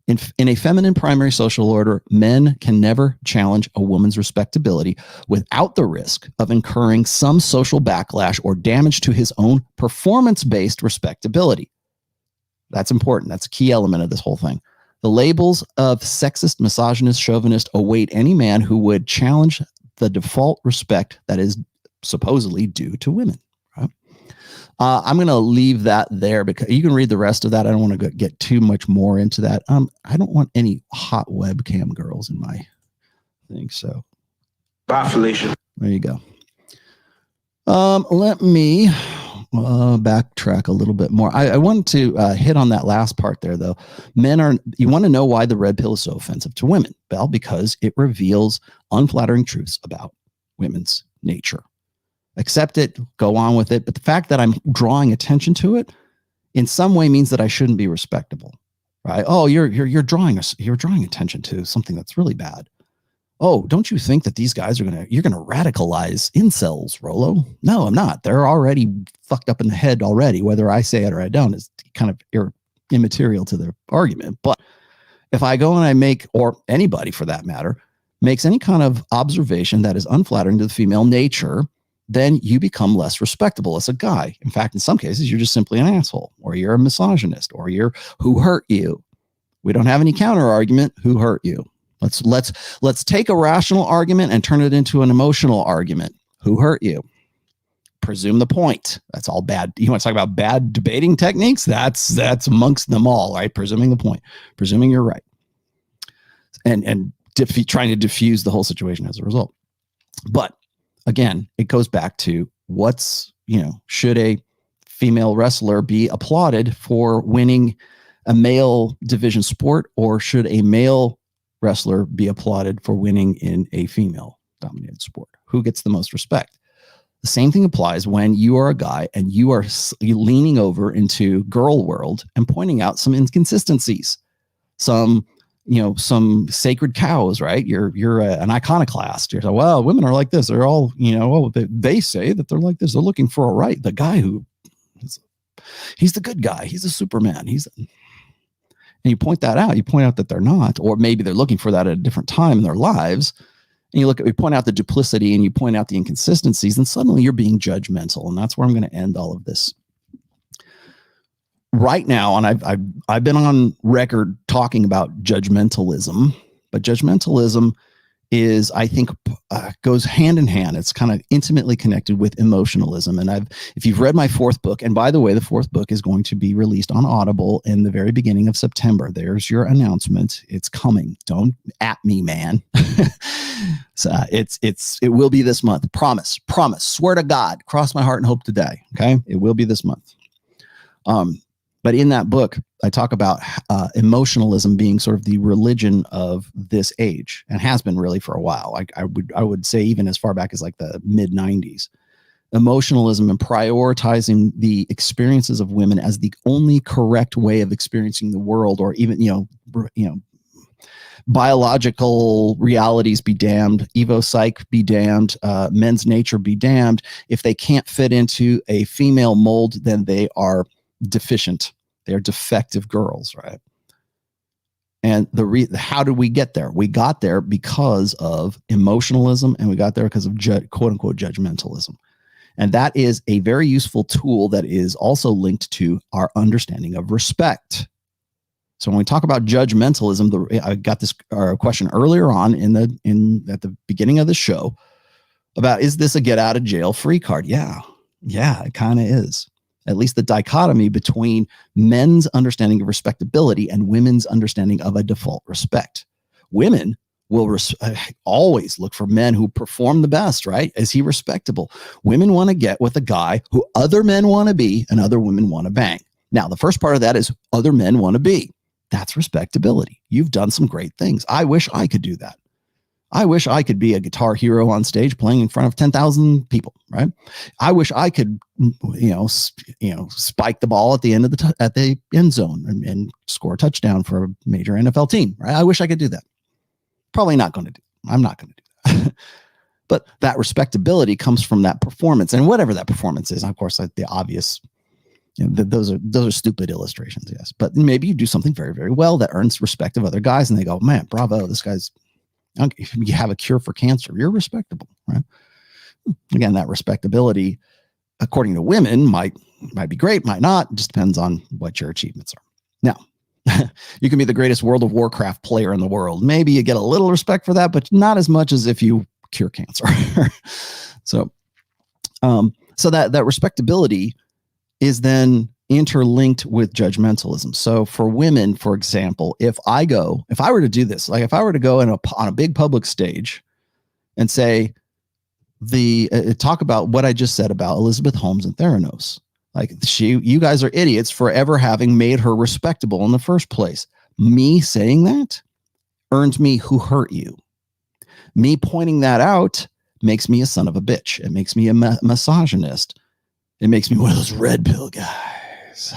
In a feminine primary social order, men can never challenge a woman's respectability without the risk of incurring some social backlash or damage to his own performance-based respectability. That's important. That's a key element of this whole thing. The labels of sexist, misogynist, chauvinist await any man who would challenge the default respect that is supposedly due to women. Right? I'm going to leave that there because you can read the rest of that. I don't want to get too much more into that. I don't want any hot webcam girls in my thing. So, bye, Felicia. There you go. Let me backtrack a little bit more. I wanted to hit on that last part there, though. You want to know why the red pill is so offensive to women? Well, because it reveals unflattering truths about women's nature. Accept it, go on with it. But the fact that I'm drawing attention to it in some way means that I shouldn't be respectable, right? Oh, you're drawing attention to something that's really bad. Oh, don't you think that these guys you're gonna radicalize incels, Rollo? No, I'm not. They're already fucked up in the head already. Whether I say it or I don't is kind of immaterial to their argument. But if I go and I make, or anybody for that matter, makes any kind of observation that is unflattering to the female nature, then you become less respectable as a guy. In fact, in some cases, you're just simply an asshole, or you're a misogynist, or you're who hurt you. We don't have any counter argument. Who hurt you? Let's take a rational argument and turn it into an emotional argument. Who hurt you? Presume the point. That's all bad. You want to talk about bad debating techniques? That's amongst them all, right? Presuming the point, presuming you're right, and trying to diffuse the whole situation as a result. But again, it goes back to should a female wrestler be applauded for winning a male division sport, or should a male wrestler be applauded for winning in a female dominated sport? Who gets the most respect? The same thing applies when you are a guy and you are leaning over into girl world and pointing out some inconsistencies, some sacred cows, right? You're an iconoclast. You're like, well, women are like this. They're all, they say that they're like this. They're looking for a right. The guy he's the good guy. He's a Superman. And you point that out. You point out that they're not, or maybe they're looking for that at a different time in their lives. And you point out the duplicity and you point out the inconsistencies, and suddenly you're being judgmental. And that's where I'm going to end all of this right now. And I've been on record talking about judgmentalism, but judgmentalism is, I think, goes hand in hand. It's kind of intimately connected with emotionalism. And if you've read my fourth book, and by the way, the fourth book is going to be released on Audible in the very beginning of September. There's your announcement. It's coming. Don't at me, man. So it will be this month. Promise. Swear to God. Cross my heart and hope to die. Okay. It will be this month. But in that book, I talk about emotionalism being sort of the religion of this age, and has been really for a while. Like I would say even as far back as like the mid 90s. Emotionalism and prioritizing the experiences of women as the only correct way of experiencing the world, or even biological realities be damned, evo psych be damned, men's nature be damned. If they can't fit into a female mold, then they are deficient. They're defective girls, right? And how did we get there? We got there because of emotionalism, and we got there because of quote unquote judgmentalism. And that is a very useful tool that is also linked to our understanding of respect. So when we talk about judgmentalism, I got this question earlier on at the beginning of the show about, is this a get out of jail free card? Yeah, it kind of is. At least the dichotomy between men's understanding of respectability and women's understanding of a default respect. Women will always look for men who perform the best, right? Is he respectable? Women want to get with a guy who other men want to be and other women want to bang. Now, the first part of that is other men want to be. That's respectability. You've done some great things. I wish I could do that. I wish I could be a guitar hero on stage playing in front of 10,000 people, right? I wish I could, spike the ball at the end of at the end zone and score a touchdown for a major NFL team, right? I wish I could do that. Probably not going to do. I'm not going to do that. But that respectability comes from that performance, and whatever that performance is. Of course, like the obvious, those are stupid illustrations, yes. But maybe you do something very, very well that earns respect of other guys, and they go, "Man, bravo! This guy's." If you have a cure for cancer, you're respectable, right? Again, that respectability, according to women, might be great, might not. It just depends on what your achievements are. Now, you can be the greatest World of Warcraft player in the world. Maybe you get a little respect for that, but not as much as if you cure cancer. So that respectability is then interlinked with judgmentalism. So for women, for example, if I were to do this, like if I were to go on a big public stage and say talk about what I just said about Elizabeth Holmes and Theranos, like you guys are idiots for ever having made her respectable in the first place. Me saying that earns me who hurt you. Me pointing that out makes me a son of a bitch. It makes me a misogynist. It makes me one of those red pill guys.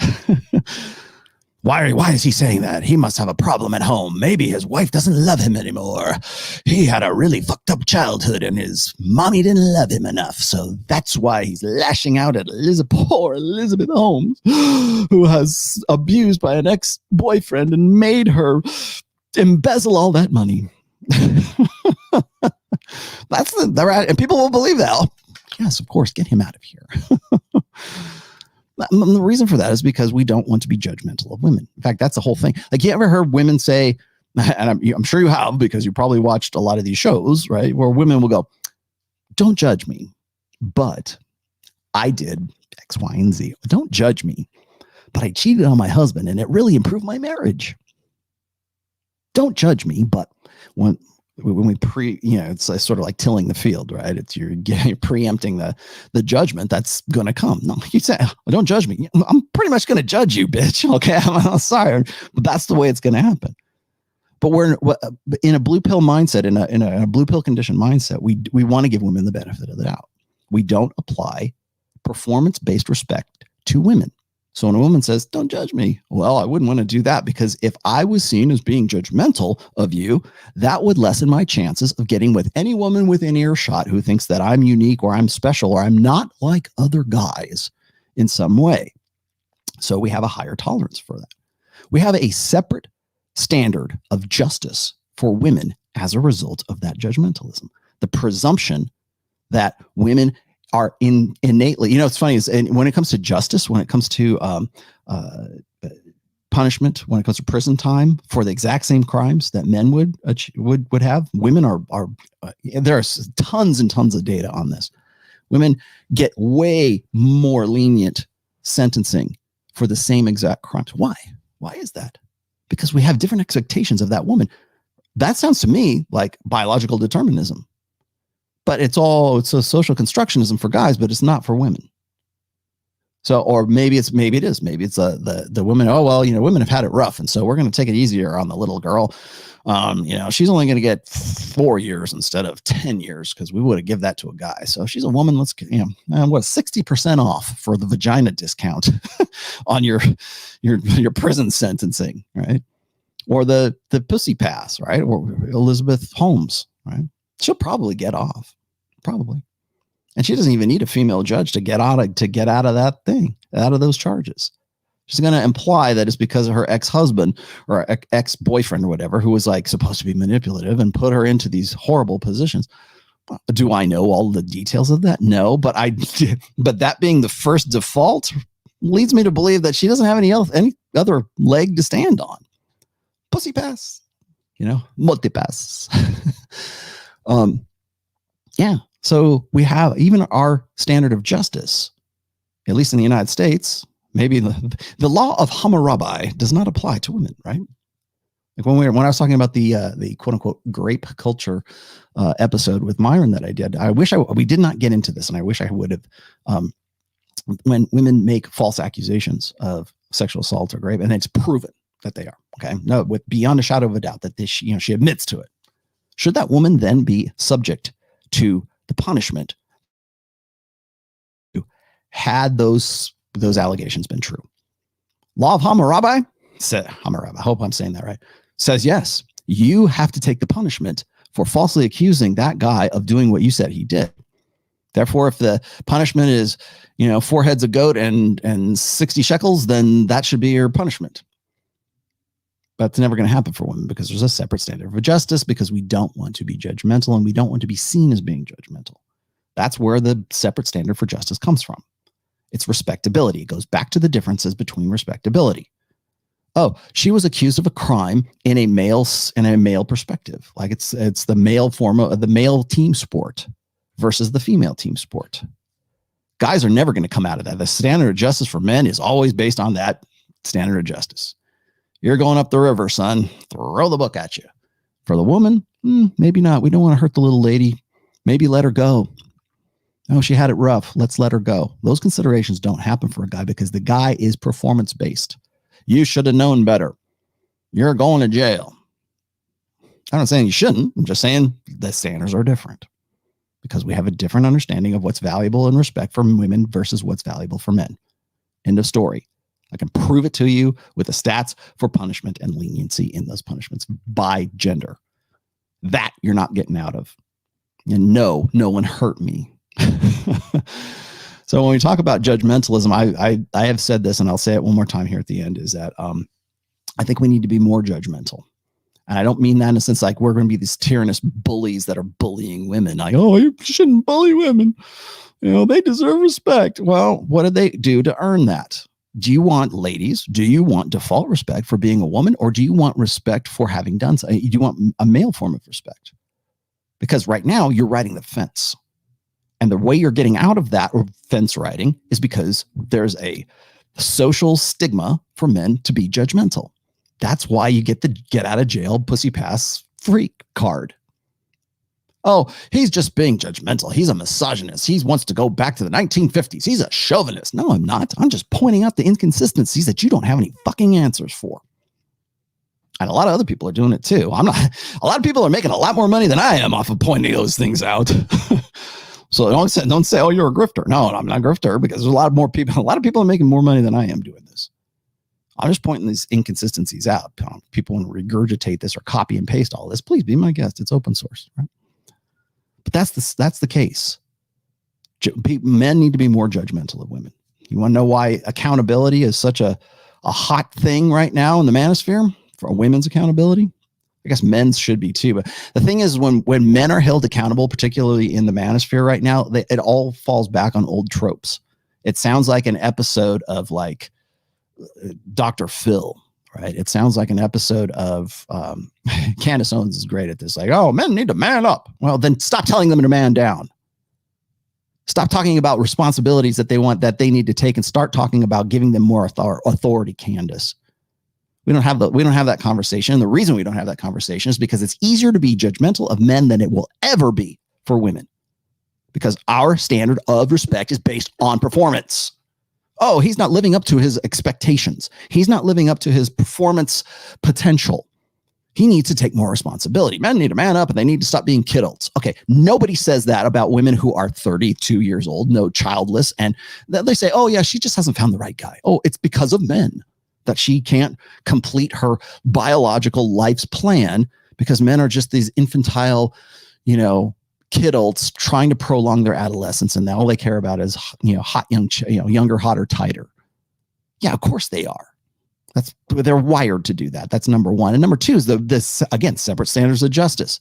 Why is he saying that? He must have a problem at home. Maybe his wife doesn't love him anymore. He had a really fucked up childhood and his mommy didn't love him enough. So that's why he's lashing out at poor Elizabeth Holmes, who was abused by an ex-boyfriend and made her embezzle all that money. That's the right, and people will believe that. Oh, yes, of course, get him out of here. The reason for that is because we don't want to be judgmental of women. In fact, that's the whole thing. Like, you ever heard women say, and I'm sure you have, because you probably watched a lot of these shows, right? Where women will go, don't judge me, but I did X, Y, and Z. Don't judge me, but I cheated on my husband and it really improved my marriage. Don't judge me, but when we it's sort of like tilling the field, right? It's you're preempting the judgment that's going to come. No, you say, well, don't judge me. I'm pretty much going to judge you, bitch. Okay, I'm sorry, but that's the way it's going to happen. But we're in a blue pill mindset, in a blue pill condition mindset. We want to give women the benefit of the doubt. We don't apply performance-based respect to women. So when a woman says, don't judge me, well, I wouldn't want to do that, because if I was seen as being judgmental of you, that would lessen my chances of getting with any woman within earshot who thinks that I'm unique or I'm special or I'm not like other guys in some way. So we have a higher tolerance for that. We have a separate standard of justice for women as a result of that judgmentalism. The presumption that women are innately, it's funny, is when it comes to justice, when it comes to punishment when it comes to prison time for the exact same crimes that men would have. Women are there's tons and tons of data on this. Women get way more lenient sentencing for the same exact crimes. Why? Why is that? Because we have different expectations of that woman. That sounds to me like biological determinism, but it's a social constructionism for guys, but it's not for women. So, or maybe it is. Maybe it's the women. Oh, well, women have had it rough. And so we're going to take it easier on the little girl. She's only going to get 4 years instead of 10 years because we would have give that to a guy. So she's a woman. Let's, 60% off for the vagina discount on your prison sentencing, right? Or the pussy pass, right? Or Elizabeth Holmes, right? She'll probably get off, probably. And she doesn't even need a female judge to get out of that thing, out of those charges. She's going to imply that it's because of her ex-husband or ex-boyfriend or whatever, who was like supposed to be manipulative and put her into these horrible positions. Do I know all the details of that? No, but that being the first default leads me to believe that she doesn't have any other leg to stand on. Pussy pass, multi-pass. Yeah. So we have even our standard of justice, at least in the United States, maybe the law of Hammurabi does not apply to women, right? Like when I was talking about the quote unquote grape culture episode with Myron that I did, we did not get into this, and I wish I would have. When women make false accusations of sexual assault or rape, and it's proven that they are, okay, no, with beyond a shadow of a doubt that she admits to it, should that woman then be subject to the punishment had those allegations been true? Law of Hammurabi, I hope I'm saying that right, says yes, you have to take the punishment for falsely accusing that guy of doing what you said he did. Therefore, if the punishment is 4 heads of goat and 60 shekels, then that should be your punishment. But it's never going to happen for women because there's a separate standard of justice, because we don't want to be judgmental and we don't want to be seen as being judgmental. That's where the separate standard for justice comes from. It's respectability. It goes back to the differences between respectability. Oh, she was accused of a crime in a male perspective. Like it's the male form of the male team sport versus the female team sport. Guys are never going to come out of that. The standard of justice for men is always based on that standard of justice. You're going up the river, son. Throw the book at you. For the woman, maybe not. We don't want to hurt the little lady. Maybe let her go. Oh, she had it rough. Let's let her go. Those considerations don't happen for a guy because the guy is performance-based. You should have known better. You're going to jail. I'm not saying you shouldn't. I'm just saying the standards are different because we have a different understanding of what's valuable and respect for women versus what's valuable for men. End of story. I can prove it to you with the stats for punishment and leniency in those punishments by gender. That you're not getting out of. And no one hurt me. So when we talk about judgmentalism, I have said this, and I'll say it one more time here at the end, is that I think we need to be more judgmental. And I don't mean that in a sense like we're going to be these tyrannous bullies that are bullying women. Like, oh, you shouldn't bully women. They deserve respect. Well, what did they do to earn that? Do you want default respect for being a woman, or do you want respect for having done so? Do you want a male form of respect? Because right now you're riding the fence. And the way you're getting out of that or fence riding is because there's a social stigma for men to be judgmental. That's why you get the get out of jail pussy pass freak card. Oh, he's just being judgmental. He's a misogynist. He wants to go back to the 1950s. He's a chauvinist. No, I'm not. I'm just pointing out the inconsistencies that you don't have any fucking answers for. And a lot of other people are doing it too. A lot of people are making a lot more money than I am off of pointing those things out. So don't say, oh, you're a grifter. No, I'm not a grifter, because there's a lot of people are making more money than I am doing this. I'm just pointing these inconsistencies out. People want to regurgitate this or copy and paste all this. Please be my guest. It's open source, right? But that's the case. Men need to be more judgmental of women. You want to know why accountability is such a hot thing right now in the manosphere for women's accountability? I guess men's should be too. But the thing is, when men are held accountable, particularly in the manosphere right now, it all falls back on old tropes. It sounds like an episode of like Dr. Phil right? It sounds like an episode of Candace Owens is great at this. Like, oh, men need to man up. Well, then stop telling them to man down. Stop talking about responsibilities that they need to take and start talking about giving them more authority, Candace. We don't have that conversation. And the reason we don't have that conversation is because it's easier to be judgmental of men than it will ever be for women. Because our standard of respect is based on performance. Oh, he's not living up to his expectations. He's not living up to his performance potential. He needs to take more responsibility. Men need to man up and they need to stop being kiddos. Okay, nobody says that about women who are 32 years old, no, childless. And they say, oh yeah, she just hasn't found the right guy. Oh, it's because of men that she can't complete her biological life's plan because men are just these infantile, kiddos trying to prolong their adolescence. And all they care about is, hot, young, younger, hotter, tighter. Yeah, of course they are. They're wired to do that. That's number one. And number two is this, again, separate standards of justice.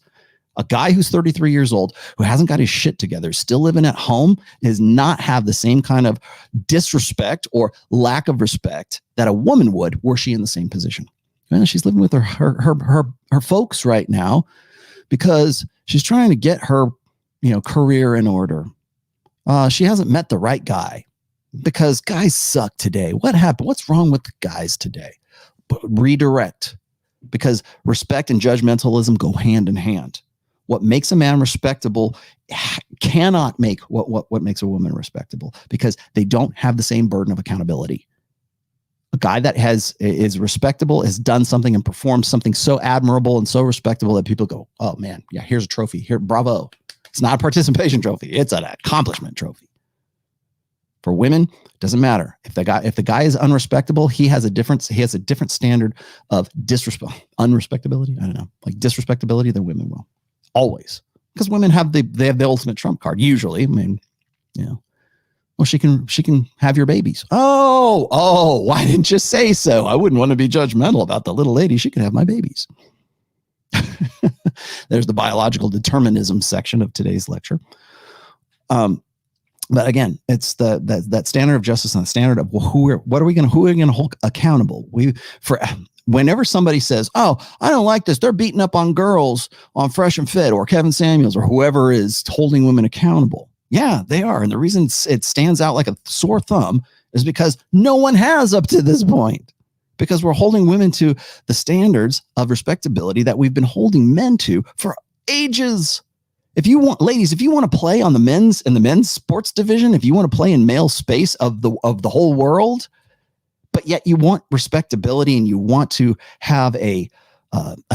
A guy who's 33 years old, who hasn't got his shit together, still living at home, does not have the same kind of disrespect or lack of respect that a woman would were she in the same position. And she's living with her folks right now because she's trying to get her, career in order. She hasn't met the right guy. Because guys suck today. What happened? What's wrong with the guys today? But redirect. Because respect and judgmentalism go hand in hand. What makes a man respectable cannot make what makes a woman respectable because they don't have the same burden of accountability. A guy that is respectable, has done something and performed something so admirable and so respectable that people go, oh man, yeah, here's a trophy. Here, bravo. It's not a participation trophy. It's an accomplishment trophy. For women, it doesn't matter. If the guy is unrespectable, he has a different standard of unrespectability. I don't know, like disrespectability than women will. Always. Because women have the ultimate trump card, usually. I mean, well, she can have your babies. Oh, why didn't you say so? I wouldn't want to be judgmental about the little lady. She can have my babies. There's the biological determinism section of today's lecture. But again, it's that standard of justice and the standard of who are we going to hold accountable? Whenever somebody says, "Oh, I don't like this. They're beating up on girls on Fresh and Fit or Kevin Samuels or whoever is holding women accountable." Yeah, they are. And the reason it stands out like a sore thumb is because no one has up to this point. Because we're holding women to the standards of respectability that we've been holding men to for ages. Ladies, if you want to play in the men's sports division, if you want to play in male space of the whole world, but yet you want respectability and you want to have a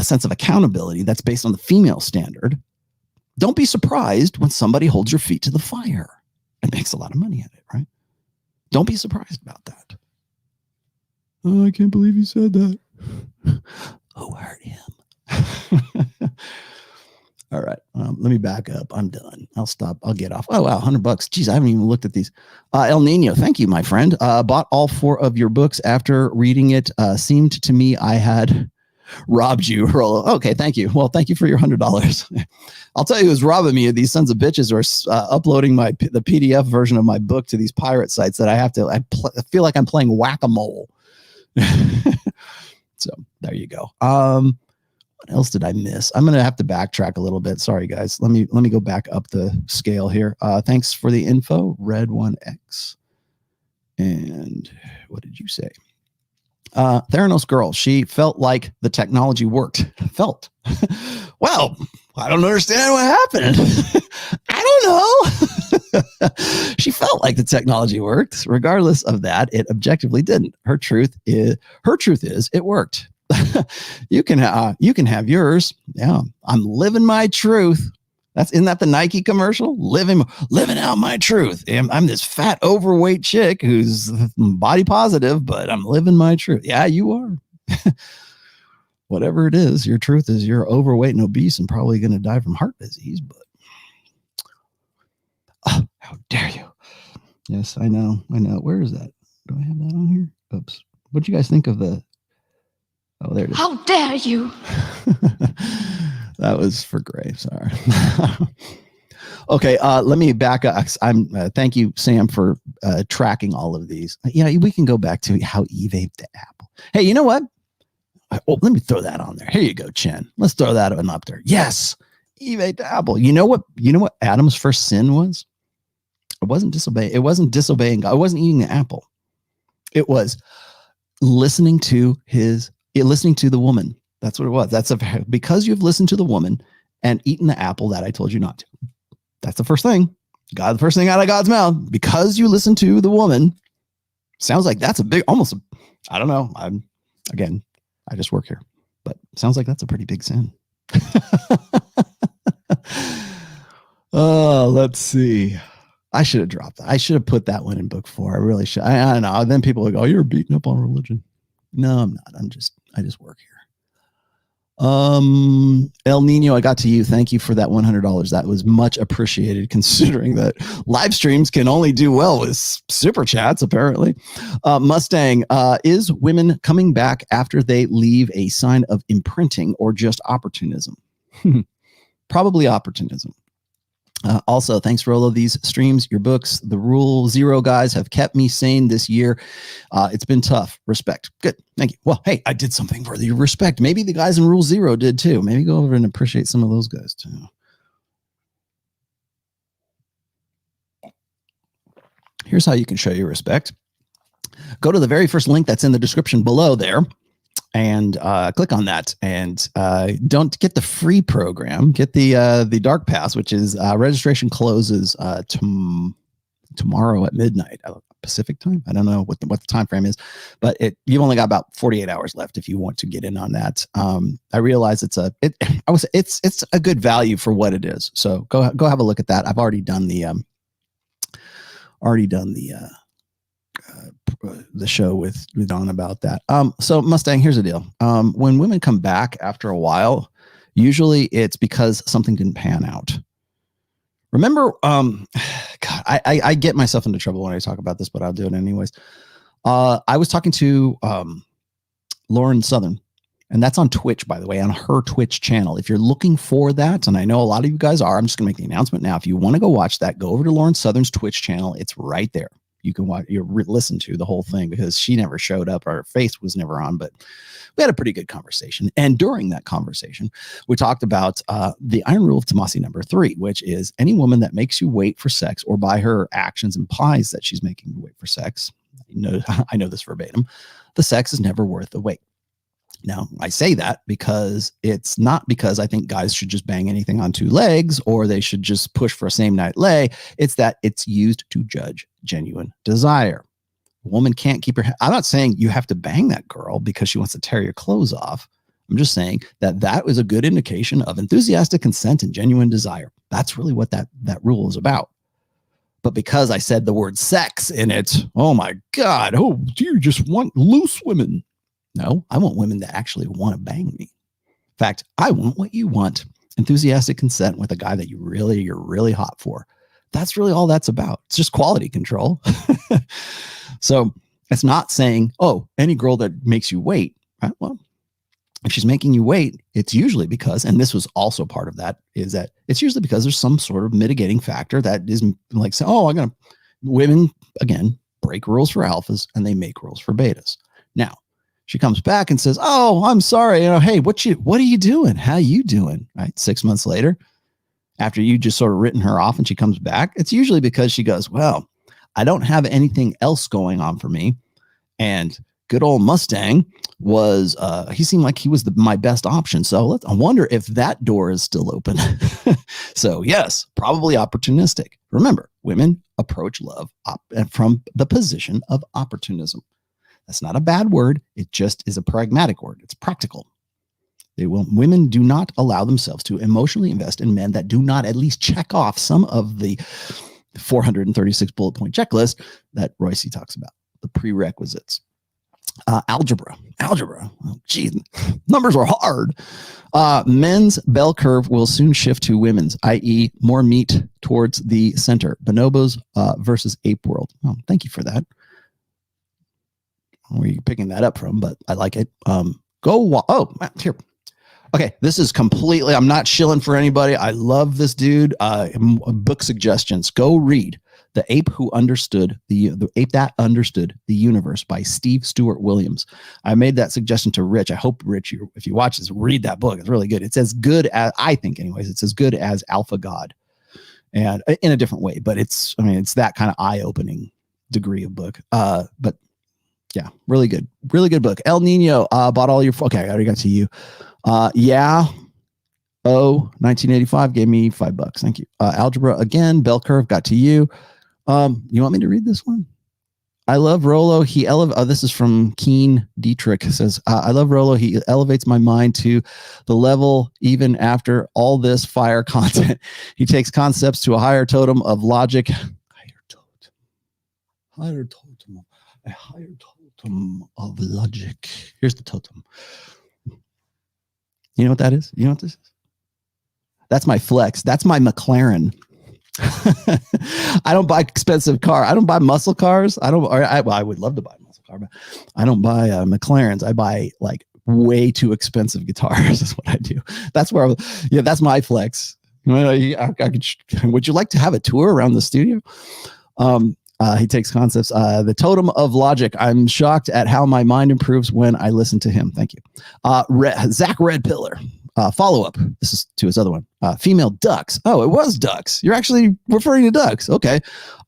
sense of accountability that's based on the female standard, don't be surprised when somebody holds your feet to the fire and makes a lot of money at it, right? Don't be surprised about that. Oh, I can't believe you said that. Who hurt him? All right. Let me back up. I'm done. I'll stop. I'll get off. Oh, wow. $100. Geez, I haven't even looked at these. El Nino. Thank you, my friend. Bought all 4 of your books after reading it. Seemed to me I had robbed you, Rollo. Okay. Thank you. Well, thank you for your $100. I'll tell you who's robbing me. These sons of bitches are uploading the PDF version of my book to these pirate sites that I feel like I'm playing whack-a-mole. So there you go. What else did I miss? I'm going to have to backtrack a little bit. Sorry, guys. Let me go back up the scale here. Thanks for the info, Red1X. And what did you say? Theranos girl. She felt like the technology worked. Felt. Well, I don't understand what happened. I don't know. She felt like the technology worked. Regardless of that, it objectively didn't. Her truth is it worked. You can have yours. Yeah, I'm living my truth. Isn't that the Nike commercial? Living out my truth. I'm this fat, overweight chick who's body positive, but I'm living my truth. Yeah, you are. Whatever it is, your truth is you're overweight and obese and probably going to die from heart disease. But how dare you? Yes, I know. Where is that? Do I have that on here? Oops. What do you guys think of the? Oh, there it is. How dare you? That was for Gray. Sorry. Okay, let me back up. Thank you, Sam, for tracking all of these. We can go back to how Eve ate the apple. Hey, you know what? Oh, let me throw that on there. Here you go, Chen. Let's throw that one up there. Yes. Eve ate the apple. You know what Adam's first sin was? It wasn't disobeying. It wasn't disobeying God. It wasn't eating the apple. It was listening to the woman. That's what it was. Because you've listened to the woman and eaten the apple that I told you not to. That's the first thing. The first thing out of God's mouth, because you listen to the woman. Sounds like that's I don't know. I just work here, but sounds like that's a pretty big sin. Oh, let's see. I should have dropped that. I should have put that one in book 4. I really should. I don't know. Then people will go, "Oh, you're beating up on religion." No, I'm not. I just work here. El Nino, I got to you. Thank you for that $100. That was much appreciated, considering that live streams can only do well with super chats, apparently. Mustang, is women coming back after they leave a sign of imprinting or just opportunism? Probably opportunism. Also, thanks, Rollo. These streams, your books, the Rule Zero guys have kept me sane this year. It's been tough. Respect. Good. Thank you. Well, hey, I did something worthy of respect. Maybe the guys in Rule Zero did too. Maybe go over and appreciate some of those guys too. Here's how you can show your respect. Go to the very first link that's in the description below there. And click on that, and don't get the free program. Get the dark pass, which is registration closes tomorrow at midnight Pacific time. I don't know what the time frame is, but you've only got about 48 hours left if you want to get in on that. I realize it's a good value for what it is. So go have a look at that. I've already done the show with Don about that. So Mustang, here's the deal. When women come back after a while, usually it's because something didn't pan out. Remember, God, I get myself into trouble when I talk about this, but I'll do it anyways. I was talking to Lauren Southern, and that's on Twitch, by the way, on her Twitch channel. If you're looking for that, and I know a lot of you guys are, I'm just gonna make the announcement now. If you want to go watch that, go over to Lauren Southern's Twitch channel. It's right there. You can watch, listen to the whole thing, because she never showed up. Her face was never on, but we had a pretty good conversation. And during that conversation, we talked about the iron rule of TOMASSI number 3, which is any woman that makes you wait for sex or by her actions implies that she's making you wait for sex. I know this verbatim. The sex is never worth the wait. Now, I say that because it's not because I think guys should just bang anything on 2 legs or they should just push for a same night lay. It's that it's used to judge genuine desire. A woman can't keep her. I'm not saying you have to bang that girl because she wants to tear your clothes off. I'm just saying that was a good indication of enthusiastic consent and genuine desire. That's really what that rule is about. But because I said the word sex in it, oh my God, oh, do you just want loose women? No, I want women that actually want to bang me. In fact, I want what you want. Enthusiastic consent with a guy that you're really hot for. That's really all that's about. It's just quality control. So it's not saying, oh, any girl that makes you wait. Right? Well, if she's making you wait, it's usually because, and this was also part of that, is that it's usually because there's some sort of mitigating factor that is like, oh, women, again, break rules for alphas and they make rules for betas. Now, she comes back and says, oh, I'm sorry. Hey, what are you doing? How you doing? Right. 6 months later, after you just sort of written her off and she comes back, it's usually because she goes, well, I don't have anything else going on for me. And good old Mustang was, he seemed like he was my best option. So I wonder if that door is still open. So yes, probably opportunistic. Remember, women approach love from the position of opportunism. That's not a bad word. It just is a pragmatic word. It's practical. Women do not allow themselves to emotionally invest in men that do not at least check off some of the 436 bullet point checklist that Royce talks about, the prerequisites. Algebra. Oh, geez, numbers are hard. Men's bell curve will soon shift to women's, i.e. more meat towards the center. Bonobos versus ape world. Oh, thank you for that. Where are you picking that up from? But I like it. Here. Okay, this is completely, I'm not shilling for anybody. I love this dude. Book suggestions. Go read The Ape Who Understood the Ape That Understood the Universe by Steve Stewart Williams. I made that suggestion to Rich. I hope, Rich, if you watch this, read that book. It's really good. It's as good as, I think anyways, it's as good as Alpha God, and in a different way, but it's that kind of eye-opening degree of book. But yeah, really good book. El Nino bought all your, okay, I already got to you. Yeah. 1985 gave me $5. Thank you. Algebra again, bell curve got to you. You want me to read this one? I love Rollo. This is from Keen Dietrich. It says, I love Rollo. He elevates my mind to the level even after all this fire content. He takes concepts to a higher totem of logic. Higher totem of logic. Here's the totem. You know what that is? You know what this is? That's my flex. That's my McLaren. I don't buy expensive car. I don't buy muscle cars. I would love to buy a muscle car, but I don't buy McLarens. I buy like way too expensive guitars is what I do. That's my flex. Would you like to have a tour around the studio? He takes concepts. The totem of logic. I'm shocked at how my mind improves when I listen to him. Thank you. Zach Redpiller. Follow-up. This is to his other one. Female ducks. Oh, it was ducks. You're actually referring to ducks. Okay.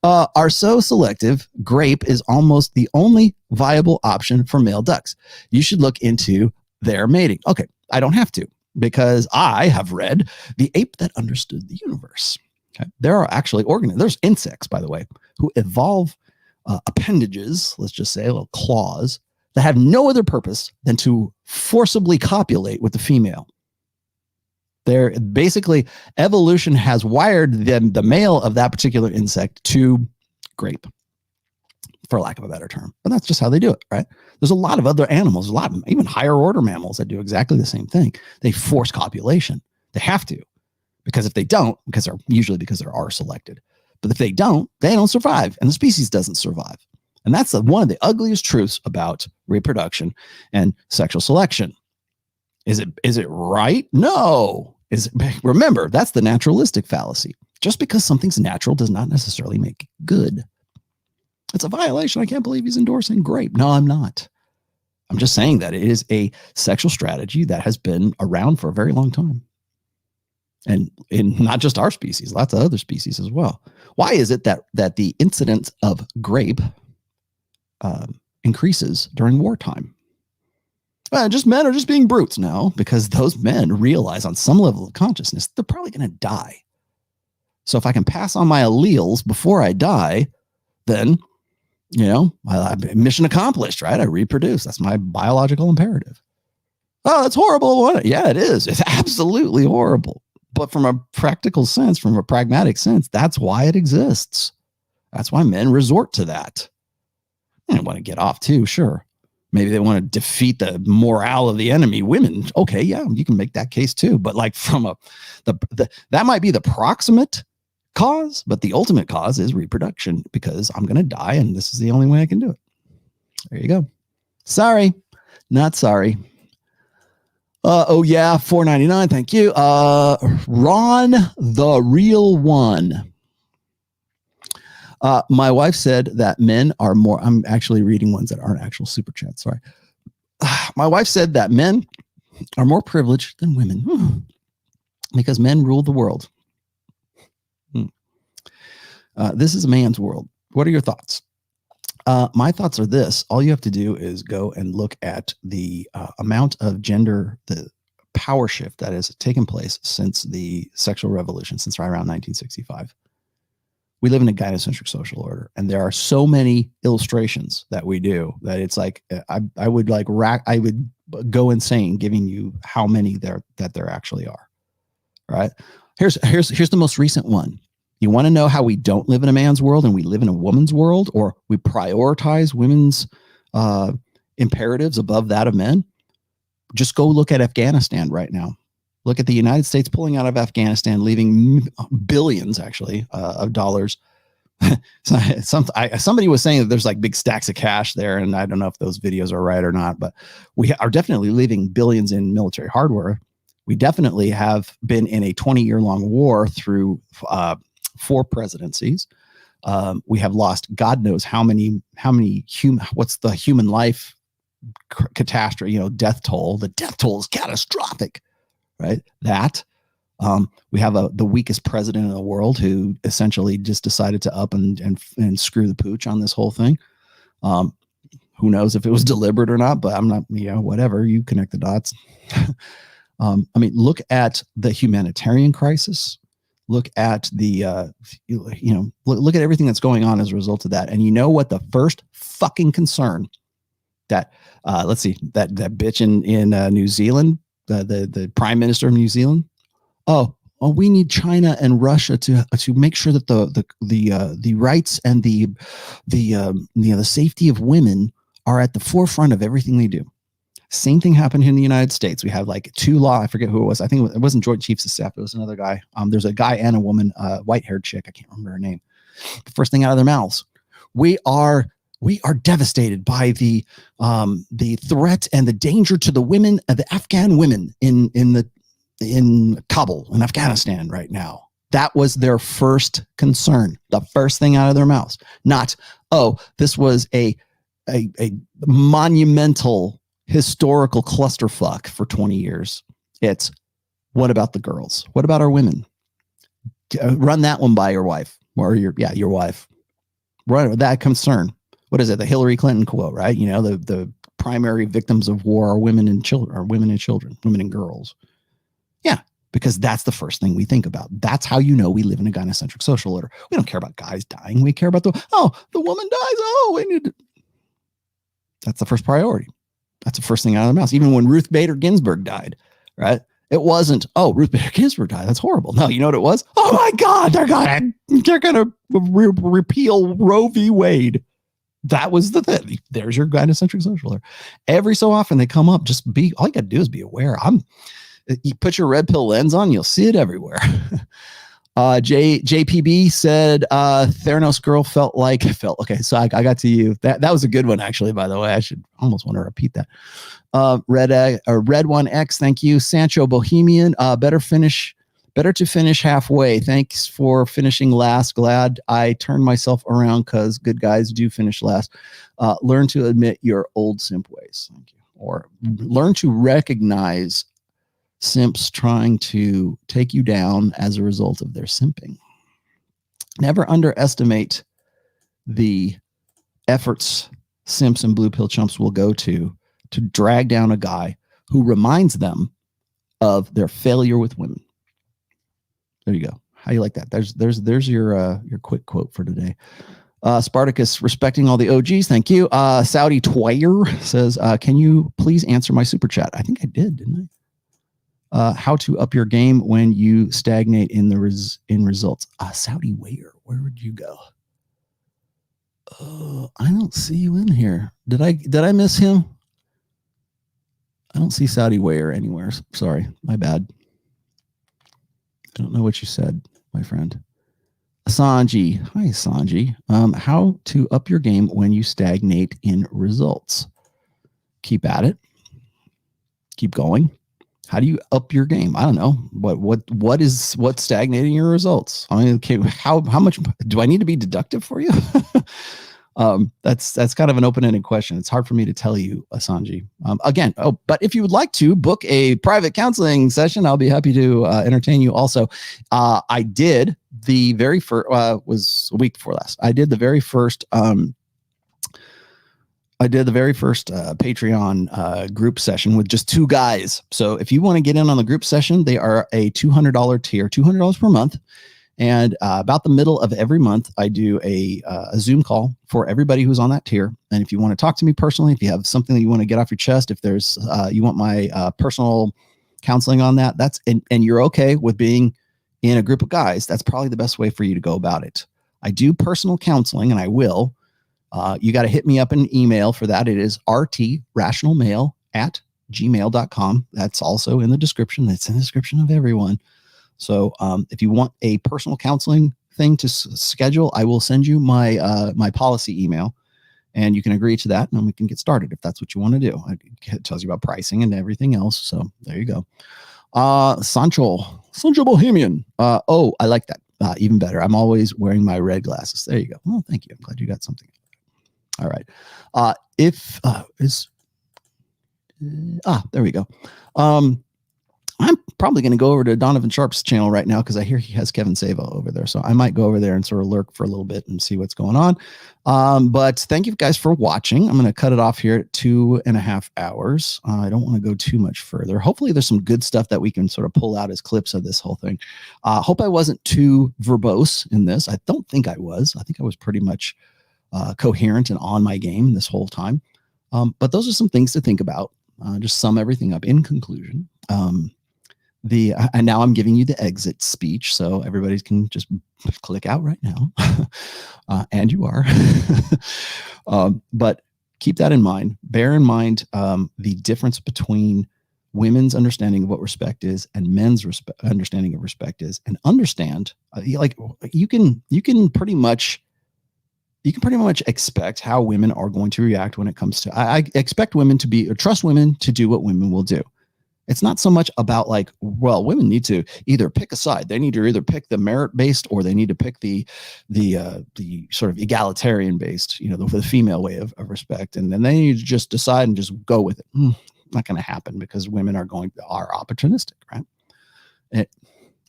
Are so selective. Grape is almost the only viable option for male ducks. You should look into their mating. Okay. I don't have to, because I have read The Ape That Understood the Universe. Okay. There are actually there's insects, by the way, who evolve appendages, let's just say little claws, that have no other purpose than to forcibly copulate with the female. They're basically, evolution has wired the male of that particular insect to grape, for lack of a better term. But that's just how they do it, right? There's a lot of other animals, even higher order mammals that do exactly the same thing. They force copulation. They have to, because if they don't, because they are selected. But if they don't survive, and the species doesn't survive. And that's one of the ugliest truths about reproduction and sexual selection. Is it right? No. Remember, that's the naturalistic fallacy. Just because something's natural does not necessarily make it good. It's a violation. I can't believe he's endorsing grape. No, I'm not. I'm just saying that it is a sexual strategy that has been around for a very long time. And in not just our species, lots of other species as well. Why is it that the incidence of grape increases during wartime? Just men are just being brutes now, because those men realize on some level of consciousness they're probably going to die. So if I can pass on my alleles before I die, then, mission accomplished, right? I reproduce. That's my biological imperative. Oh, that's horrible. Yeah, it is. It's absolutely horrible. But from a practical sense, from a pragmatic sense, that's why it exists. That's why men resort to that. They want to get off too, sure. Maybe they want to defeat the morale of the enemy, women. Okay, yeah, you can make that case too. But like from that might be the proximate cause, but the ultimate cause is reproduction, because I'm going to die and this is the only way I can do it. There you go. Sorry, not sorry. Oh yeah, $4.99. Thank you. Ron the Real One. My wife said that men are more, I'm actually reading ones that aren't actual super chats. Sorry. My wife said that men are more privileged than women because men rule the world. This is a man's world. What are your thoughts? My thoughts are this. All you have to do is go and look at the amount of gender, the power shift that has taken place since the sexual revolution, since right around 1965. We live in a gynocentric social order, and there are so many illustrations that we do that it's like I would go insane giving you how many there actually are. Right? Here's the most recent one. You want to know how we don't live in a man's world and we live in a woman's world, or we prioritize women's imperatives above that of men? Just go look at Afghanistan right now. Look at the United States pulling out of Afghanistan, leaving billions, actually, of dollars. Somebody was saying that there's like big stacks of cash there, and I don't know if those videos are right or not, but we are definitely leaving billions in military hardware. We definitely have been in a 20-year-long war through 4 presidencies. We have lost God knows how many what's the human life catastrophe, death toll. The death toll is catastrophic, right? That we have the weakest president in the world who essentially just decided to up and screw the pooch on this whole thing. Who knows if it was deliberate or not, but I'm not, whatever, you connect the dots. Look at the humanitarian crisis. Look at the, look at everything that's going on as a result of that. And you know what the first fucking concern that, let's see, that bitch in New Zealand, the prime minister of New Zealand. Oh, we need China and Russia to make sure that the rights and the safety of women are at the forefront of everything they do. Same thing happened here in the United States. We have like two law. I forget who it was. I think it wasn't Joint Chiefs of Staff. It was another guy. There's a guy and a woman, white-haired chick. I can't remember her name. The first thing out of their mouths, we are devastated by the threat and the danger to the women, the Afghan women in Kabul, in Afghanistan right now. That was their first concern. The first thing out of their mouths. Not, oh, this was a monumental historical clusterfuck for 20 years. It's, what about the girls? What about our women? Run that one by your wife or your wife. Run that concern. What is it? The Hillary Clinton quote, right? The primary victims of war are women and children, women and girls. Yeah, because that's the first thing we think about. That's how we live in a gynocentric social order. We don't care about guys dying. We care about the woman dies. Oh, we need to. That's the first priority. That's the first thing out of their mouth. Even when Ruth Bader Ginsburg died, right? It wasn't, oh, Ruth Bader Ginsburg died. That's horrible. No, you know what it was? Oh my God, they're gonna repeal Roe v. Wade. That was the thing. There's your gynocentric social order. Every so often they come up. All you gotta do is be aware. You put your red pill lens on, you'll see it everywhere. JPB said Theranos girl felt. Okay, so I got to you. That was a good one, actually, by the way. I should almost want to repeat that. Red 1X, thank you. Sancho Bohemian, better to finish halfway. Thanks for finishing last. Glad I turned myself around because good guys do finish last. Learn to admit your old simp ways. Thank you. Or learn to recognize simps trying to take you down as a result of their simping. Never underestimate the efforts simps and blue pill chumps will go to drag down a guy who reminds them of their failure with women. There you go. How do you like that? There's your quick quote for today. Spartacus, respecting all the OGs. Thank you. Saudi Twayer says, can you please answer my super chat? I think I did, didn't I? How to up your game when you stagnate in results. Saudi Wayer, where would you go? I don't see you in here. Did I miss him? I don't see Saudi Wayer anywhere. Sorry, my bad. I don't know what you said, my friend. Sanji, hi Sanji. How to up your game when you stagnate in results? Keep at it. Keep going. How do you up your game? I don't know. What's stagnating your results? I mean, okay, how much do I need to be deductive for you? That's kind of an open-ended question. It's hard for me to tell you, Sanji. But if you would like to book a private counseling session, I'll be happy to entertain you. Also, I did the very first was a week before last. I did the very first. Patreon group session with just two guys. So if you want to get in on the group session, they are a $200 tier, $200 per month. And about the middle of every month, I do a Zoom call for everybody who's on that tier. And if you want to talk to me personally, if you have something that you want to get off your chest, if there's you want my personal counseling on that, and you're okay with being in a group of guys, that's probably the best way for you to go about it. I do personal counseling, and I will. You got to hit me up in an email for that. It is rtrationalmail@gmail.com. That's also in the description. It's in the description of everyone. So if you want a personal counseling thing to schedule, I will send you my policy email, and you can agree to that, and then we can get started if that's what you want to do. It tells you about pricing and everything else. So there you go. Sancho Bohemian. I like that. Even better. I'm always wearing my red glasses. There you go. Oh, thank you. I'm glad you got something. All right. There we go. I'm probably going to go over to Donovan Sharp's channel right now because I hear he has Kevin Savo over there. So I might go over there and sort of lurk for a little bit and see what's going on. But thank you guys for watching. I'm going to cut it off here at 2.5 hours. I don't want to go too much further. Hopefully there's some good stuff that we can sort of pull out as clips of this whole thing. Hope I wasn't too verbose in this. I don't think I was. I think I was pretty much coherent and on my game this whole time. But those are some things to think about. Just sum everything up in conclusion. And now I'm giving you the exit speech, so everybody can just click out right now. And you are. But keep that in mind. Bear in mind the difference between women's understanding of what respect is and men's understanding of respect is, and understand like you can pretty much expect how women are going to react when it comes to, I expect women to be, or trust women to do what women will do. It's not so much about like, well, women need to either pick a side. They need to either pick the merit-based or they need to pick the sort of egalitarian-based, the female way of respect. And then they need to just decide and just go with it. Not going to happen because women are opportunistic, right?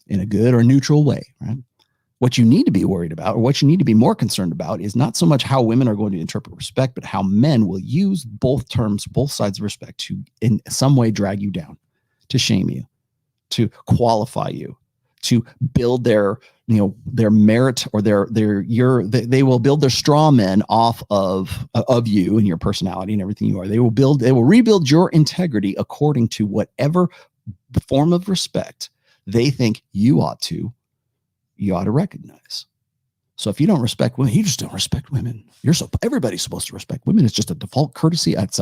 In a good or neutral way, right? What you need to be worried about, or what you need to be more concerned about, is not so much how women are going to interpret respect, but how men will use both terms, both sides of respect, to in some way drag you down, to shame you, to qualify you, to build their merit, or they will build their straw men off of you and your personality and everything you are. They will rebuild your integrity according to whatever form of respect they think you ought to recognize. So if you don't respect women, you just don't respect women. Everybody's supposed to respect women. It's just a default courtesy. It's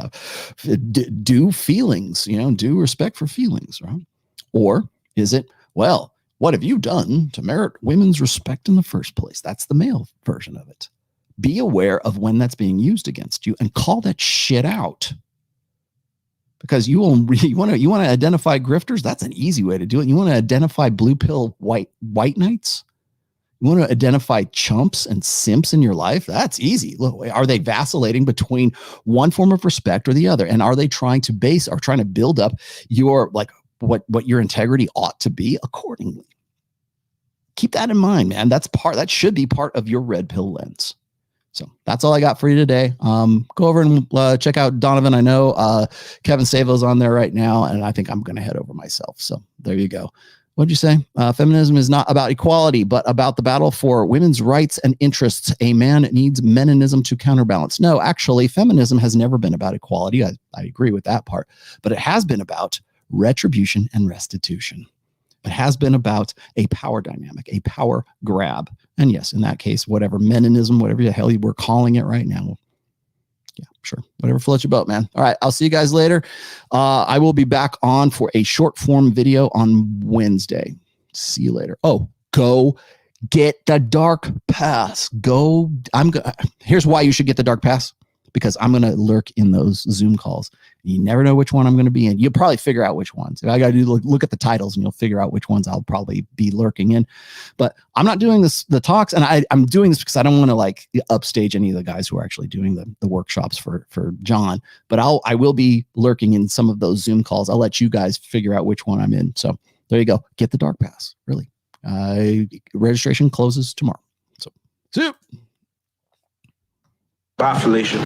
due feelings, due respect for feelings, right? Or is it, well, what have you done to merit women's respect in the first place? That's the male version of it. Be aware of when that's being used against you and call that shit out. Because you want to identify grifters. That's an easy way to do it. You want to identify blue pill white knights. You want to identify chumps and simps in your life. That's easy. Look, are they vacillating between one form of respect or the other? And are they trying to build up your, like, what your integrity ought to be accordingly? Keep that in mind, man. That should be part of your red pill lens. So that's all I got for you today. Go over and check out Donovan. I know Kevin Savo's on there right now, and I think I'm going to head over myself. So there you go. What'd you say? Feminism is not about equality, but about the battle for women's rights and interests. A man needs meninism to counterbalance. No, actually, feminism has never been about equality. I agree with that part, but it has been about retribution and restitution. It has been about a power dynamic, a power grab. And yes, in that case, whatever meninism, whatever the hell we're calling it right now. Yeah, sure. Whatever floats your boat, man. All right. I'll see you guys later. I will be back on for a short form video on Wednesday. See you later. Oh, go get the dark pass. Here's why you should get the dark pass. Because I'm going to lurk in those Zoom calls. You never know which one I'm going to be in. You'll probably figure out which ones. I got to look at the titles and you'll figure out which ones I'll probably be lurking in. But I'm not doing the talks, and I'm doing this because I don't want to like upstage any of the guys who are actually doing the workshops for John. But I will be lurking in some of those Zoom calls. I'll let you guys figure out which one I'm in. So there you go. Get the dark pass. Really. Registration closes tomorrow. So see you. Bye, Felicia.